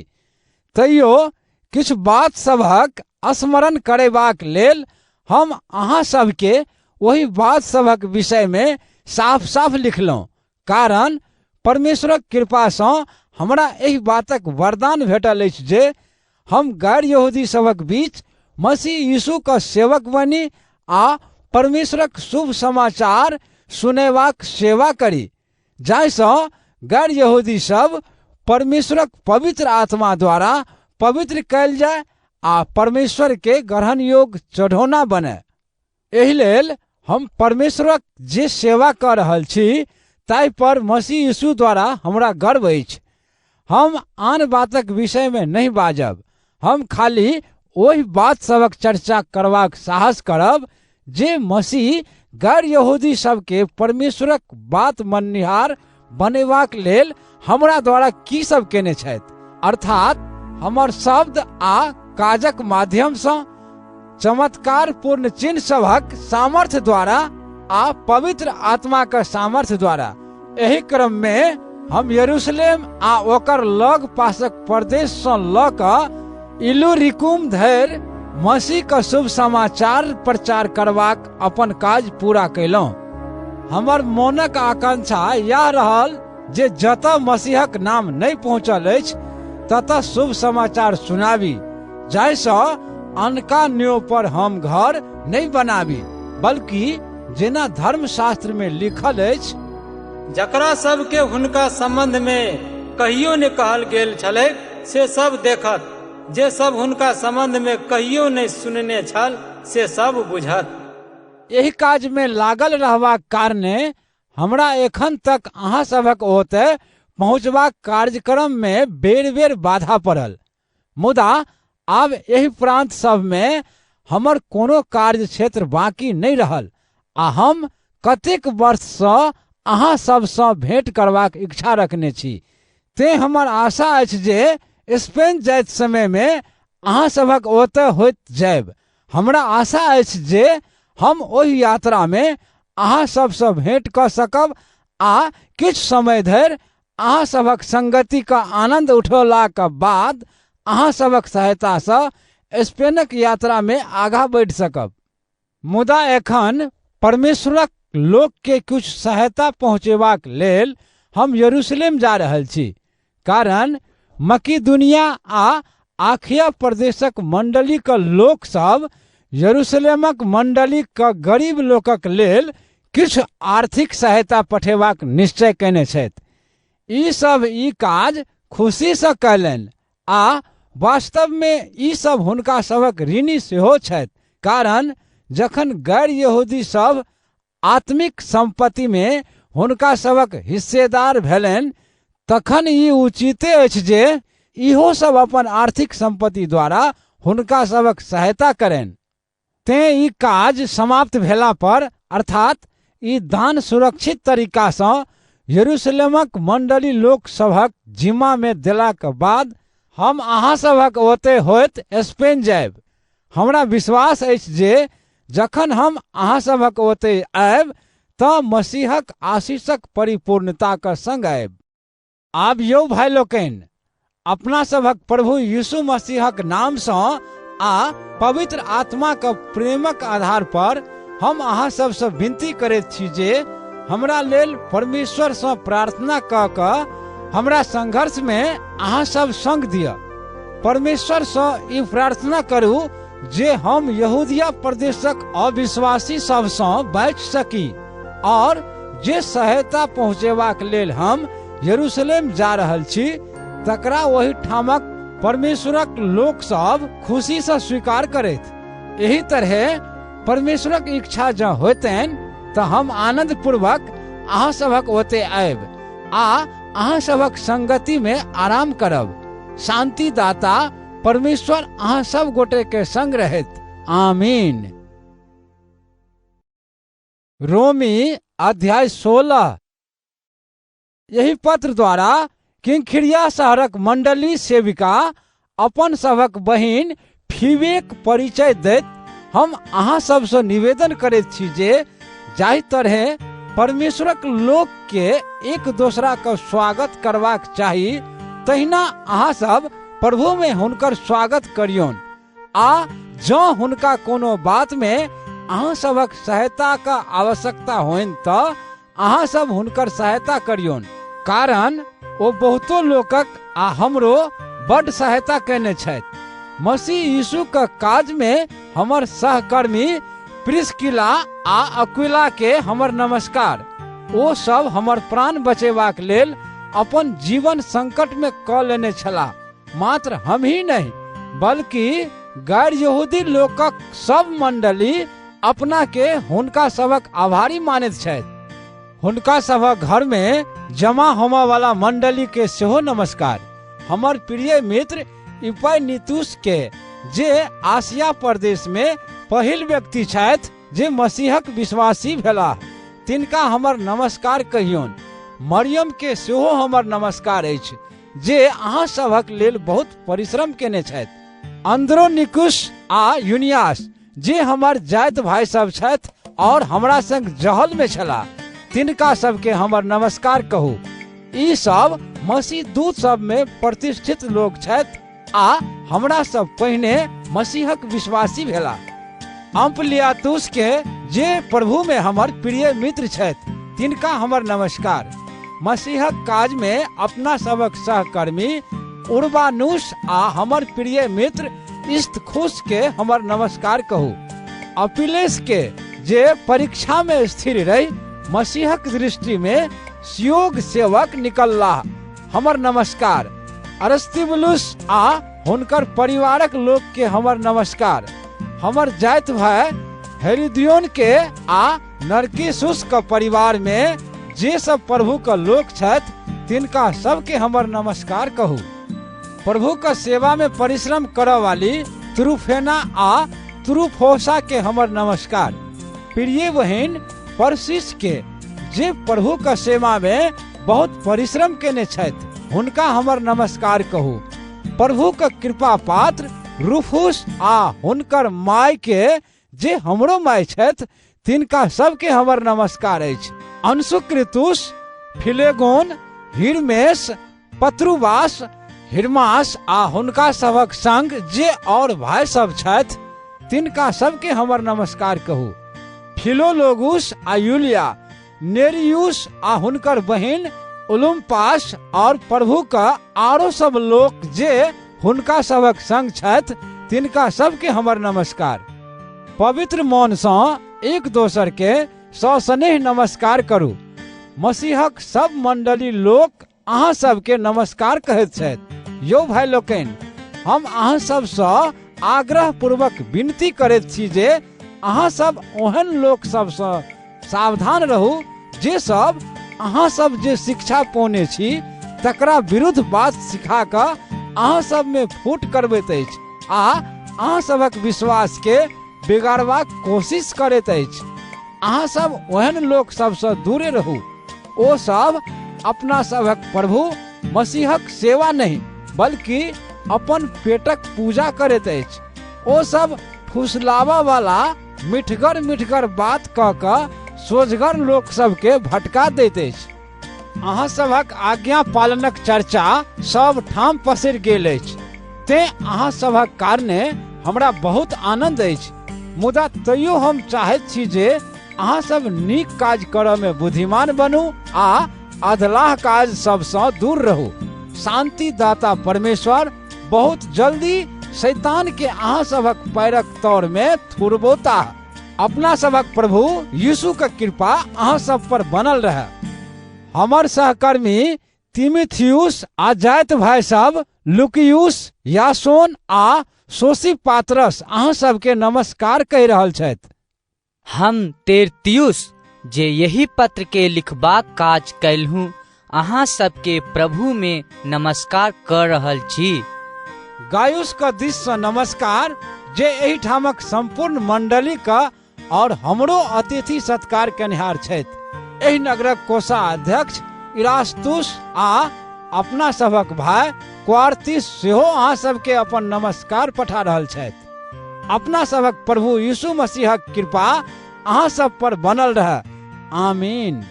तैयो किछु बात सभक स्मरण करेबाक लेल हम अहाँ सबके वही बात सभक विषय में साफ साफ लिखलहुँ, कारण परमेश्वरक कृपा सँ हमरा एहि बातक वरदान भेटल अछि जे हम गैर यहूदी सभक बीच मसीह यीशु का सेवक बनी आ परमेश्वरक शुभ समाचार सुनेबाक सेवा करी, जाहिसँ गैर यहूदी सब परमेश्वरक पवित्र आत्मा द्वारा पवित्र कयल जाय आ परमेश्वर के ग्रहण योग्य चढ़ौना बने। एहि लेल हम परमेश्वरक जे सेवा कऽ रहल छी ताहि पर मसीह यीशु द्वारा हमरा गर्व अछि। हम आन बातक विषय में नहीं बाजब, हम खाली ओहि बात सबक चर्चा करबाक साहस करब जे मसीह गैर यहूदी सबके परमेश्वरक बात मननिहार बनेबाक लेल हमरा द्वारा की सब केने छथि, अर्थात हमर शब्द आ काजक माध्यम सँ, चमत्कार पूर्ण चिन्ह सभक सामर्थ्य द्वारा आ पवित्र आत्मा के सामर्थ्य द्वारा। एहि क्रम में हम यरूशलेम आ ओकर लग पासक प्रदेश सँ लऽ कऽ इल्लुरिकुम धरि मसीह के शुभ समाचार प्रचार करबाक अपन काज पूरा कयलहुँ। हमर मोनक आकांक्षा इएह रहल जे जतऽ मसीहक नाम नहीं पहुँचल अछि ततऽ शुभ समाचार सुनाबी, जाहिसँ अनका न्योय पर हम घर नहीं बनाबी, बल्कि जेना धर्मशास्त्र में लिखल अछि, जकरा सबके हुनका संबंध में कहियो ने कहल गेल छलै से सब देखत, जे सब हुनका संबंध में कहियो नहीं सुनने छल से सब बुझत। एहि काज में लागल रहबाक कारणे हमरा एखन तक अहाँ सभक ओतय पहुँचबाक कार्यक्रम में बेर बेर बाधा पड़ल। मुदा आब एहि प्रांत सब में हमर कोनो कार्य क्षेत्र बाकी नहीं रहल आ हम कतेक वर्ष सँ अहाँ सबसँ भेंट करबाक इच्छा रखने छी। तेँ हमर आशा अछि जे स्पेन जाइत समय में अहाँ सभक ओतय होइत जायब। हमरा आशा अछि जे हम ओहि यात्रा में अहाँ सबसँ भेंट कऽ सकब आ किछु समय धरि अहाँ सभक संगति का आनंद उठौलाक बाद अहाँ सभक सहायता सँ स्पेनक यात्रा में आगाँ बढ़ि सकब। मुदा एखन परमेश्वरक लोक के कुछ सहायता पहुँचेबाक लेल हम यरूशलेम जा रहल छी, कारण मकिदुनिया आ आखिया प्रदेशक मंडली के लोक सब यरूशलेमक मंडली के गरीब लोकक लेल किछु आर्थिक सहायता पठेबाक निश्चय कयने छथि। ई सब ई काज खुशी सँ कयलनि आ वास्तव में ई सब हुनका सभक ऋणी सेहो छथि, कारण जखन गैर यहूदी सब आत्मिक संपत्ति में हुनका सभक हिस्सेदार भेलनि तखन ई उचिते अछि जे इहो सब अपन आर्थिक संपत्ति द्वारा हुनका सभक सहायता करनि। तेँ ई काज समाप्त भेला पर अर्थात ई दान सुरक्षित तरीका सँ यरूशलेमक मंडली लोक सभक जिम्मा में देलाक बाद हम अहाँ सभक ओतय होइत स्पेन जायब। हमरा विश्वास अछि जे जखन हम अहाँ सभक ओतय आयब तऽ मसीहक आशीषक परिपूर्णता के संग आयब। आब यौ भाई लोकनि, अपना सभक प्रभु यीशु मसीहक नाम सँ आ पवित्र आत्मा के प्रेमक आधार पर हम अहाँ सबसँ विनती करैत छी जे हमरा लेल परमेश्वर सँ प्रार्थना कऽ कऽ हमरा संघर्ष में अहाँ सब संग दिअ। परमेश्वर सँ ई प्रार्थना करू जे हम यहूदिया प्रदेशक अविश्वासी सब सँ बचि सकी और जे सहायता पहुँचेबाक लेल हम यरूशलेम जा रहल छी तकरा ओहि ठामक परमेश्वरक लोक सब खुशी सँ स्वीकार करैत। एही तरह परमेश्वरक इच्छा जँ होतनि तऽ हम आनंद पूर्वक अहाँ सभक ओतय आयब आ अहाँ सभक संगति में आराम करब। शांति दाता परमेश्वर अहाँ सब गोटे के संग रहत। आमीन। रोमी अध्याय 16। यही पत्र द्वारा किंखिरिया शहरक मंडली सेविका अपन सभक बहिन फीबेक परिचय दैत हम अहाँ सबसँ निवेदन करैत छी जे जाहि तरह परमेश्वरक लोक के एक दोसरा का स्वागत करबाक चाही तहिना अहाँ सब प्रभु में हुनकर स्वागत करियौन आ जँ हुनका कोनो बात में अहाँ सबक सहायता का आवश्यकता होइन तऽ अहाँ सब हुनकर सहायता करियौन, कारण ओ बहुतो लोकक आ हमरो बड़ सहायता कयने छथि। मसीह यीशु के काज में हमर सहकर्मी प्रिस्किला आ अक्विला के हमर नमस्कार। ओ सब हमर प्राण बचेबाक लेल अपन जीवन संकट में क लेने छलाह। मात्र हम ही नहीं बल्कि गैर यहूदी लोकक सब मंडली अपना के हुनका सबक आभारी मानैत छथि। हुनका सबक घर में जमा होमा वाला मंडली के सेहो नमस्कार। हमर प्रिय मित्र इपैनितुस के जे आसिया प्रदेश में पहिल व्यक्ति छथि जे मसीहक विश्वासी भेलाह, तिनका हमर नमस्कार कहियौन। मरियम के सेहो हमर नमस्कार अछि जे अहाँ सभक लेल बहुत परिश्रम केने छथि। अंद्रोनिकुस आ यूनियास जे हमर जाति भाई सब छथि और हमरा संग जहल में छलाह, तिनका सबके हमर नमस्कार कहू। ई सब मसीह दूत सब में प्रतिष्ठित लोग छथि आ हमरा सब पहिने मसीहक विश्वासी भेला। अम्पलियातुस के जे प्रभु में हमर प्रिय मित्र छथि, तिनका हमर नमस्कार। मसीहक काज में अपना सबक सहकर्मी उर्बानुस आ हमर प्रिय मित्र इस्तखुस के हमर नमस्कार कहू। अपिलेस के जे परीक्षा में स्थिर रही मसीहक दृष्टि में योग्य सेवक निकलला, हमर नमस्कार। अरस्तिबुलुस आ हुनकर परिवारक लोग के हमर नमस्कार। हमर जाति भाई हेरोदियोन के आ नरकिसुस का परिवार में जे सब प्रभु का लोग छथि, तिनका सबके हमर नमस्कार कहू। प्रभु का सेवा में परिश्रम करऽ वाली त्रुफेना आ त्रुफोसा के हमर नमस्कार। प्रिय बहन परसिस के जे प्रभु का सेवा में बहुत परिश्रम केने छथि, हुनका हमर नमस्कार कहू। प्रभु का कृपा पात्र रूफुस आ हुनकर माय के जे हमरो माय छथि, तिनका सबके हमर नमस्कार अछि। अंशुक्रितुस, फिलेगोन, हिरमेस, पत्रुबास, हिरमास आ हुनका सबक संग जे और भाई सब छथि, तिनका सबके हमर नमस्कार कहू। फिलोलोगुस आ यूलिया, नेरियुस आ हुनकर बहिन ओलुम्पास और प्रभु का आरो सब लोग जे हुनका सबक संग छथि, तिनका सबके हमर नमस्कार। पवित्र मन सँ एक दोसर के सस्नेह नमस्कार करू। मसीहक सब मंडली लोक अहाँ सबके नमस्कार कहैत छथि। यौ भाई लोकनि, हम अहाँ सब सँ आग्रह पूर्वक विनती करैत छी जे अहाँ सब ओहन लोक सब सँ सावधान रहू जे सब अहाँ सब जे शिक्षा पौने छी तकरा विरुद्ध बात सिखा कऽ अहाँ सब में फूट करबैत अछि आ अहाँ सबक विश्वास के बिगाड़बाक कोशिश करैत अछि। अहाँ सब ओहन लोक सबसँ दूरे रहू। ओ सब अपना सबक प्रभु मसीहक सेवा नहीं बल्कि अपन पेटक पूजा करैत अछि। ओ सब फुसलावा वाला मिठगर मिठगर बात कऽ कऽ सोझगर लोक सबके भटका दैत अछि। अहाँ सबक आज्ञा पालनक चर्चा सब ठाम पसरि गेल अछि, तें अहाँ सबक कारणे हमरा बहुत आनंद अछि। मुदा तैयो हम चाहैत छी जे अहाँ सब नीक काज करऽ में बुद्धिमान बनू आ अधलाह काज सबसँ दूर रहू। शांति दाता परमेश्वर बहुत जल्दी शैतान के अहाँ सबक पैरक तौर में थुरबोता। अपना सबक प्रभु यीशु का कृपा अहाँ सब पर बनल रहे। हमर सहकर्मी तीमुथियुस आ जाति भाई सब लुकियुस, यासोन आ सोसिपात्रस अहाँ सबके नमस्कार कहि रहल छथि। हम तेरतियुस जे यही पत्र के लिखबाक काज कैलहूँ, अहाँ सबके प्रभु में नमस्कार कर रहल छी। गायुस का दिस से नमस्कार जे एही ठामक संपूर्ण मंडली का और हमरो अतिथि सत्कार केनिहार छथि। एही नगरक कोषाध्यक्ष इरास्तुस आ अपना सबक भाई क्वारतिस सेहो अहाँ सबके अपन नमस्कार पठा रहल छथि। अपना सबक प्रभु यीशु मसीहक कृपा अहाँ सब पर बनल रहे। आमीन।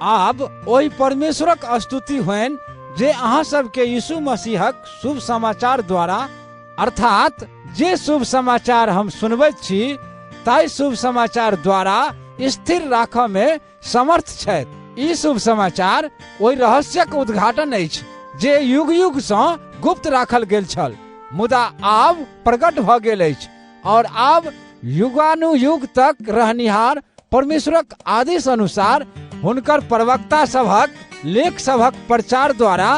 आब ओहि परमेश्वरक स्तुति होइन जे अहाँ सबके यीशु मसीहक शुभ समाचार द्वारा, अर्थात जे शुभ समाचार हम सुनबैत छी ताहि शुभ समाचार द्वारा स्थिर राखऽ में समर्थ छथि। ई शुभ समाचार ओहि रहस्यक उद्घाटन अछि जे युग युग सँ गुप्त राखल गेल छल, मुदा आब प्रकट भऽ गेल अछि और आब युगानुयुग तक रहनिहार परमेश्वरक आदेश अनुसार हुनकर प्रवक्ता सभक लेख सभक प्रचार द्वारा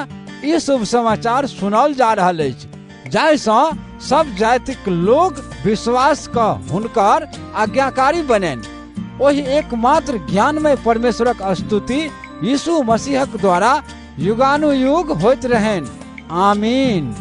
ई शुभ समाचार सुनाओल जा रहल अछि, जाहिसँ सब जातिक लोग विश्वास कऽ हुनकर आज्ञाकारी बनेन। ओहि एकमात्र ज्ञानमय परमेश्वरक स्तुति यीशु मसीहक द्वारा युगानुयुग होइत रहेन। आमीन।